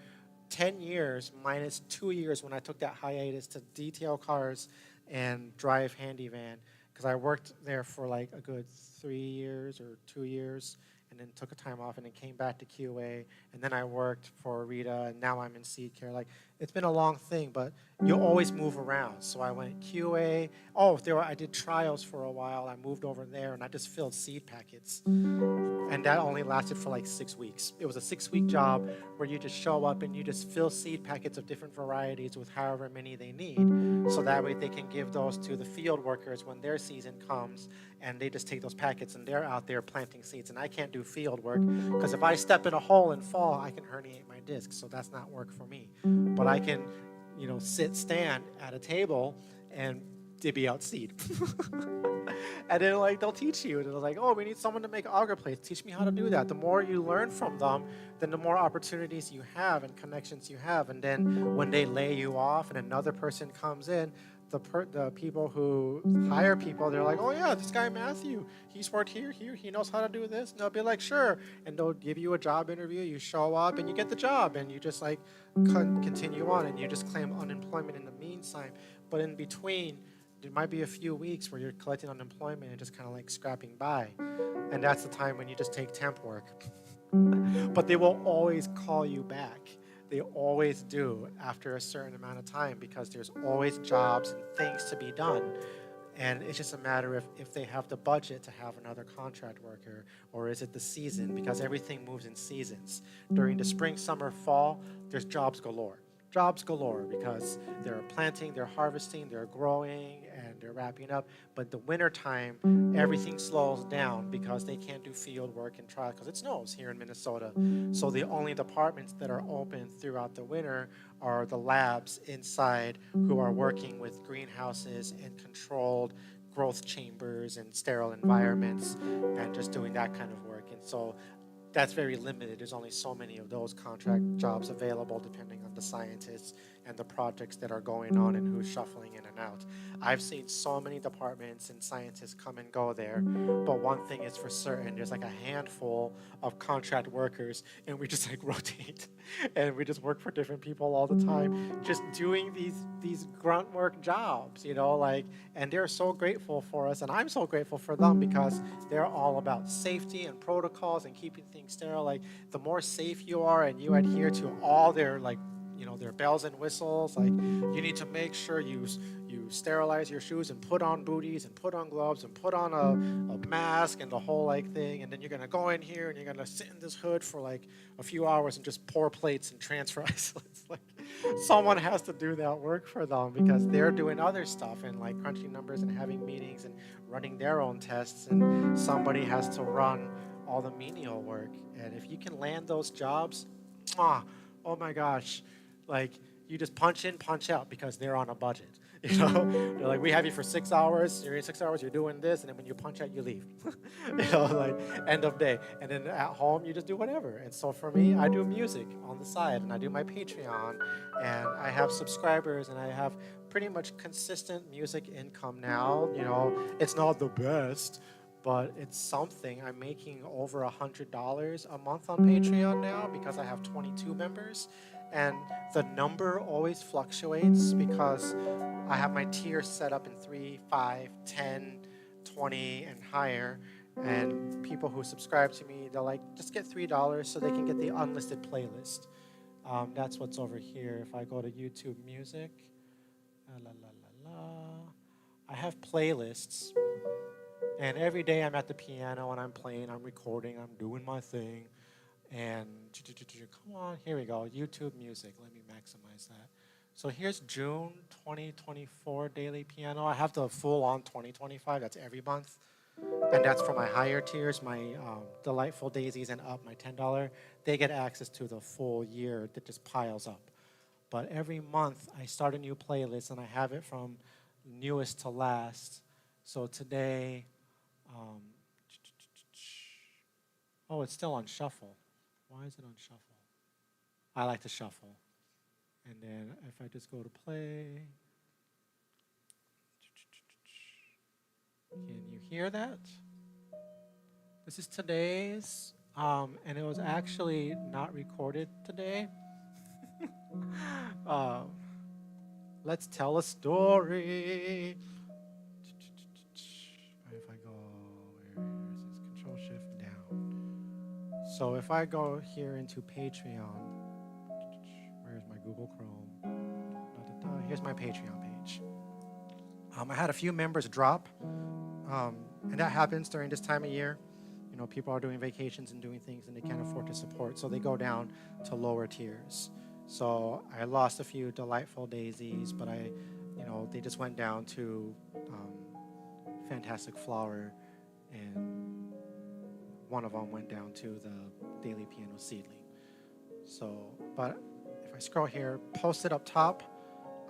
[SPEAKER 1] 10 years, minus 2 years when I took that hiatus to detail cars and drive handy van, because I worked there for like a good 3 years or 2 years, and then took a time off and then came back to QA, and then I worked for Rita, and now I'm in seed care. Like, it's been a long thing, but you always move around. So I went QA. I did trials for a while. I moved over there, and I just filled seed packets. And that only lasted for like 6 weeks. It was a 6-week job where you just show up and you just fill seed packets of different varieties with however many they need. So that way they can give those to the field workers when their season comes, and they just take those packets and they're out there planting seeds. And I can't do field work because if I step in a hole and fall, I can herniate my disc. So that's not work for me. But I can, stand at a table and divvy out seed. And then they'll teach you. And they're like, we need someone to make auger plates. Teach me how to do that. The more you learn from them, then the more opportunities you have and connections you have. And then when they lay you off and another person comes in, the people who hire people, they're like, this guy Matthew, he's worked here, he knows how to do this. And they'll be like, sure. And they'll give you a job interview, you show up, and you get the job. And you just continue on, and you just claim unemployment in the meantime. But in between, there might be a few weeks where you're collecting unemployment and just kind of scrapping by. And that's the time when you just take temp work. But they will always call you back. They always do after a certain amount of time, because there's always jobs and things to be done. And it's just a matter of if they have the budget to have another contract worker, or is it the season, because everything moves in seasons. During the spring, summer, fall, there's jobs galore. Jobs galore, because they're planting, they're harvesting, they're growing, and they're wrapping up. But the winter time, everything slows down because they can't do field work and trials because it snows here in Minnesota. So the only departments that are open throughout the winter are the labs inside, who are working with greenhouses and controlled growth chambers and sterile environments and just doing that kind of work. And so that's very limited. There's only so many of those contract jobs available depending on the scientists and the projects that are going on and who's shuffling in and out. I've seen so many departments and scientists come and go there, but one thing is for certain, there's a handful of contract workers, and we just rotate, and we just work for different people all the time, just doing these grunt work jobs, and they're so grateful for us, and I'm so grateful for them, because they're all about safety and protocols and keeping things sterile. The more safe you are and you adhere to all their their bells and whistles, you need to make sure you you sterilize your shoes and put on booties and put on gloves and put on a mask and the whole like thing, and then you're gonna go in here and you're gonna sit in this hood for like a few hours and just pour plates and transfer isolates. Like someone has to do that work for them because they're doing other stuff and like crunching numbers and having meetings and running their own tests, and somebody has to run all the menial work. And if you can land those jobs, oh my gosh, like you just punch in, punch out because they're on a budget. You know, they're like, we have you for 6 hours. You're in 6 hours. You're doing this, and then when you punch out, you leave. You know, like end of day. And then at home, you just do whatever. And so for me, I do music on the side, and I do my Patreon, and I have subscribers, and I have pretty much consistent music income now. You know, it's not the best, but it's something. I'm making over $100 a month on Patreon now because I have 22 members. And the number always fluctuates because I have my tiers set up in 3, 5, 10, 20, and higher. And people who subscribe to me, they're like, just get $3 so they can get the unlisted playlist. That's what's over here. If I go to YouTube Music, I have playlists. And every day I'm at the piano and I'm playing, I'm recording, I'm doing my thing. And come on, here we go, YouTube Music. Let me maximize that. So here's June 2024 daily piano. I have the full on 2025, that's every month. And that's for my higher tiers, my Delightful Daisies and up, my $10. They get access to the full year that just piles up. But every month I start a new playlist and I have it from newest to last. So today, oh, it's still on shuffle. Why is it on shuffle? I like to shuffle. And then if I just go to play, can you hear that? This is today's, and it was actually not recorded today. Let's tell a story. If I go, where is this? Control Shift down. So if I go here into Patreon, where's my Google Chrome? Here's my Patreon page. I had a few members drop, and that happens during this time of year. You know, people are doing vacations and doing things, and they can't afford to support, so they go down to lower tiers. So I lost a few Delightful Daisies, but they just went down to Fantastic Flower, and one of them went down to the Daily Piano Seedling. So, but if I scroll here, posted up top,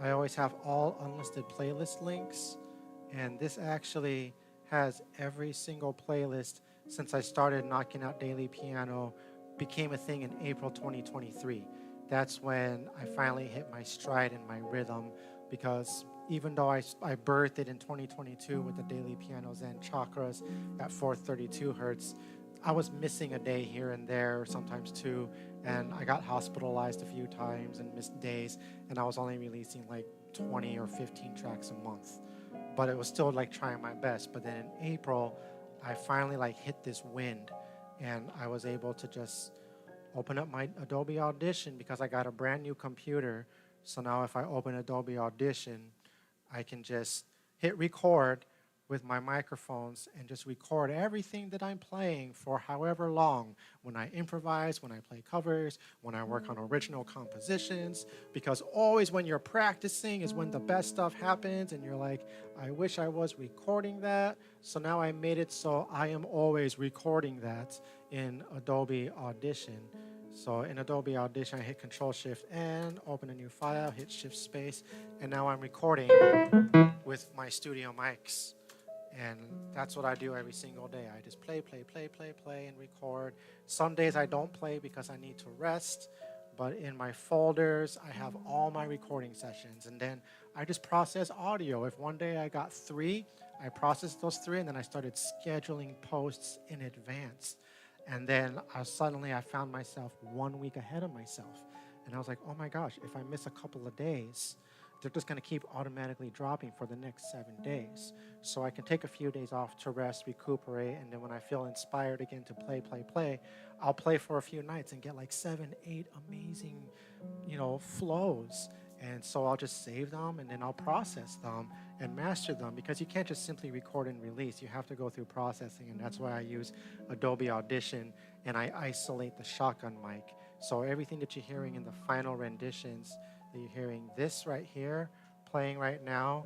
[SPEAKER 1] I always have all unlisted playlist links, and this actually has every single playlist since I started knocking out daily piano, became a thing in April 2023. That's when I finally hit my stride and my rhythm, because even though I birthed it in 2022 with the daily piano Zen chakras at 432 hertz, I was missing a day here and there, sometimes two, and I got hospitalized a few times and missed days, and I was only releasing like 20 or 15 tracks a month. But it was still like trying my best. But then in April, I finally like hit this wind, and I was able to just open up my Adobe Audition because I got a brand new computer. So now if I open Adobe Audition, I can just hit record with my microphones and just record everything that I'm playing for however long, when I improvise, when I play covers, when I work on original compositions, because always when you're practicing is when the best stuff happens, and you're like, I wish I was recording that. So now I made it so I am always recording that in Adobe Audition. So in Adobe Audition, I hit Control-Shift-N, open a new file, hit Shift-Space, and now I'm recording with my studio mics. And that's what I do every single day. I just play, and record. Some days I don't play because I need to rest, but in my folders, I have all my recording sessions. And then I just process audio. If one day I got 3, I processed those 3, and then I started scheduling posts in advance. And then suddenly I found myself 1 week ahead of myself. And I was like, oh my gosh, if I miss a couple of days, they're just going to keep automatically dropping for the next 7 days. So I can take a few days off to rest, recuperate, and then when I feel inspired again to play, I'll play for a few nights and get like 7, 8 amazing, flows. And so I'll just save them and then I'll process them and master them, because you can't just simply record and release. You have to go through processing, and that's why I use Adobe Audition, and I isolate the shotgun mic. So everything that you're hearing in the final renditions, that you're hearing this right here playing right now,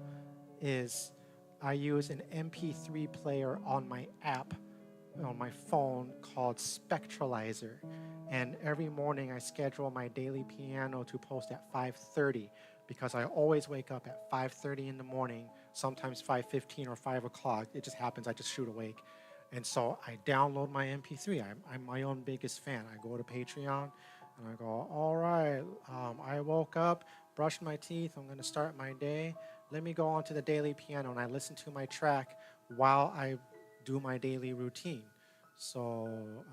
[SPEAKER 1] is I use an MP3 player on my app on my phone called Spectralizer. And every morning I schedule my daily piano to post at 5:30, because I always wake up at 5:30 in the morning, sometimes 5:15 or 5 o'clock. It just happens, I just shoot awake. And so I download my MP3. I'm my own biggest fan. I go to Patreon and I go, all right, I woke up, brushed my teeth, I'm gonna start my day. Let me go onto the daily piano, and I listen to my track while I do my daily routine. So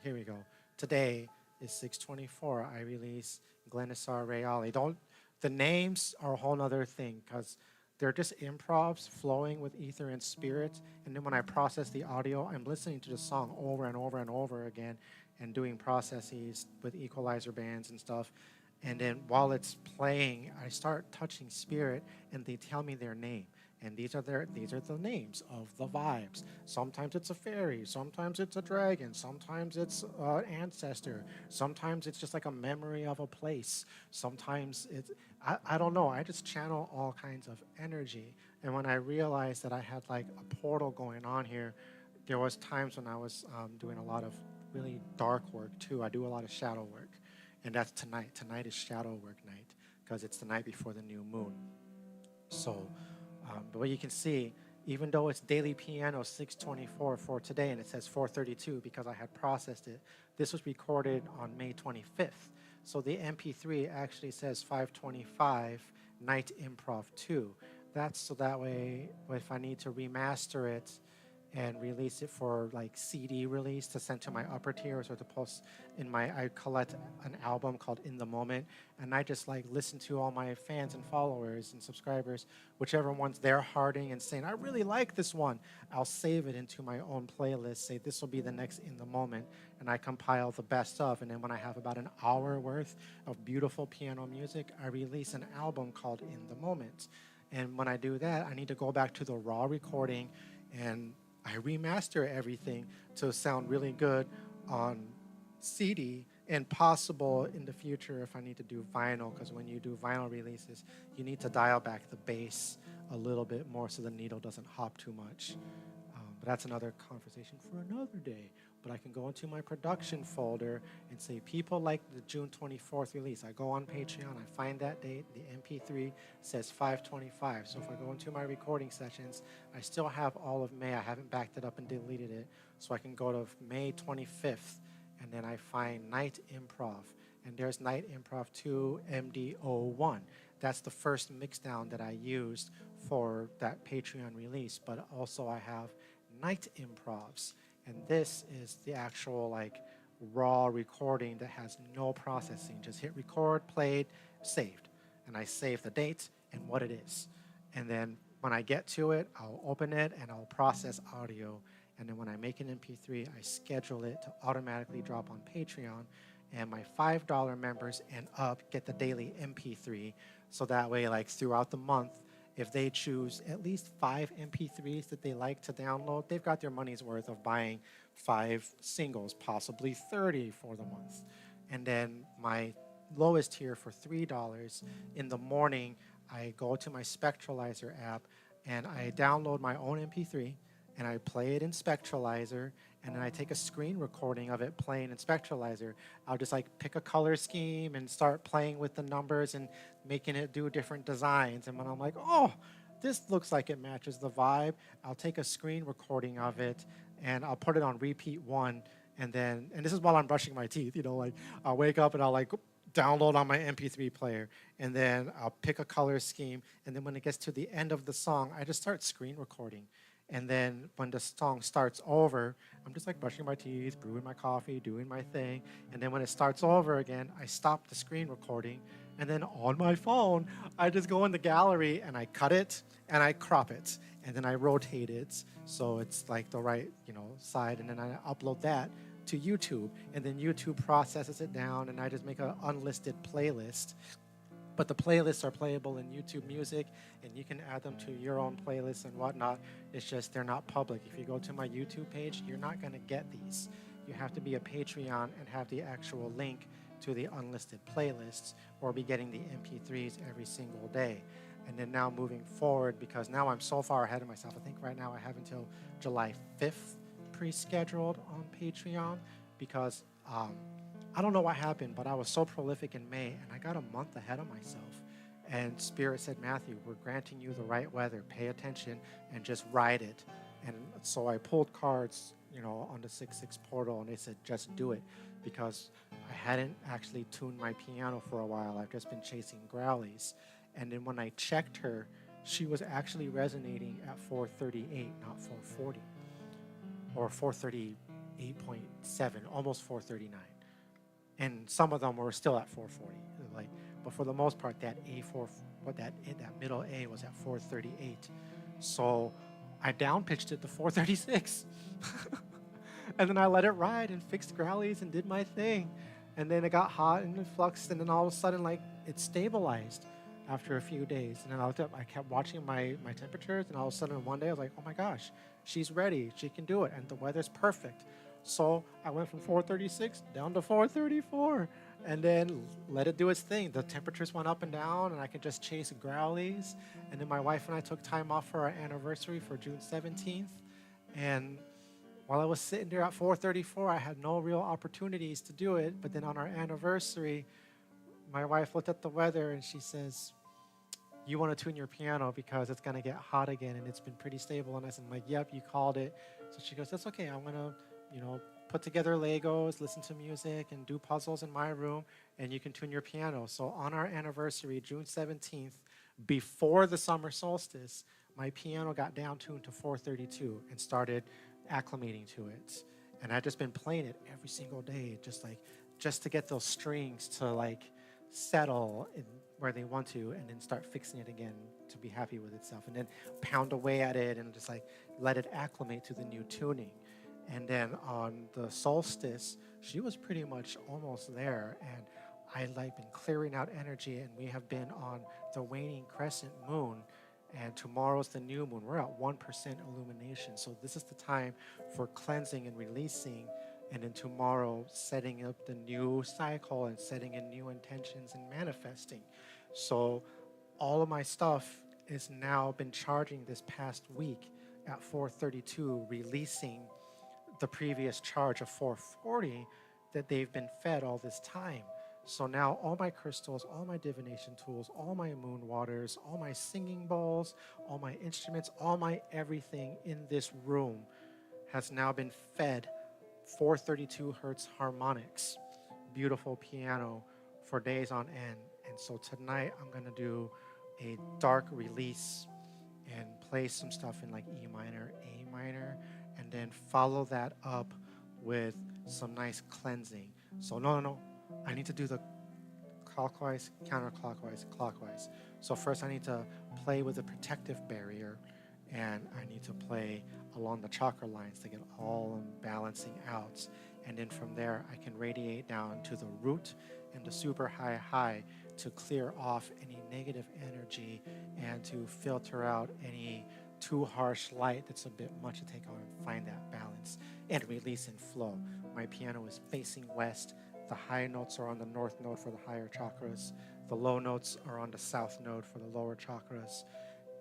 [SPEAKER 1] here we go. Today is 6/24. I release Glenisar Reale. The names are a whole nother thing, because they're just improvs flowing with ether and spirit. And then when I process the audio, I'm listening to the song over and over and over again and doing processes with equalizer bands and stuff. And then while it's playing, I start touching spirit, and they tell me their name. And these are the names of the vibes. Sometimes it's a fairy, sometimes it's a dragon, sometimes it's an ancestor, sometimes it's just like a memory of a place. Sometimes I don't know, I just channel all kinds of energy. And when I realized that I had like a portal going on here, there was times when I was doing a lot of really dark work too. I do a lot of shadow work. And that's tonight. Tonight is shadow work night, because it's the night before the new moon. So, but what you can see, even though it's daily piano 6/24 for today, and it says 4:32 because I had processed it, this was recorded on May 25th. So the MP3 actually says 5:25 Night Improv 2. That's so that way, if I need to remaster it and release it for like CD release to send to my upper tiers, or to post I collect an album called In the Moment, and I just like listen to all my fans and followers and subscribers, whichever ones they're hearting and saying, I really like this one. I'll save it into my own playlist, say this will be the next In the Moment, and I compile the best of. And then when I have about an hour worth of beautiful piano music, I release an album called In the Moment. And when I do that, I need to go back to the raw recording, and I remaster everything to sound really good on CD, and possible in the future if I need to do vinyl, because when you do vinyl releases, you need to dial back the bass a little bit more so the needle doesn't hop too much. But that's another conversation for another day. But I can go into my production folder and say, people like the June 24th release. I go on Patreon, I find that date, the MP3 says 5:25. So if I go into my recording sessions, I still have all of May. I haven't backed it up and deleted it. So I can go to May 25th, and then I find Night Improv. And there's Night Improv 2 MD01. That's the first mixdown that I used for that Patreon release. But also I have Night Improvs. And this is the actual like raw recording that has no processing. Just hit record, played, saved. And I save the date and what it is. And then when I get to it, I'll open it and I'll process audio. And then when I make an MP3, I schedule it to automatically drop on Patreon. And my $5 members and up get the daily MP3. So that way, like throughout the month, if they choose at least 5 MP3s that they like to download, they've got their money's worth of buying 5 singles, possibly 30 for the month. And then my lowest tier for $3, in the morning, I go to my Spectralizer app and I download my own MP3 and I play it in Spectralizer, and then I take a screen recording of it playing in Spectralizer. I'll just like pick a color scheme and start playing with the numbers and making it do different designs. And when I'm like, oh, this looks like it matches the vibe, I'll take a screen recording of it and I'll put it on repeat 1. And this is while I'm brushing my teeth, like I'll wake up and I'll like download on my MP3 player, and then I'll pick a color scheme. And then when it gets to the end of the song, I just start screen recording. And then when the song starts over, I'm just like brushing my teeth, brewing my coffee, doing my thing. And then when it starts over again, I stop the screen recording. And then on my phone, I just go in the gallery and I cut it and I crop it. And then I rotate it so it's like the right, side. And then I upload that to YouTube. And then YouTube processes it down, and I just make an unlisted playlist. But the playlists are playable in YouTube Music, and you can add them to your own playlists and whatnot. It's just they're not public. If you go to my YouTube page, you're not going to get these. You have to be a Patreon and have the actual link to the unlisted playlists, or be getting the MP3s every single day. And then now moving forward, because now I'm so far ahead of myself, I think right now I have until July 5th pre-scheduled on Patreon, because I don't know what happened, but I was so prolific in May, and I got a month ahead of myself. And Spirit said, Matthew, we're granting you the right weather. Pay attention and just ride it. And so I pulled cards, on the 6/6 portal, and they said, just do it, because I hadn't actually tuned my piano for a while. I've just been chasing Growlies. And then when I checked her, she was actually resonating at 438, not 440, or 438.7, almost 439. And some of them were still at 440. But for the most part, that middle A was at 438. So I downpitched it to 436. And then I let it ride and fixed Growlies and did my thing. And then it got hot and it fluxed, and then all of a sudden, it stabilized after a few days. And then I looked up, I kept watching my temperatures, and all of a sudden one day I was like, oh my gosh, she's ready, she can do it, and the weather's perfect. So I went from 436 down to 434, and then let it do its thing. The temperatures went up and down, and I could just chase Growlies. And then my wife and I took time off for our anniversary for June 17th. And while I was sitting there at 434, I had no real opportunities to do it. But then on our anniversary, my wife looked at the weather and she says, you want to tune your piano because it's going to get hot again and it's been pretty stable. And I said, yep, you called it. So she goes, that's okay. I'm going to, put together Legos, listen to music, and do puzzles in my room, and you can tune your piano. So on our anniversary, June 17th, before the summer solstice, my piano got down tuned to 432 and started acclimating to it. And I've just been playing it every single day, just to get those strings to settle in where they want to, and then start fixing it again to be happy with itself, and then pound away at it and just let it acclimate to the new tuning. And then on the solstice, she was pretty much almost there, and I been clearing out energy, and we have been on the waning crescent moon, and tomorrow's the new moon. We're at 1% illumination, so this is the time for cleansing and releasing, and then tomorrow setting up the new cycle and setting in new intentions and manifesting. So all of my stuff is now been charging this past week at 432, releasing the previous charge of 440 that they've been fed all this time. So now all my crystals, all my divination tools, all my moon waters, all my singing bowls, all my instruments, all my everything in this room has now been fed 432 hertz harmonics, beautiful piano for days on end. And so tonight I'm going to do a dark release and play some stuff in E minor, A minor, and then follow that up with some nice cleansing. So no, I need to do the clockwise, counterclockwise, clockwise. So first I need to play with a protective barrier, and I need to play along the chakra lines to get all them balancing out. And then from there, I can radiate down to the root and the super high to clear off any negative energy and to filter out any too harsh light that's a bit much to take on, and find that balance and release and flow. My piano is facing west. The high notes are on the north node for the higher chakras. The low notes are on the south node for the lower chakras.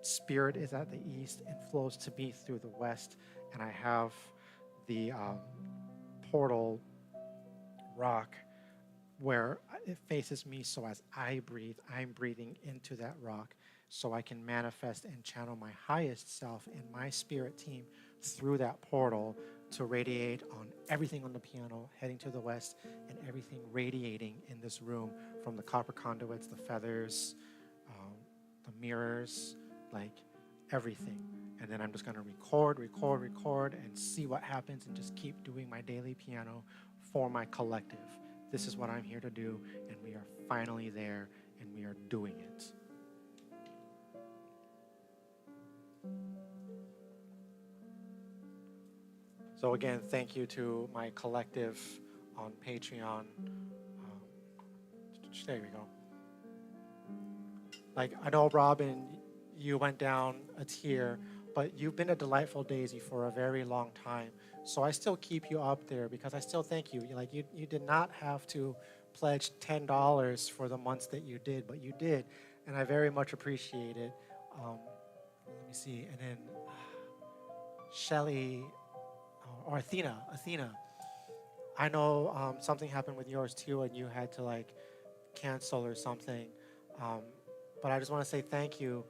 [SPEAKER 1] Spirit is at the east and flows to me through the west. And I have the portal rock where it faces me, so as I breathe, I'm breathing into that rock, so I can manifest and channel my highest self and my spirit team through that portal to radiate on everything on the piano heading to the west, and everything radiating in this room, from the copper conduits, the feathers, the mirrors, everything. And then I'm just going to record, and see what happens, and just keep doing my daily piano for my collective. This is what I'm here to do, and we are finally there, and we are doing it. So again, thank you to my collective on Patreon. There we go. Like, I know, Robin, you went down a tier, but you've been a delightful daisy for a very long time. So I still keep you up there because I still thank you. Like, you did not have to pledge $10 for the months that you did, but you did, and I very much appreciate it. Let me see, and then Shelly or Athena. I know something happened with yours too, and you had to like cancel or something. Um, but I just want to say thank you.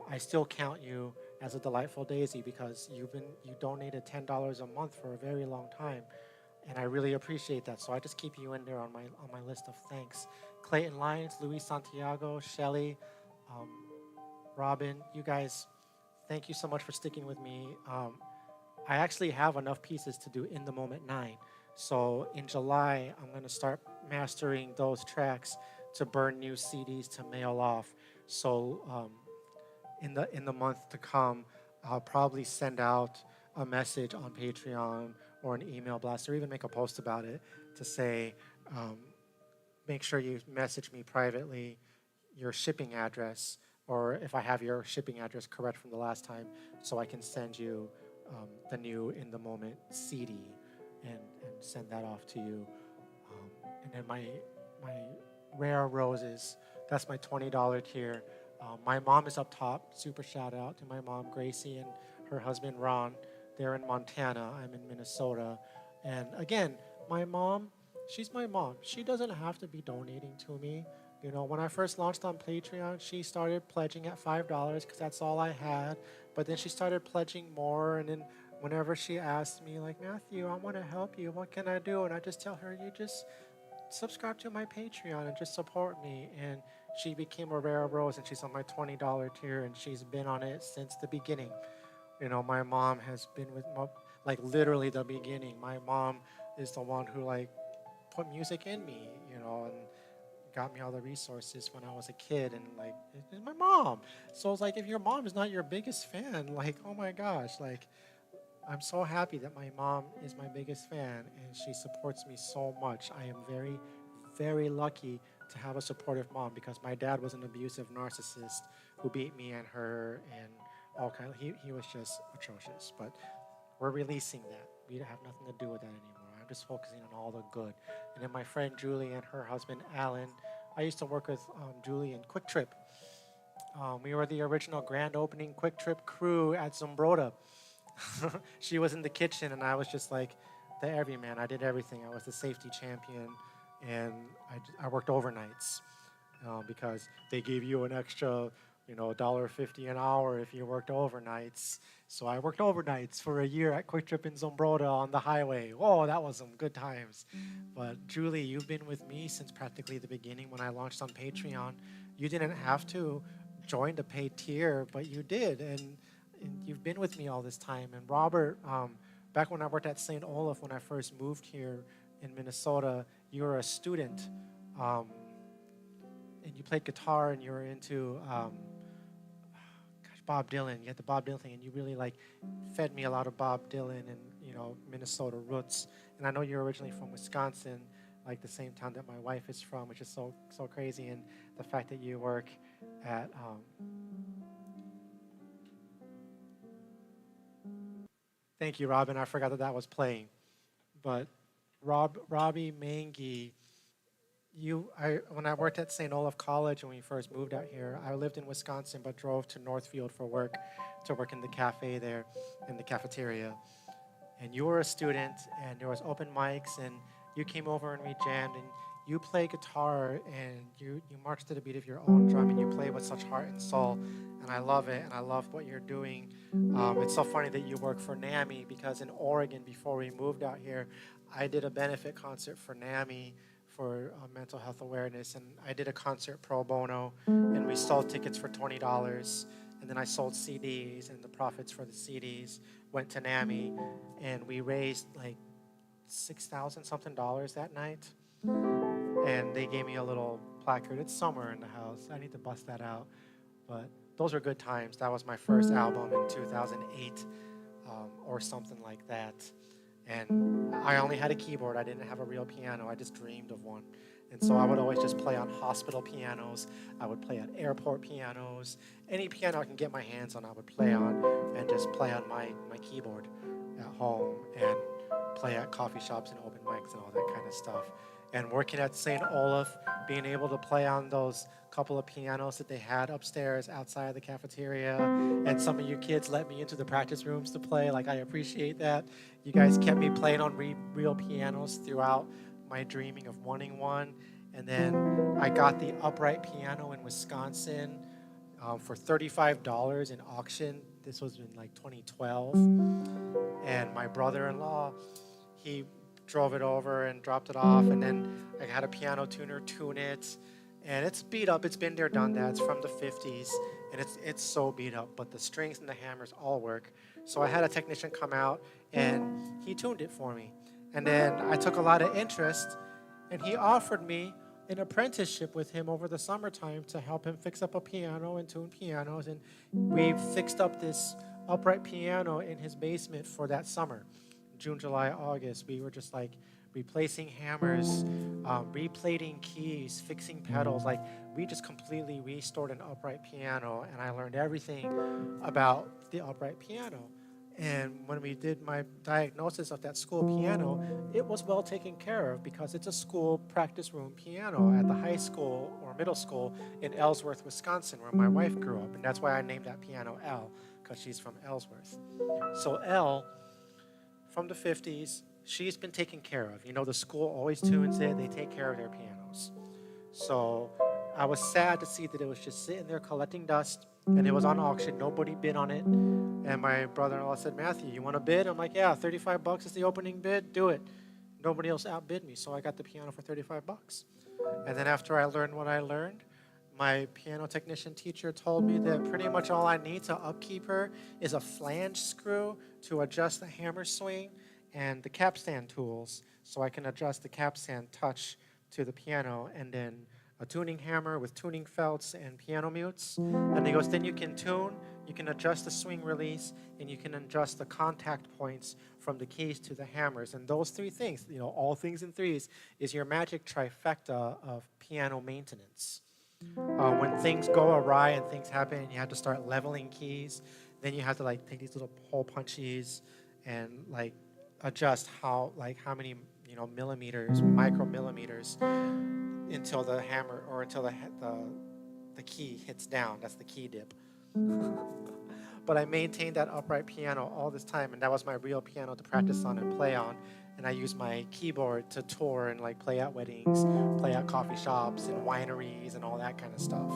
[SPEAKER 1] I still count you as a delightful daisy because you donated $10 a month for a very long time, and I really appreciate that. So I just keep you in there on my list of thanks. Clayton Lyons, Luis Santiago, Shelly, um, Robin, you guys, thank you so much for sticking with me. I actually have enough pieces to do In the Moment 9. So in July, I'm going to start mastering those tracks to burn new CDs to mail off. So in the month to come, I'll probably send out a message on Patreon or an email blast or even make a post about it to say, um, make sure you message me privately your shipping address, or if I have your shipping address correct from the last time, so I can send you the new In the Moment CD and send that off to you. And then my rare roses, that's my $20 tier. My mom is up top. Super shout out to my mom, Gracie, and her husband, Ron. They're in Montana. I'm in Minnesota. And again, my mom, she's my mom. She doesn't have to be donating to me. You know, when I first launched on Patreon, she started pledging at $5 because that's all I had. But then she started pledging more. And then whenever she asked me, like, Matthew, I want to help you. What can I do? And I just tell her, you just subscribe to my Patreon and just support me. And she became a rare rose, and she's on my $20 tier, and she's been on it since the beginning. You know, my mom has been with, like, literally the beginning. My mom is the one who, like, put music in me, you know, and got me all the resources when I was a kid, and like, it's my mom. So it's like, if your mom is not your biggest fan, like, oh my gosh, like, I'm so happy that my mom is my biggest fan and she supports me so much. I am very, very lucky to have a supportive mom because my dad was an abusive narcissist who beat me and her and all kind of, he was just atrocious. But we're releasing that. We have nothing to do with that anymore. I'm just focusing on all the good. And then my friend Julie and her husband Alan, I used to work with Julie in Quick Trip. We were the original grand opening Quick Trip crew at Zumbrota. She was in the kitchen and I was just like the everyman. I did everything. I was the safety champion, and I worked overnights because they gave you an extra, $1.50 an hour if you worked overnights. So I worked overnights for a year at Quick Trip in Zumbrota on the highway. Whoa, that was some good times. But Julie, you've been with me since practically the beginning when I launched on Patreon. You didn't have to join the paid tier, but you did, and you've been with me all this time. And Robert, back when I worked at St. Olaf, when I first moved here in Minnesota, you were a student, and you played guitar, and you were into Bob Dylan. You had the Bob Dylan thing, and you really like fed me a lot of Bob Dylan and Minnesota roots. And I know you're originally from Wisconsin, like the same town that my wife is from, which is so crazy. And the fact that you work at thank you, Robin. I forgot that was playing. But Robbie Mangy, when I worked at St. Olaf College when we first moved out here, I lived in Wisconsin but drove to Northfield for work, to work in the cafe there, in the cafeteria. And you were a student, and there was open mics, and you came over and we jammed, and you play guitar, and you march to the beat of your own drum, and you play with such heart and soul. And I love it, and I love what you're doing. It's so funny that you work for NAMI, because in Oregon, before we moved out here, I did a benefit concert for NAMI for mental health awareness, and I did a concert pro bono, and we sold tickets for $20, and then I sold CDs, and the profits for the CDs went to NAMI, and we raised like $6,000 something that night, and they gave me a little placard. It's somewhere in the house. I need to bust that out, but those were good times. That was my first album in 2008, or something like that. And I only had a keyboard. I didn't have a real piano. I just dreamed of one. And so I would always just play on hospital pianos. I would play on airport pianos. Any piano I can get my hands on, I would play on, and just play on my keyboard at home and play at coffee shops and open mics and all that kind of stuff. And working at St. Olaf, being able to play on those couple of pianos that they had upstairs outside the cafeteria, and some of you kids let me into the practice rooms to play. Like, I appreciate that. You guys kept me playing on real pianos throughout my dreaming of wanting one. And then I got the upright piano in Wisconsin for $35 in auction. This was in like 2012. And my brother-in-law, he drove it over and dropped it off. And then I had a piano tuner tune it. And it's beat up. It's been there, done that. It's from the 50s. And it's so beat up. But the strings and the hammers all work. So I had a technician come out, and he tuned it for me. And then I took a lot of interest, and he offered me an apprenticeship with him over the summertime to help him fix up a piano and tune pianos. And we fixed up this upright piano in his basement for that summer. June, July, August, we were just like replacing hammers, replating keys, fixing pedals. Like, we just completely restored an upright piano, and I learned everything about the upright piano. And when we did my diagnosis of that school piano, it was well taken care of because it's a school practice room piano at the high school or middle school in Ellsworth, Wisconsin, where my wife grew up. And that's why I named that piano Elle, because she's from Ellsworth. So Elle, from the 50s, she's been taken care of. You know, the school always tunes it. They take care of their pianos. So I was sad to see that it was just sitting there collecting dust, and it was on auction. Nobody bid on it. And my brother-in-law said, Matthew, you want to bid? I'm like, yeah, $35 is the opening bid. Do it. Nobody else outbid me, so I got the piano for $35. And then after I learned what I learned, my piano technician teacher told me that pretty much all I need to upkeep her is a flange screw to adjust the hammer swing and the capstan tools so I can adjust the capstan touch to the piano, and then a tuning hammer with tuning felts and piano mutes. And he goes, then you can tune, you can adjust the swing release, and you can adjust the contact points from the keys to the hammers. And those three things, you know, all things in threes, is your magic trifecta of piano maintenance. When things go awry and things happen and you have to start leveling keys, then you have to like take these little hole punchies and like adjust how many, you know, millimeters, micromillimeters until the hammer or until the key hits down. That's the key dip. But I maintained that upright piano all this time, and that was my real piano to practice on and play on. And I used my keyboard to tour and like play at weddings, play at coffee shops and wineries and all that kind of stuff.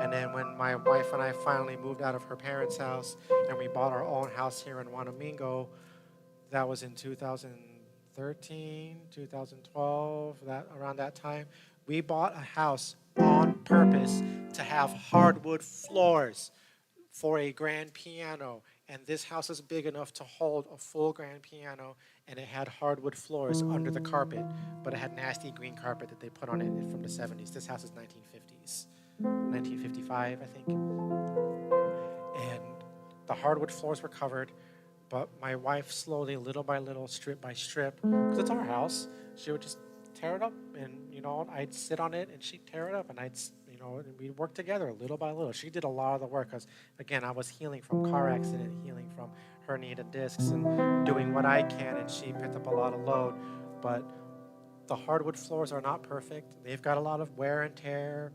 [SPEAKER 1] And then when my wife and I finally moved out of her parents' house and we bought our own house here in Wanamingo, that was in 2013, 2012, around that time. We bought a house on purpose to have hardwood floors for a grand piano. And this house is big enough to hold a full grand piano, and it had hardwood floors under the carpet, but it had nasty green carpet that they put on it from the 70s. This house is 1950s, 1955, I think. And the hardwood floors were covered, but my wife slowly, little by little, strip by strip, because it's our house, she would just tear it up, and, you know, I'd sit on it, and she'd tear it up, and and we'd work together little by little. She did a lot of the work because, again, I was healing from car accident, healing from herniated discs, and doing what I can, and she picked up a lot of load. But the hardwood floors are not perfect. They've got a lot of wear and tear.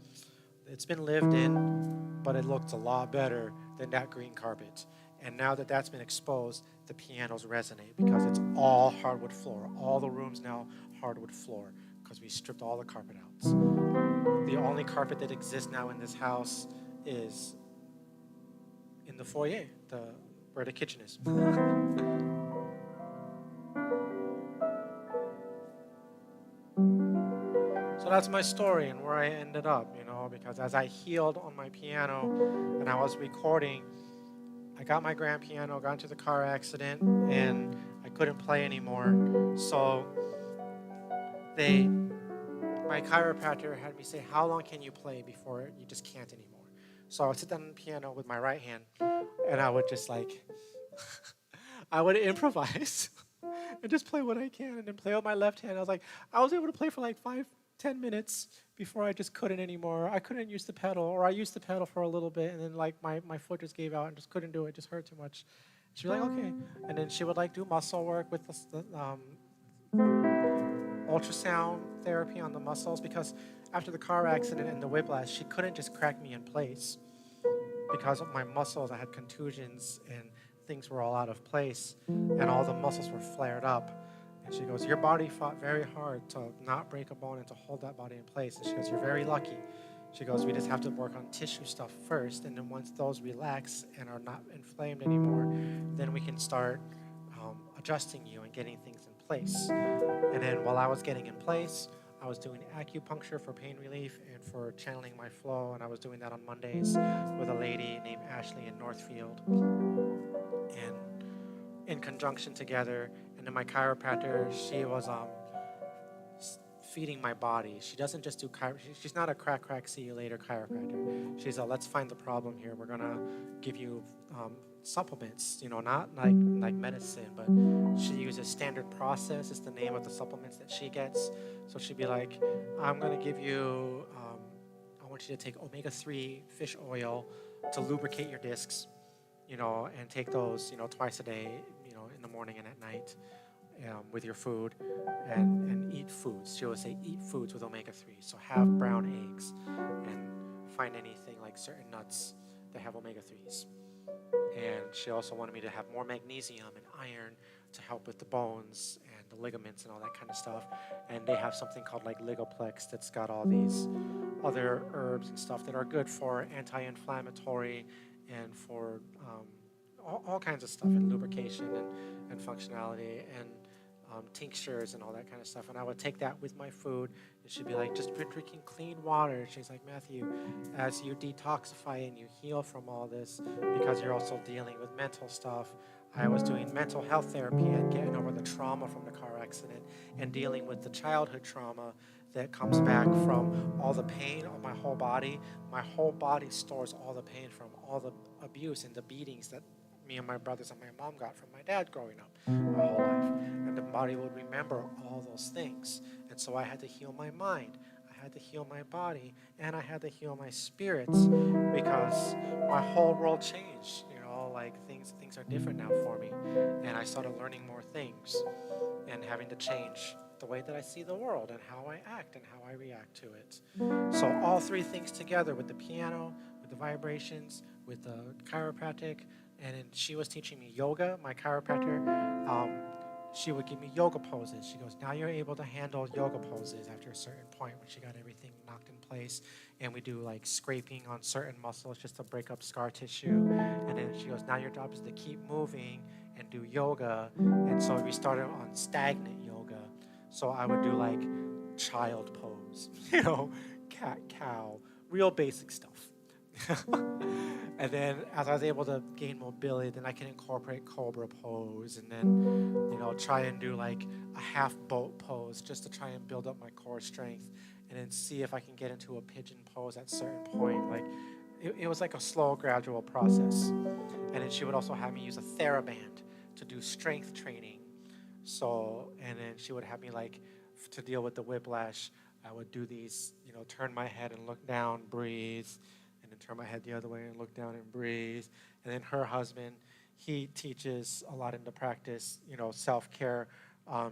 [SPEAKER 1] It's been lived in, but it looks a lot better than that green carpet. And now that that's been exposed, the pianos resonate because it's all hardwood floor. All the rooms now, hardwood floor, because we stripped all the carpet out. The only carpet that exists now in this house is in the foyer, where the kitchen is. So that's my story and where I ended up, you know, because as I healed on my piano and I was recording, I got my grand piano, got into the car accident, and I couldn't play anymore. So my chiropractor had me say, how long can you play before you just can't anymore? So I would sit down on the piano with my right hand, and I would just I would improvise and just play what I can, and then play with my left hand. I was able to play for like 5, 10 minutes before I just couldn't anymore. I couldn't use the pedal, or I used the pedal for a little bit, and then like my foot just gave out and just couldn't do it. It just hurt too much. She'd be like, okay. And then she would like do muscle work with the ultrasound therapy on the muscles, because after the car accident and the whiplash, she couldn't just crack me in place because of my muscles. I had contusions and things were all out of place and all the muscles were flared up. And she goes, your body fought very hard to not break a bone and to hold that body in place. And she goes, you're very lucky. She goes, we just have to work on tissue stuff first, and then once those relax and are not inflamed anymore, then we can start adjusting you and getting things in place. And then while I was getting in place, I was doing acupuncture for pain relief and for channeling my flow, and I was doing that on Mondays with a lady named Ashley in Northfield. And in conjunction together, and then my chiropractor, she was feeding my body. She doesn't just do she's not a crack, see you later chiropractor. She's a let's find the problem here. We're gonna give you supplements, not like medicine, but she uses standard process is the name of the supplements that she gets. So she'd be like, I'm gonna give you, I want you to take omega-3 fish oil to lubricate your discs, and take those, twice a day, in the morning and at night. With your food and eat foods. She would say eat foods with omega-3. So have brown eggs and find anything like certain nuts that have omega-3s. And she also wanted me to have more magnesium and iron to help with the bones and the ligaments and all that kind of stuff. And they have something called like Ligoplex that's got all these other herbs and stuff that are good for anti-inflammatory and for all kinds of stuff, and lubrication and functionality and tinctures and all that kind of stuff. And I would take that with my food, and she'd be like, just been drinking clean water. She's like, Matthew, as you detoxify and you heal from all this, because you're also dealing with mental stuff, I was doing mental health therapy and getting over the trauma from the car accident and dealing with the childhood trauma that comes back from all the pain on my whole body. My whole body stores all the pain from all the abuse and the beatings that me and my brothers and my mom got from my dad growing up my whole life. And the body would remember all those things. And so I had to heal my mind. I had to heal my body, and I had to heal my spirits, because my whole world changed. Like things are different now for me. And I started learning more things and having to change the way that I see the world and how I act and how I react to it. So all three things together, with the piano, with the vibrations, with the chiropractic, and then she was teaching me yoga. My chiropractor, she would give me yoga poses. She goes, now you're able to handle yoga poses after a certain point, when she got everything knocked in place. And we do like scraping on certain muscles just to break up scar tissue. And then she goes, now your job is to keep moving and do yoga. And so we started on stagnant yoga. So I would do like child pose, cat, cow, real basic stuff. And then as I was able to gain mobility, then I can incorporate cobra pose, and then, try and do like a half boat pose just to try and build up my core strength, and then see if I can get into a pigeon pose at a certain point. Like it was like a slow, gradual process. And then she would also have me use a TheraBand to do strength training. So, and then she would have me like, to deal with the whiplash, I would do these, turn my head and look down, breathe, and then turn my head the other way and look down and breathe. And then her husband, he teaches a lot into practice, self-care,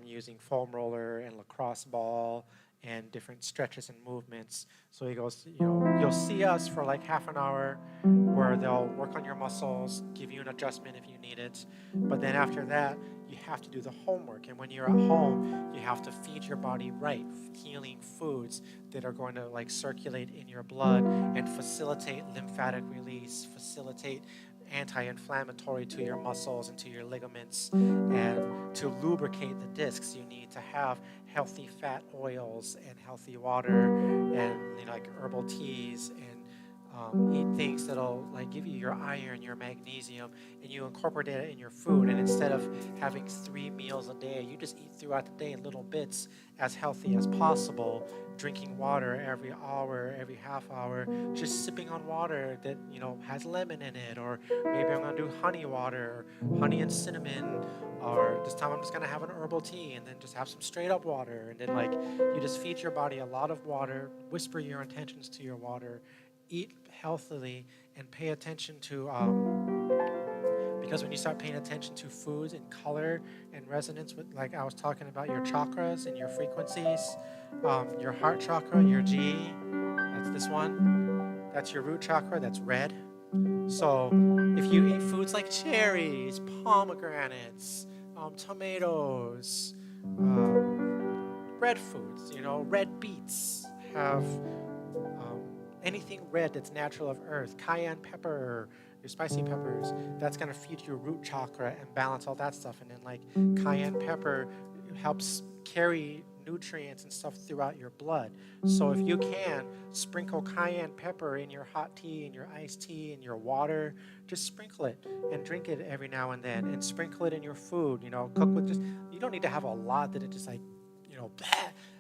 [SPEAKER 1] using foam roller and lacrosse ball and different stretches and movements. So he goes, you'll see us for like half an hour where they'll work on your muscles, give you an adjustment if you need it. But then after that, you have to do the homework. And when you're at home, you have to feed your body right, healing foods that are going to like circulate in your blood and facilitate lymphatic release, facilitate anti-inflammatory to your muscles and to your ligaments, and to lubricate the discs you need to have healthy fat oils and healthy water and like herbal teas and Eat things that'll like give you your iron, your magnesium, and you incorporate it in your food. And instead of having 3 meals a day, you just eat throughout the day in little bits, as healthy as possible. Drinking water every hour, every half hour, just sipping on water that has lemon in it, or maybe I'm gonna do honey water, honey and cinnamon, or this time I'm just gonna have an herbal tea, and then just have some straight up water, and then like you just feed your body a lot of water, whisper your intentions to your water, eat healthily, and pay attention to because when you start paying attention to foods and color and resonance with, like I was talking about, your chakras and your frequencies, your heart chakra, your G, that's this one, that's your root chakra, that's red. So if you eat foods like cherries, pomegranates, tomatoes, red foods, red beets have anything red that's natural of earth, cayenne pepper, your spicy peppers, that's going to feed your root chakra and balance all that stuff. And then like cayenne pepper helps carry nutrients and stuff throughout your blood. So if you can, sprinkle cayenne pepper in your hot tea, in your iced tea, in your water, just sprinkle it and drink it every now and then, and sprinkle it in your food, cook with just, you don't need to have a lot that it just like,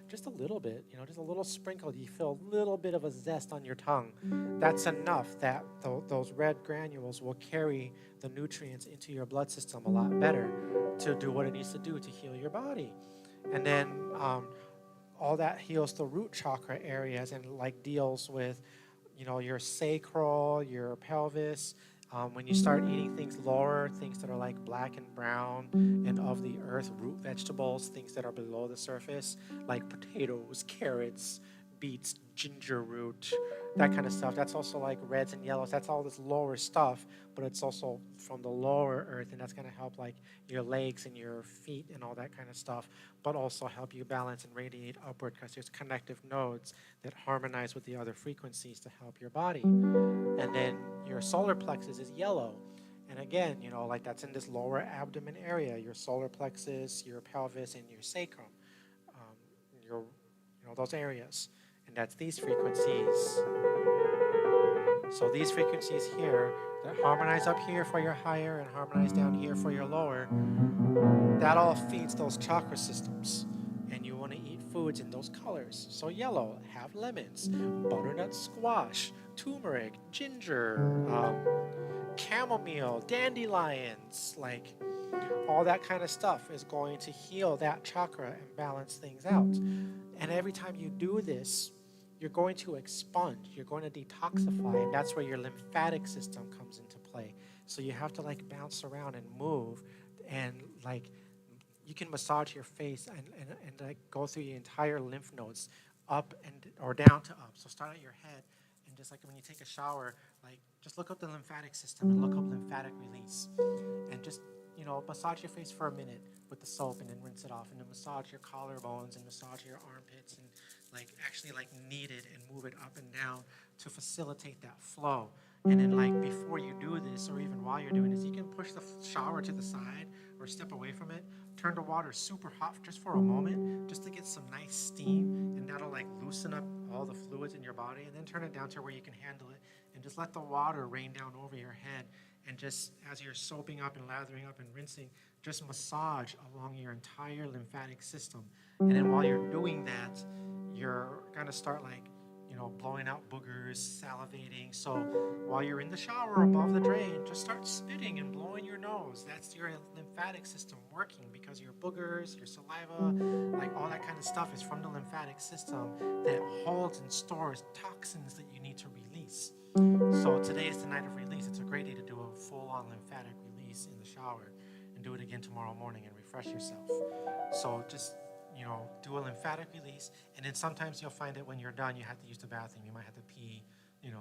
[SPEAKER 1] just a little bit, just a little sprinkle. You feel a little bit of a zest on your tongue. That's enough that those red granules will carry the nutrients into your blood system a lot better to do what it needs to do to heal your body. And then all that heals the root chakra areas and like deals with, your sacral, your pelvis. When you start eating things lower, things that are like black and brown and of the earth, root vegetables, things that are below the surface, like potatoes, carrots, beets, ginger root, that kind of stuff. That's also like reds and yellows. That's all this lower stuff, but it's also from the lower earth, and that's going to help like your legs and your feet and all that kind of stuff, but also help you balance and radiate upward because there's connective nodes that harmonize with the other frequencies to help your body. And then your solar plexus is yellow. And again, like that's in this lower abdomen area, your solar plexus, your pelvis, and your sacrum, those areas. And that's these frequencies. So these frequencies here that harmonize up here for your higher and harmonize down here for your lower, that all feeds those chakra systems. And you want to eat foods in those colors. So yellow, have lemons, butternut squash, turmeric, ginger, chamomile, dandelions, like all that kind of stuff is going to heal that chakra and balance things out. And every time you do this, you're going to expunge, you're going to detoxify, and that's where your lymphatic system comes into play. So you have to like bounce around and move, and like you can massage your face and like go through your entire lymph nodes, up and or down to up. So start at your head, and just like when you take a shower, like just look up the lymphatic system and look up lymphatic release, and just massage your face for a minute with the soap, and then rinse it off, and then massage your collarbones and massage your armpits, and like actually like knead it and move it up and down to facilitate that flow. And then like before you do this, or even while you're doing this, you can push the shower to the side or step away from it, turn the water super hot just for a moment, just to get some nice steam, and that'll like loosen up all the fluids in your body, and then turn it down to where you can handle it, and just let the water rain down over your head. And just as you're soaping up and lathering up and rinsing, just massage along your entire lymphatic system. And then while you're doing that, you're gonna start like, blowing out boogers, salivating. So while you're in the shower above the drain, just start spitting and blowing your nose. That's your lymphatic system working, because your boogers, your saliva, like all that kind of stuff is from the lymphatic system that holds and stores toxins that you need to release. So today is the night of release. It's a great day to do a full-on lymphatic release in the shower, and do it again tomorrow morning and refresh yourself. So just do a lymphatic release, and then sometimes you'll find that when you're done, you have to use the bathroom. You might have to pee,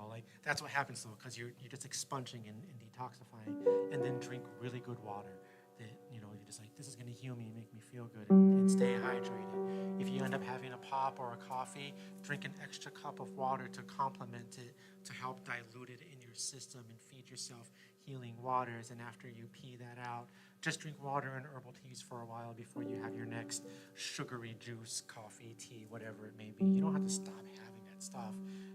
[SPEAKER 1] like that's what happens though, because you're just expunging and detoxifying, and then drink really good water that you're just like, this is going to heal me and make me feel good, and stay hydrated. If you end up having a pop or a coffee, drink an extra cup of water to complement it, to help dilute it in your system and feed yourself healing waters. And after you pee that out, just drink water and herbal teas for a while before you have your next sugary juice, coffee, tea, whatever it may be. You don't have to stop having that that stuff.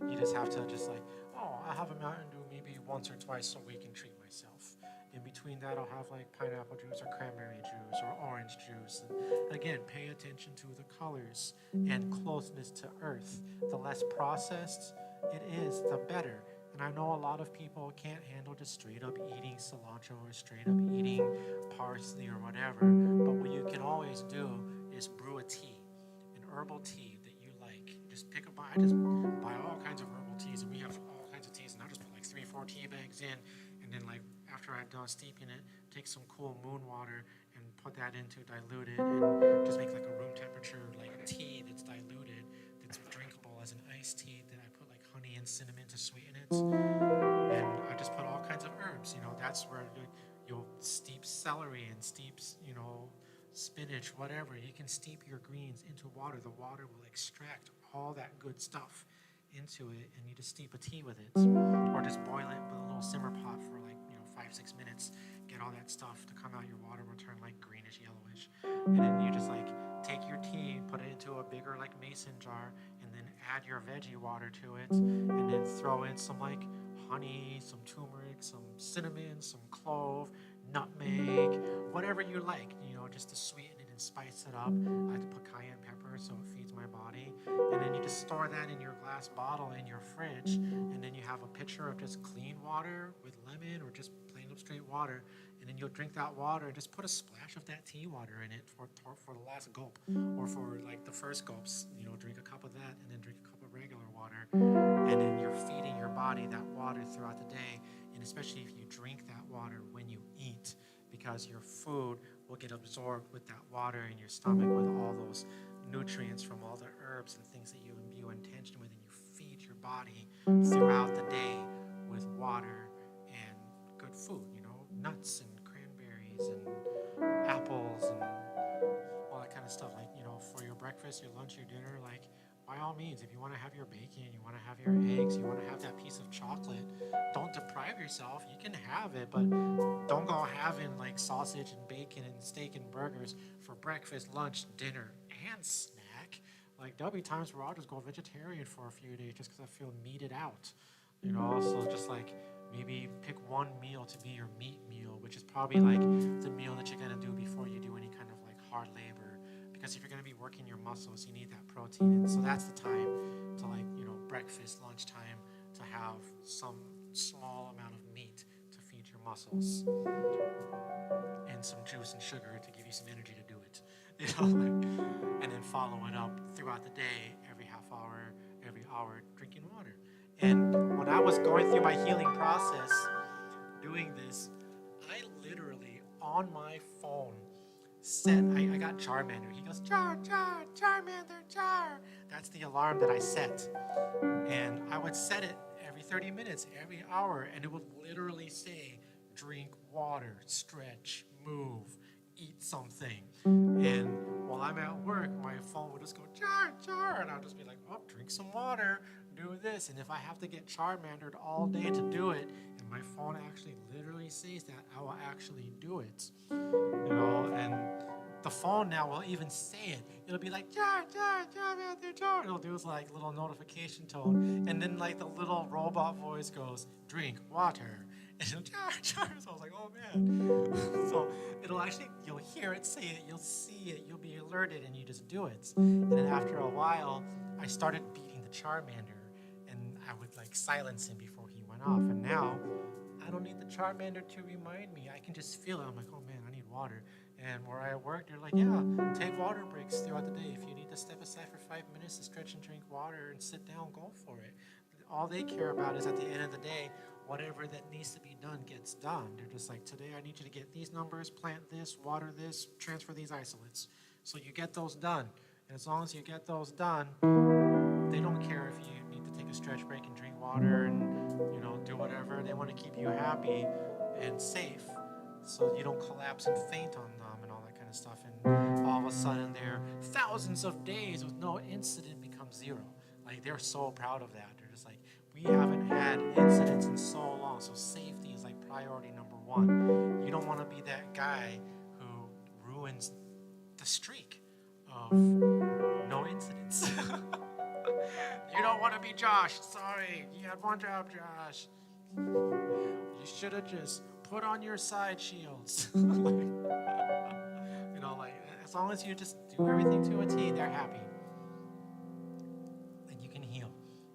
[SPEAKER 1] You just have to just like, oh, I'll have a Mountain Dew maybe once or twice a week and treat myself. In between that, I'll have like pineapple juice or cranberry juice or orange juice. And again, pay attention to the colors and closeness to earth. The less processed it is, the better. And I know a lot of people can't handle just straight up eating cilantro or straight up eating parsley or whatever. But what you can always do is brew a tea, an herbal tea that you like. Just pick up, I just buy all kinds of herbal teas, and we have all kinds of teas, and I just put like 3-4 tea bags in, and then like after I'm done steeping it, take some cool moon water and put that into diluted, and just make like a room temperature like tea that's diluted, that's drinkable as an iced tea that I put like honey and cinnamon to sweeten it. And I just put all kinds of herbs, that's where you'll steep celery and steep, spinach, whatever. You can steep your greens into water. The water will extract all that good stuff into it, and you just steep a tea with it. Or just boil it with a little simmer pot for like, 5-6 minutes. Get all that stuff to come out. Your water will turn like greenish, yellowish. And then you just like take your tea, put it into a bigger like mason jar, and then add your veggie water to it, and then throw in some like honey, some turmeric, some cinnamon, some clove, nutmeg, whatever you like, just to sweeten it and spice it up. I like to put cayenne pepper so it feeds my body. And then you just store that in your glass bottle in your fridge, and then you have a pitcher of just clean water with lemon or just plain up straight water, and then you'll drink that water and just put a splash of that tea water in it for the last gulp, or for like the first gulps, drink a cup of that and then drink a cup of regular water, and then you're feeding your body that water throughout the day. And especially if you drink that water when you eat, because your food will get absorbed with that water in your stomach with all those nutrients from all the herbs and things that you imbue intention with, and you feed your body throughout the day with water and good food, nuts and cranberries and apples and all that kind of stuff. Like, for your breakfast, your lunch, your dinner, like, by all means, if you want to have your bacon, you want to have your eggs, you want to have that piece of chocolate, don't deprive yourself. You can have it, but don't go having like sausage and bacon and steak and burgers for breakfast, lunch, dinner, and snack. Like, there'll be times where I'll just go vegetarian for a few days just because I feel meated out. So just like maybe pick one meal to be your meat meal, which is probably like the meal that you're going to do before you do any kind of like hard labor. Because if you're going to be working your muscles, you need that protein. And so that's the time to like, breakfast, lunchtime, to have some small amount of meat to feed your muscles. And some juice and sugar to give you some energy to do it. And then follow it up throughout the day, every half hour, every hour, drinking water. And when I was going through my healing process, doing this, I literally, on my phone, I got Charmander. He goes, Charmander, Char. That's the alarm that I set. And I would set it every 30 minutes, every hour, and it would literally say, drink water, stretch, move, eat something. And while I'm at work, my phone would just go, Char, and I'll just be like, oh, drink some water, do this. And if I have to get Charmandered all day to do it, and my phone actually literally says that, I will actually do it. And the phone now will even say it. It'll be like, Char, Charmander, Char. It'll do like little notification tone. And then like the little robot voice goes, drink water. And it'll Char. So I was like, oh man. So it'll actually, you'll hear it say it, you'll see it, you'll be alerted, and you just do it. And then after a while, I started beating the Charmander, and I would like silence him before he went off. And now I don't need the Charmander to remind me. I can just feel it. I'm like, oh man, I need water. And where I work, they're like, yeah, take water breaks throughout the day. If you need to step aside for 5 minutes to stretch and drink water and sit down, go for it. All they care about is at the end of the day, whatever that needs to be done gets done. They're just like, today I need you to get these numbers, plant this, water this, transfer these isolates. So you get those done. And as long as you get those done, they don't care if you need to take a stretch break and drink water and, do whatever. They want to keep you happy and safe so you don't collapse and faint on them and all that kind of stuff. And all of a sudden, their thousands of days with no incident become zero. Like, they're so proud of that. They're just like, we haven't had incidents in so long, so safety is like priority number one. You don't want to be that guy who ruins the streak of no incidents. You don't want to happy, Josh. Sorry, you had one job, Josh. You should have just put on your side shields. As long as you just do everything to a T, they're happy. And you can heal.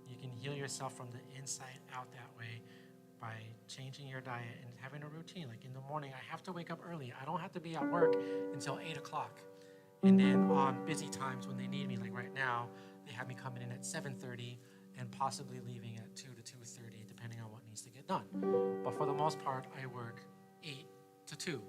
[SPEAKER 1] You can heal yourself from the inside out that way by changing your diet and having a routine. Like in the morning, I have to wake up early. I don't have to be at work until 8 o'clock. And then on busy times when they need me, like right now, they have me coming in at 7:30 and possibly leaving at 2 to 2:30, depending on what needs to get done. But for the most part, I work 8 to 2,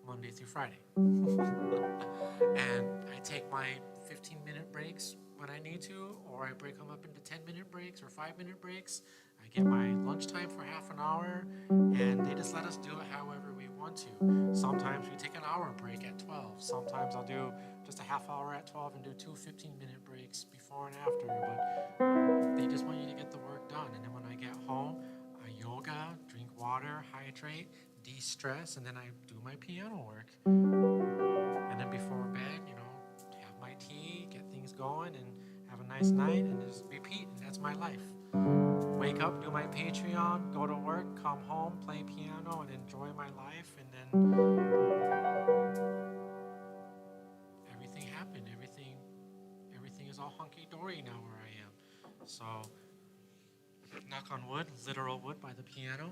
[SPEAKER 1] Monday through Friday. And I take my 15-minute breaks when I need to, or I break them up into 10-minute breaks or 5-minute breaks. I get my lunchtime for half an hour, and they just let us do it however we want to. Sometimes we take an hour break at 12. Sometimes I'll do just a half hour at 12 and do 2 15-minute breaks before and after. But they just want you to get the work done. And then when I get home, I yoga, drink water, hydrate, de-stress, and then I do my piano work. And then before bed, have my tea, get things going, and have a nice night, and just repeat. And that's my life. Wake up, do my Patreon, go to work, come home, play piano, and enjoy my life. And then everything happened. Everything is all hunky-dory now where I am. So, knock on wood, literal wood by the piano.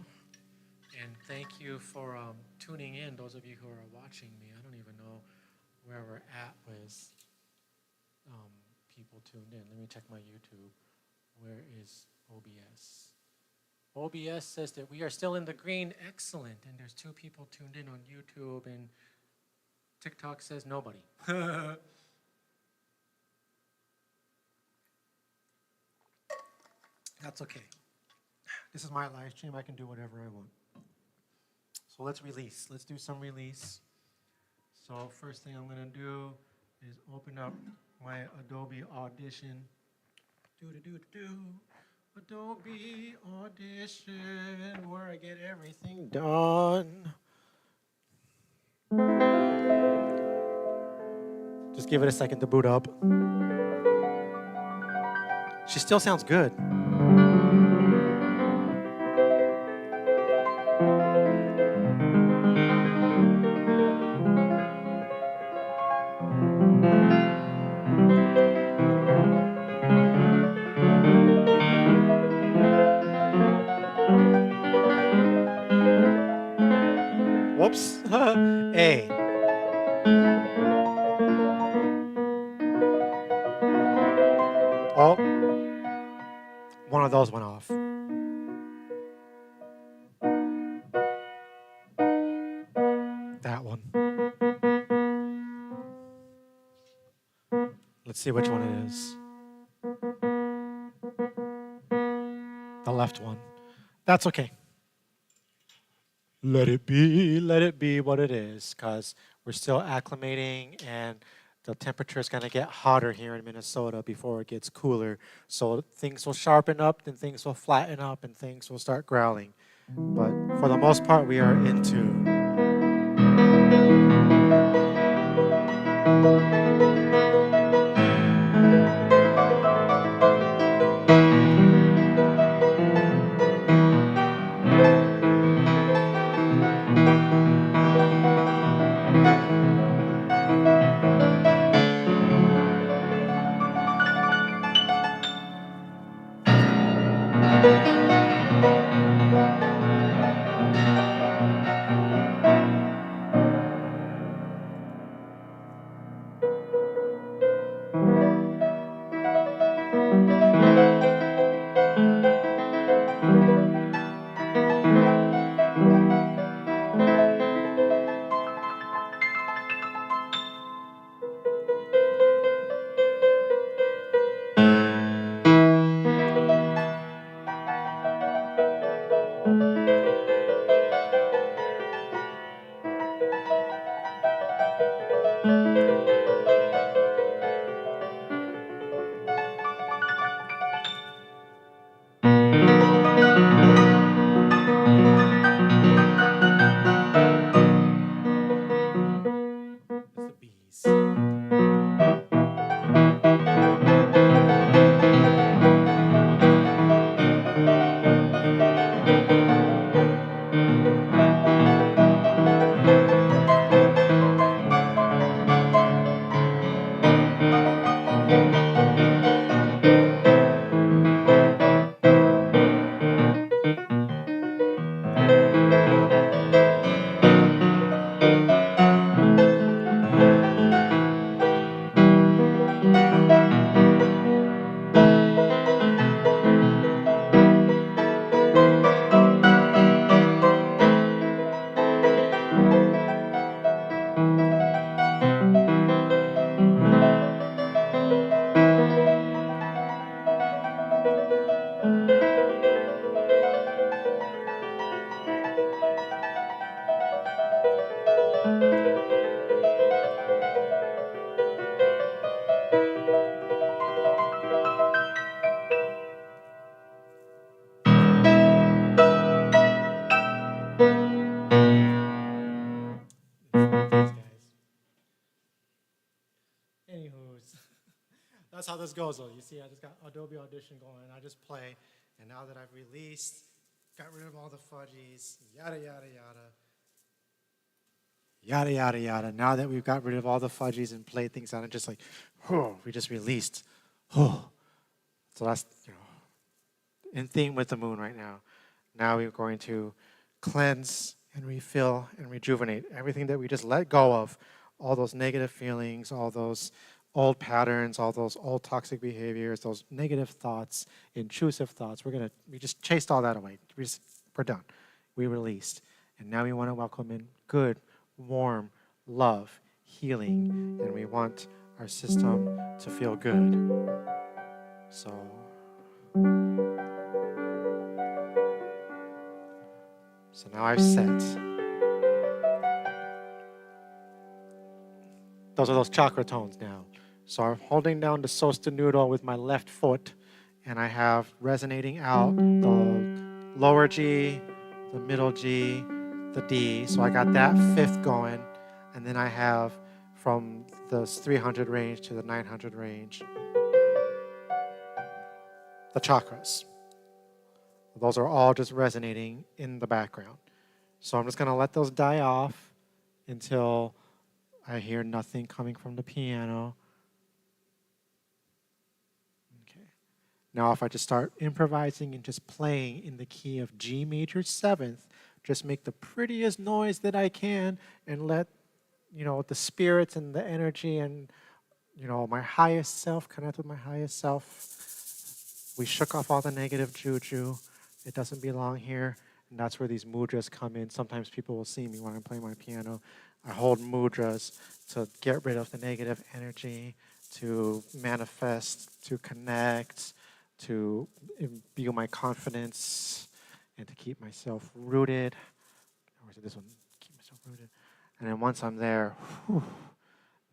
[SPEAKER 1] And thank you for tuning in, those of you who are watching me. I don't even know where we're at with people tuned in. Let me check my YouTube. Where is OBS? OBS says that we are still in the green. Excellent. And there's 2 people tuned in on YouTube, and TikTok says nobody. That's okay. This is my live stream. I can do whatever I want. So let's release. Let's do some release. So first thing I'm going to do is open up my Adobe Audition. Adobe Audition, where I get everything done. Just give it a second to boot up. She still sounds good. Whoops. A. Oh. One of those went off. That one. Let's see which one it is. The left one. That's okay. Let it be what it is, because we're still acclimating, and the temperature is going to get hotter here in Minnesota before it gets cooler. So things will sharpen up, then things will flatten up, and things will start growling. But for the most part, we are in tune. how this goes, though. You see, I just got Adobe Audition going, and I just play. And now that I've released, got rid of all the fudgies, yada, yada, yada. Yada, yada, yada. Now that we've got rid of all the fudgies and played things out, and just like, oh, we just released. Oh. So that's, in theme with the moon right now. Now we're going to cleanse and refill and rejuvenate everything that we just let go of, all those negative feelings, all those old patterns, all those old toxic behaviors, those negative thoughts, intrusive thoughts. We just chased all that away. We're done. We released. And now we want to welcome in good, warm love, healing, and we want our system to feel good. So now I've set. Those are those chakra tones now. So I'm holding down the sostenuto with my left foot, and I have resonating out the lower G, the middle G, the D. So I got that fifth going, and then I have from the 300 range to the 900 range, the chakras. Those are all just resonating in the background. So I'm just going to let those die off until I hear nothing coming from the piano. Okay. Now if I just start improvising and just playing in the key of G major 7th, just make the prettiest noise that I can and let, the spirits and the energy and, my highest self, connect with my highest self. We shook off all the negative juju. It doesn't belong here. And that's where these mudras come in. Sometimes people will see me when I'm playing my piano. I hold mudras to get rid of the negative energy, to manifest, to connect, to imbue my confidence, and to keep myself rooted. Or is it this one? Keep myself rooted. And then once I'm there,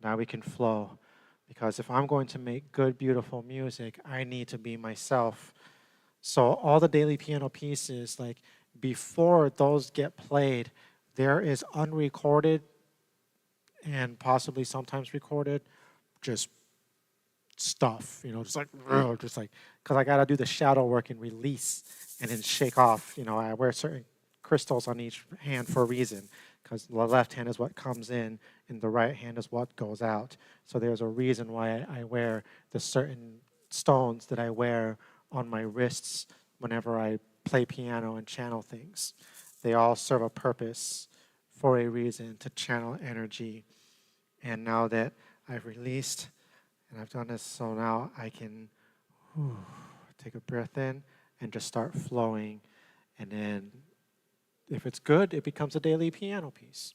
[SPEAKER 1] now we can flow. Because if I'm going to make good, beautiful music, I need to be myself. So all the daily piano pieces, like before those get played, there is unrecorded and possibly sometimes recorded just stuff, just like, because I got to do the shadow work and release and then shake off. I wear certain crystals on each hand for a reason, because the left hand is what comes in and the right hand is what goes out. So there's a reason why I wear the certain stones that I wear on my wrists whenever I play piano and channel things. They all serve a purpose for a reason, to channel energy. And now that I've released and I've done this, so now I can take a breath in and just start flowing. And then if it's good, it becomes a daily piano piece.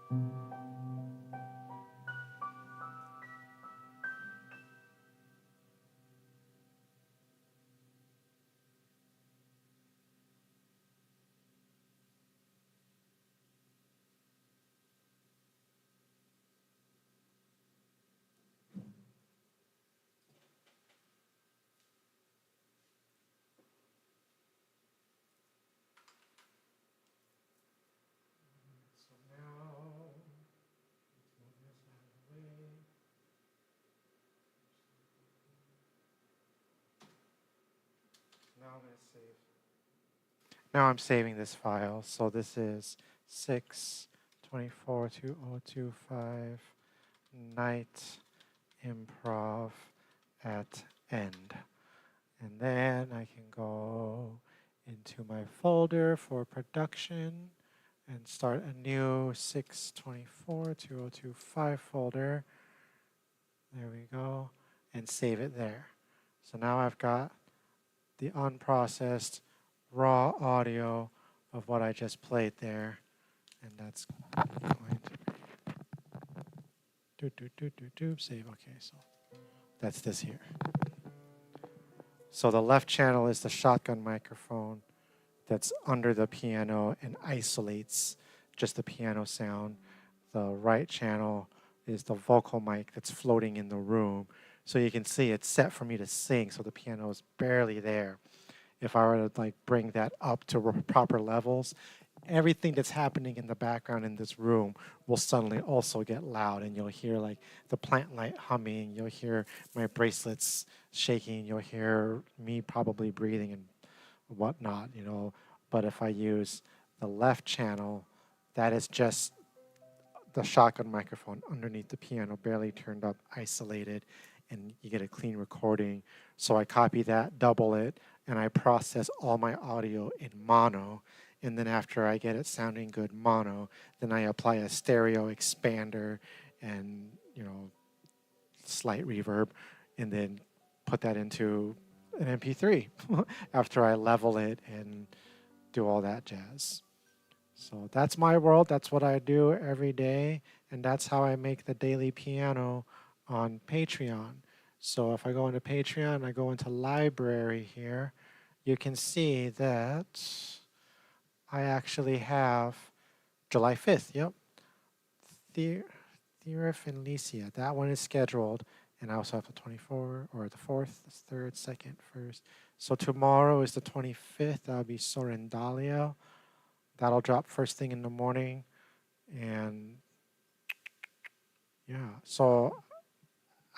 [SPEAKER 1] So now, let's move this out of the way. Now I'm going to save. Now I'm saving this file. So this is 6/24/2025 night improv at end. And then I can go into my folder for production and start a new 6/24/2025 folder. There we go. And save it there. So now I've got the unprocessed raw audio of what I just played there. And that's going to save. Okay, so that's this here. So the left channel is the shotgun microphone that's under the piano and isolates just the piano sound. The right channel is the vocal mic that's floating in the room. So you can see it's set for me to sing, so the piano is barely there. If I were to bring that up to proper levels, everything that's happening in the background in this room will suddenly also get loud, and you'll hear the plant light humming, you'll hear my bracelets shaking, you'll hear me probably breathing and whatnot, But if I use the left channel, that is just the shotgun microphone underneath the piano, barely turned up, isolated, and you get a clean recording. So I copy that, double it, and I process all my audio in mono. And then after I get it sounding good mono, then I apply a stereo expander and, slight reverb, and then put that into an MP3 after I level it and do all that jazz. So that's my world. That's what I do every day. And that's how I make the daily piano on Patreon. So if I go into Patreon, I go into library here, you can see that I actually have July 5th. Yep. Theoref and Licia. That one is scheduled. And I also have the 24th or the 4th, 3rd, 2nd, 1st. So tomorrow is the 25th. That'll be Sorendalia. That'll drop first thing in the morning. And yeah, so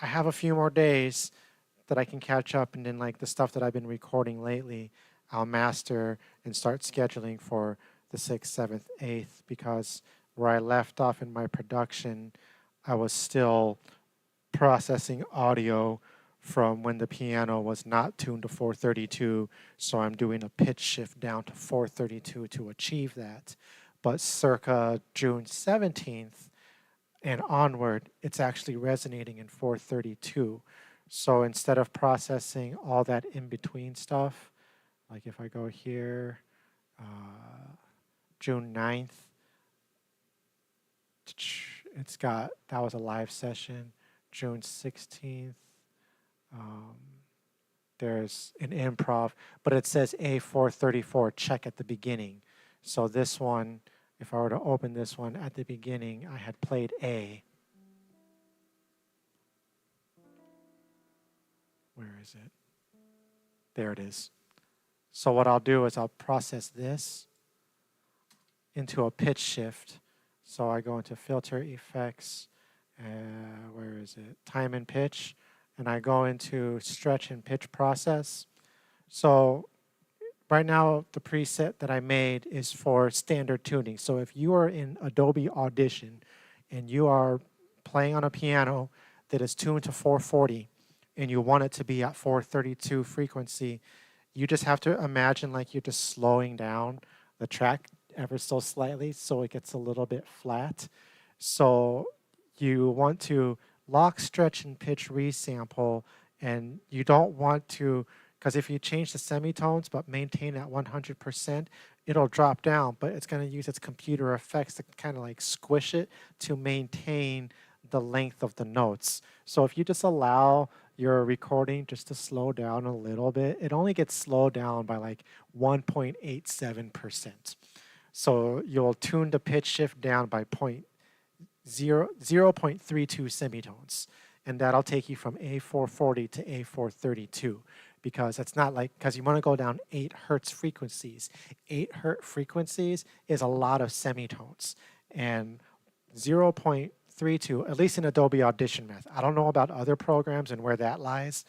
[SPEAKER 1] I have a few more days that I can catch up, and then the stuff that I've been recording lately, I'll master and start scheduling for the 6th, 7th, 8th, because where I left off in my production, I was still processing audio from when the piano was not tuned to 432, so I'm doing a pitch shift down to 432 to achieve that. But circa June 17th and onward, it's actually resonating in 432. So instead of processing all that in-between stuff, like if I go here, June 9th, that was a live session. June 16th, there's an improv, but it says A434, check at the beginning. So this one, if I were to open this one at the beginning, I had played A. Where is it? There it is. So what I'll do is I'll process this into a pitch shift. So I go into filter effects, where is it? Time and pitch. And I go into stretch and pitch process. So right now, the preset that I made is for standard tuning. So if you are in Adobe Audition and you are playing on a piano that is tuned to 440 and you want it to be at 432 frequency, you just have to imagine you're just slowing down the track ever so slightly so it gets a little bit flat. So you want to lock, stretch, and pitch resample, and you don't want to, because if you change the semitones but maintain at 100%, it'll drop down, but it's going to use its computer effects to kind of like squish it to maintain the length of the notes. So if you just allow your recording just to slow down a little bit, it only gets slowed down by like 1.87%. So you'll tune the pitch shift down by 0.32 semitones. And that'll take you from A440 to A432 because it's not like, because you want to go down 8 hertz frequencies. 8 hertz frequencies is a lot of semitones. And 0.32, at least in Adobe Audition Math. I don't know about other programs and where that lies,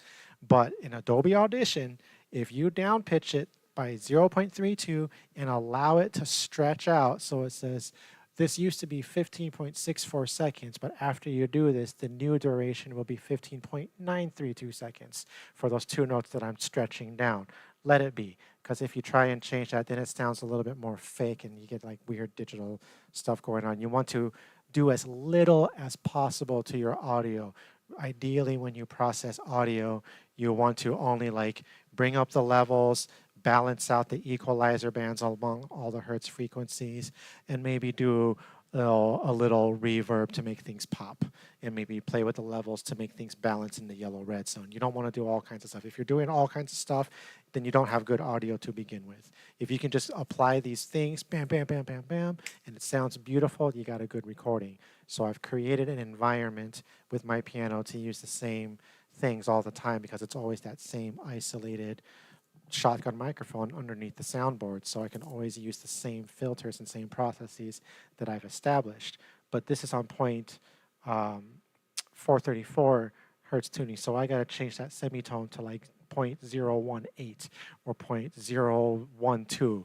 [SPEAKER 1] but in Adobe Audition, if you down pitch it by 0.32 and allow it to stretch out, so it says, this used to be 15.64 seconds, but after you do this, the new duration will be 15.932 seconds for those 2 notes that I'm stretching down. Let it be, because if you try and change that, then it sounds a little bit more fake and you get like weird digital stuff going on. You want to do as little as possible to your audio. Ideally, when you process audio, you want to only like bring up the levels, balance out the equalizer bands among all the hertz frequencies, and maybe do a little reverb to make things pop, and maybe play with the levels to make things balance in the yellow-red zone. You don't want to do all kinds of stuff. If you're doing all kinds of stuff, then you don't have good audio to begin with. If you can just apply these things, bam, bam, bam, bam, bam, and it sounds beautiful, you got a good recording. So I've created an environment with my piano to use the same things all the time because it's always that same isolated shotgun microphone underneath the soundboard, so I can always use the same filters and same processes that I've established. But this is on point 434 hertz tuning, so I got to change that semitone to like 0.018 or 0.012.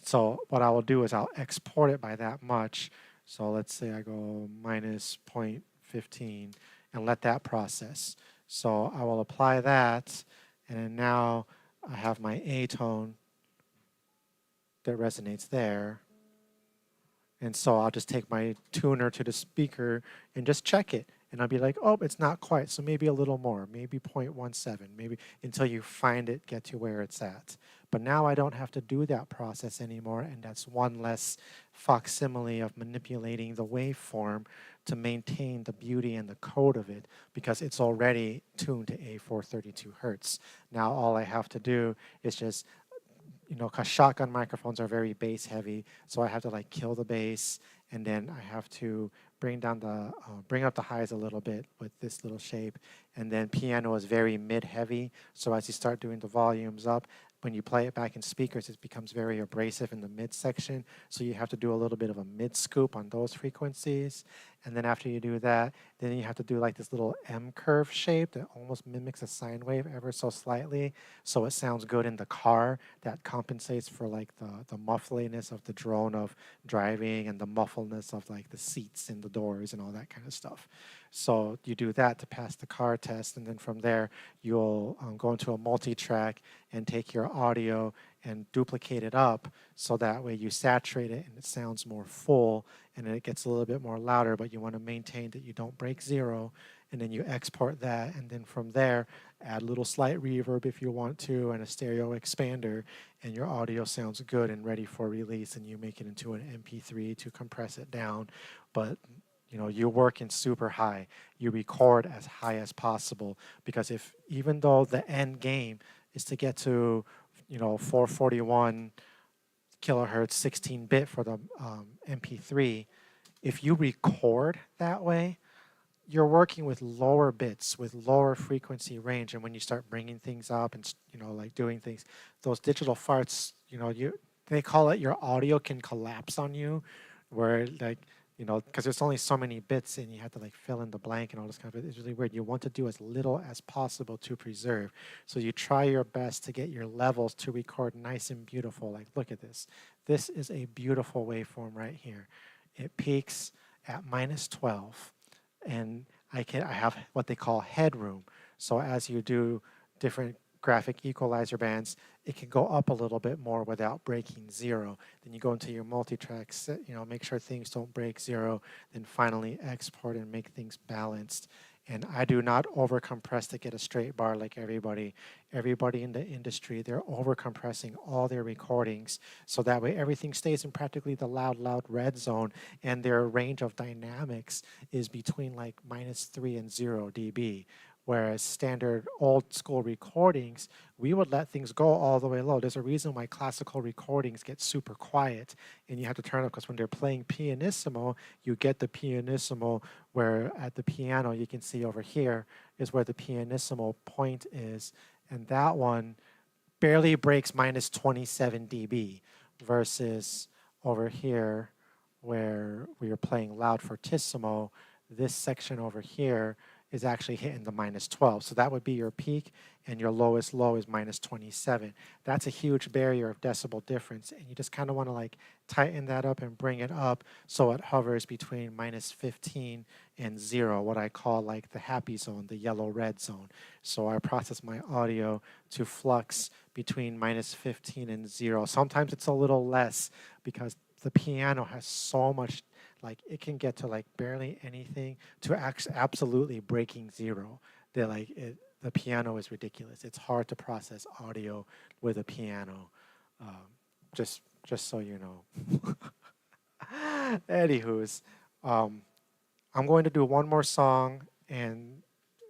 [SPEAKER 1] So what I will do is I'll export it by that much. So let's say I go minus 0.15 and let that process. So I will apply that, and then now I have my A tone that resonates there. And so I'll just take my tuner to the speaker and just check it. And I'll be like, oh, it's not quite. So maybe a little more, maybe 0.17, maybe until you find it, get to where it's at. But now I don't have to do that process anymore. And that's one less facsimile of manipulating the waveform to maintain the beauty and the code of it because it's already tuned to A432 hertz. Now all I have to do is just, because shotgun microphones are very bass heavy, so I have to like kill the bass, and then I have to bring up the highs a little bit with this little shape, and then piano is very mid heavy, so as you start doing the volumes up, when you play it back in speakers, it becomes very abrasive in the mid section, so you have to do a little bit of a mid scoop on those frequencies, and then after you do that, then you have to do like this little M curve shape that almost mimics a sine wave ever so slightly, so it sounds good in the car. That compensates for like the muffliness of the drone of driving and the muffledness of like the seats and the doors and all that kind of stuff. So you do that to pass the car test, and then from there you'll go into a multi-track and take your audio and duplicate it up so that way you saturate it and it sounds more full and then it gets a little bit more louder, but you want to maintain that you don't break zero, and then you export that, and then from there add a little slight reverb if you want to and a stereo expander, and your audio sounds good and ready for release, and you make it into an MP3 to compress it down. But you're working super high. You record as high as possible because even though the end game is to get to 441 kilohertz 16-bit for the MP3, if you record that way, you're working with lower bits, with lower frequency range, and when you start bringing things up and like doing things, those digital farts, they call it your audio can collapse on you, where like because there's only so many bits and you have to like fill in the blank and all this kind of, it's really weird. You want to do as little as possible to preserve. So you try your best to get your levels to record nice and beautiful. Like, look at this. This is a beautiful waveform right here. It peaks at minus 12, and I have what they call headroom. So as you do different graphic equalizer bands, it can go up a little bit more without breaking zero. Then you go into your multi-tracks, make sure things don't break zero, then finally export and make things balanced. And I do not overcompress to get a straight bar like everybody. Everybody in the industry, they're overcompressing all their recordings so that way everything stays in practically the loud red zone, and their range of dynamics is between like -3 and 0 dB. Whereas standard old school recordings, we would let things go all the way low. There's a reason why classical recordings get super quiet and you have to turn up, because when they're playing pianissimo, you get the pianissimo where at the piano you can see over here is where the pianissimo point is. And that one barely breaks -27 dB versus over here where we are playing loud fortissimo, this section over here is actually hitting the -12. So that would be your peak, and your lowest low is -27. That's a huge barrier of decibel difference, and you just kind of want to like tighten that up and bring it up so it hovers between -15 and 0, what I call like the happy zone, the yellow-red zone. So I process my audio to flux between -15 and 0. Sometimes it's a little less because the piano has so much, like it can get to like barely anything to absolutely breaking 0. They're like the piano is ridiculous. It's hard to process audio with a piano. Just so you know. Anywho's, I'm going to do one more song, and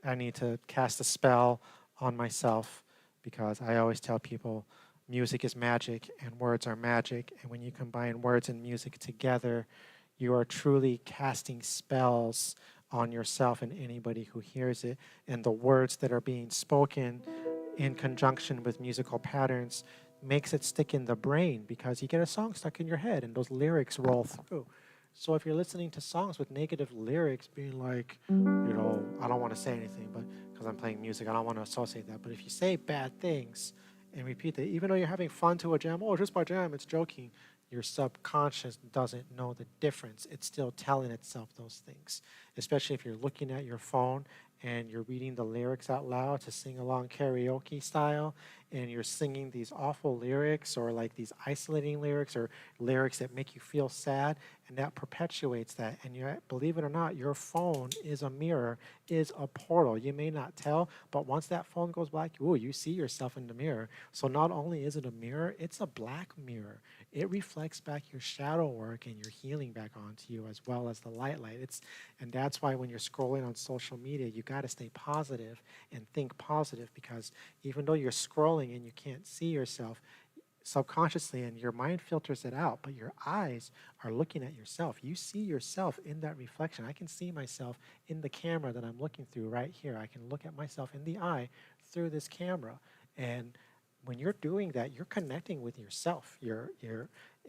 [SPEAKER 1] I need to cast a spell on myself because I always tell people music is magic and words are magic, and when you combine words and music together, you are truly casting spells on yourself and anybody who hears it. And the words that are being spoken in conjunction with musical patterns makes it stick in the brain because you get a song stuck in your head and those lyrics roll through. So if you're listening to songs with negative lyrics being like, I don't want to say anything, but because I'm playing music, I don't want to associate that. But if you say bad things and repeat that, even though you're having fun to a jam, just by jam, it's joking, your subconscious doesn't know the difference. It's still telling itself those things, especially if you're looking at your phone and you're reading the lyrics out loud to sing along karaoke style, and you're singing these awful lyrics or like these isolating lyrics or lyrics that make you feel sad, and that perpetuates that. And believe it or not, your phone is a mirror, is a portal. You may not tell, but once that phone goes black, you see yourself in the mirror. So not only is it a mirror, it's a black mirror. It reflects back your shadow work and your healing back onto you, as well as the light. And that's why when you're scrolling on social media, you got to stay positive and think positive, because even though you're scrolling and you can't see yourself subconsciously and your mind filters it out, but your eyes are looking at yourself. You see yourself in that reflection. I can see myself in the camera that I'm looking through right here. I can look at myself in the eye through this camera. And when you're doing that, you're connecting with yourself.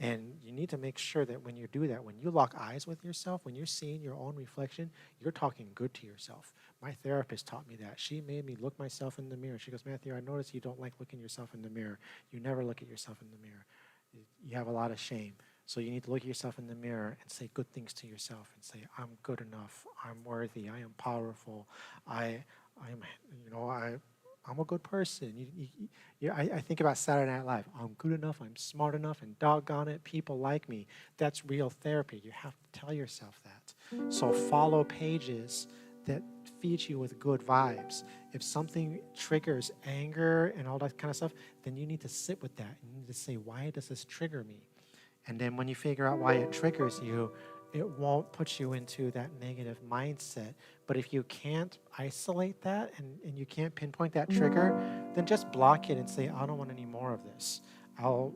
[SPEAKER 1] And you need to make sure that when you do that, when you lock eyes with yourself, when you're seeing your own reflection, you're talking good to yourself. My therapist taught me that. She made me look myself in the mirror. She goes, Matthew, I notice you don't like looking yourself in the mirror. You never look at yourself in the mirror. You have a lot of shame. So you need to look at yourself in the mirror and say good things to yourself and say, I'm good enough. I'm worthy. I am powerful. I'm a good person. I think about Saturday Night Live. I'm good enough, I'm smart enough, and doggone it, people like me. That's real therapy. You have to tell yourself that. So follow pages that feed you with good vibes. If something triggers anger and all that kind of stuff, then you need to sit with that. You need to say, why does this trigger me? And then when you figure out why it triggers you, it won't put you into that negative mindset. But if you can't isolate that and you can't pinpoint that trigger, then just block it and say, I don't want any more of this. I'll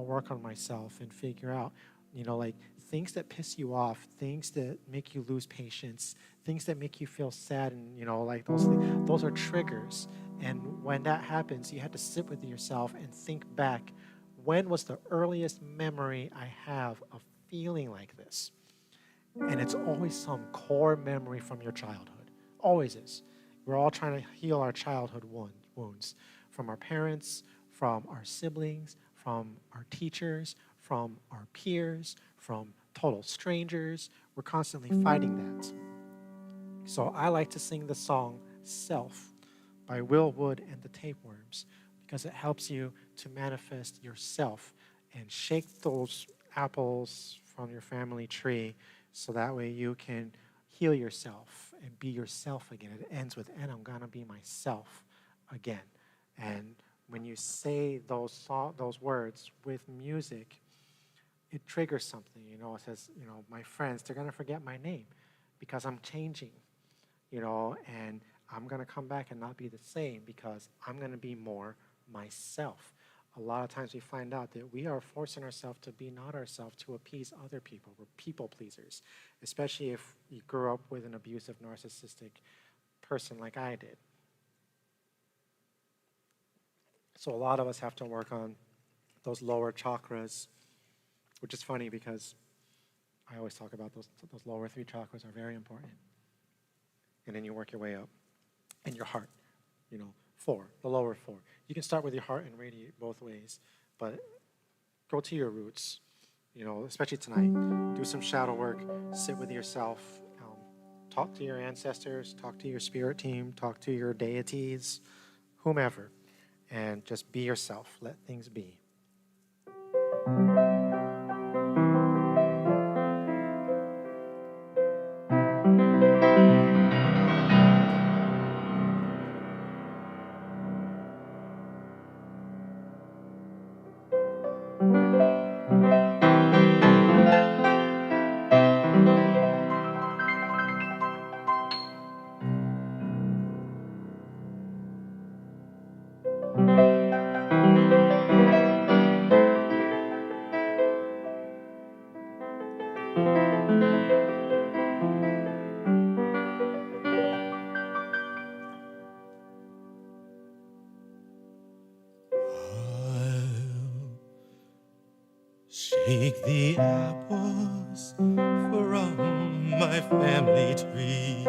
[SPEAKER 1] work on myself and figure out, like things that piss you off, things that make you lose patience, things that make you feel sad, and like those things, those are triggers. And when that happens, you have to sit with yourself and think back, when was the earliest memory I have of feeling like this? And it's always some core memory from your childhood. Always is. We're all trying to heal our childhood wounds from our parents, from our siblings, from our teachers, from our peers, from total strangers. We're constantly fighting that. So I like to sing the song Self by Will Wood and the Tapeworms because it helps you to manifest yourself and shake those apples from your family tree, so that way you can heal yourself and be yourself again. It ends with, and I'm gonna be myself again. And when you say those words with music, it triggers something. You know, it says, you know, my friends, they're gonna forget my name because I'm changing, you know, and I'm gonna come back and not be the same because I'm gonna be more myself. A lot of times we find out that we are forcing ourselves to be not ourselves to appease other people. We're people pleasers, especially if you grew up with an abusive, narcissistic person like I did. So a lot of us have to work on those lower chakras, which is funny because I always talk about those lower 3 chakras are very important. And then you work your way up. And your heart, you know, 4, the lower 4. You can start with your heart and radiate both ways, but go to your roots, you know, especially tonight. Do some shadow work, sit with yourself, talk to your ancestors, talk to your spirit team, talk to your deities, whomever, and just be yourself. Let things be.
[SPEAKER 2] Shake the apples from my family tree.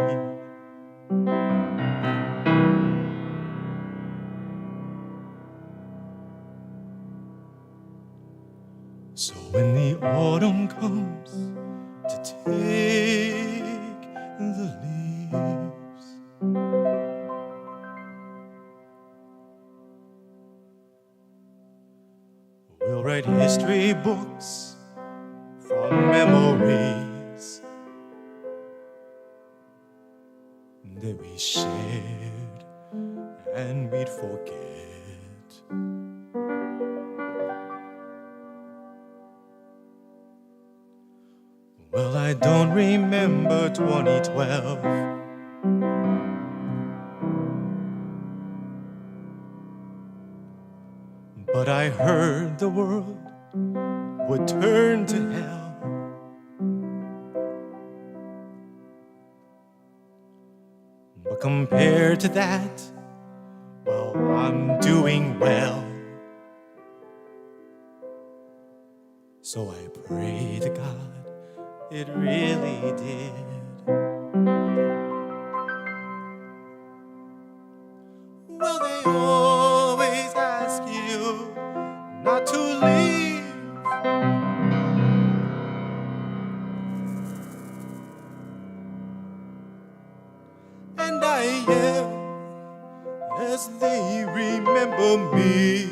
[SPEAKER 2] So when the autumn comes to take the leaves, we'll write history books from memories that we shared and we'd forget. Well, I don't remember 2012, but I heard the world would turn to hell. But compared to that, well, I'm doing well. So I pray to God it really did. Well, they always ask you not to leave, and I am as they remember me.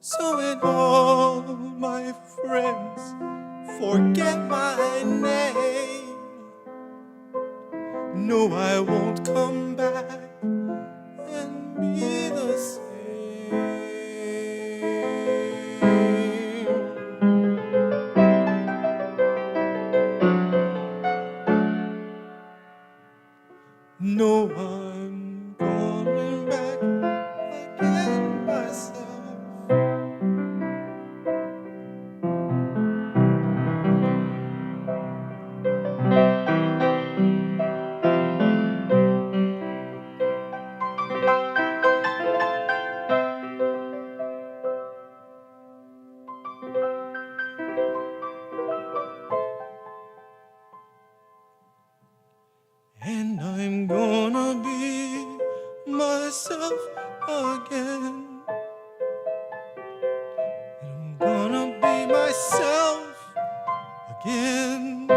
[SPEAKER 2] So when all my friends forget my name, no, I won't come back and be the same. No, I'm coming back again myself. And I'm gonna be myself again. And I'm gonna be myself again.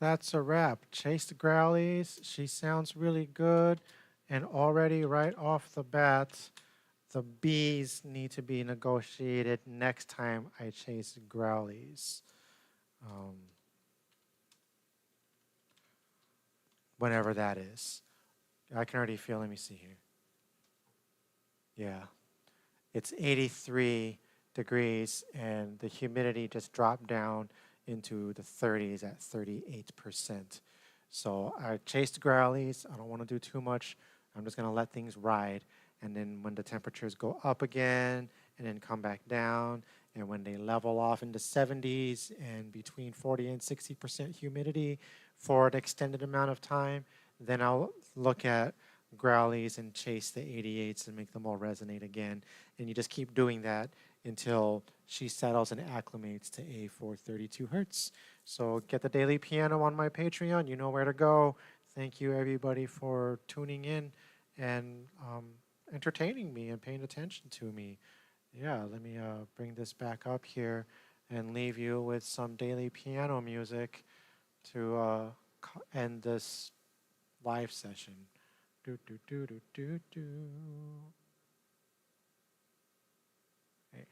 [SPEAKER 1] that's a wrap. Chase the Growlies. She sounds really good. And already, right off the bat, the B's need to be negotiated next time I chase Growlies. Whenever that is. I can already feel, let me see here. Yeah. It's 83 degrees and the humidity just dropped down into the 30s at 38%. So I chased Growlies. I don't want to do too much. I'm just going to let things ride. And then when the temperatures go up again and then come back down, and when they level off into 70s and between 40 and 60% humidity for an extended amount of time, then I'll look at Growlies and chase the 88s and make them all resonate again. And you just keep doing that until she settles and acclimates to A432 hertz. So get the daily piano on my Patreon. You know where to go. Thank you, everybody, for tuning in and entertaining me and paying attention to me. Yeah, let me bring this back up here and leave you with some daily piano music to end this live session. Do do do do do do. Hey.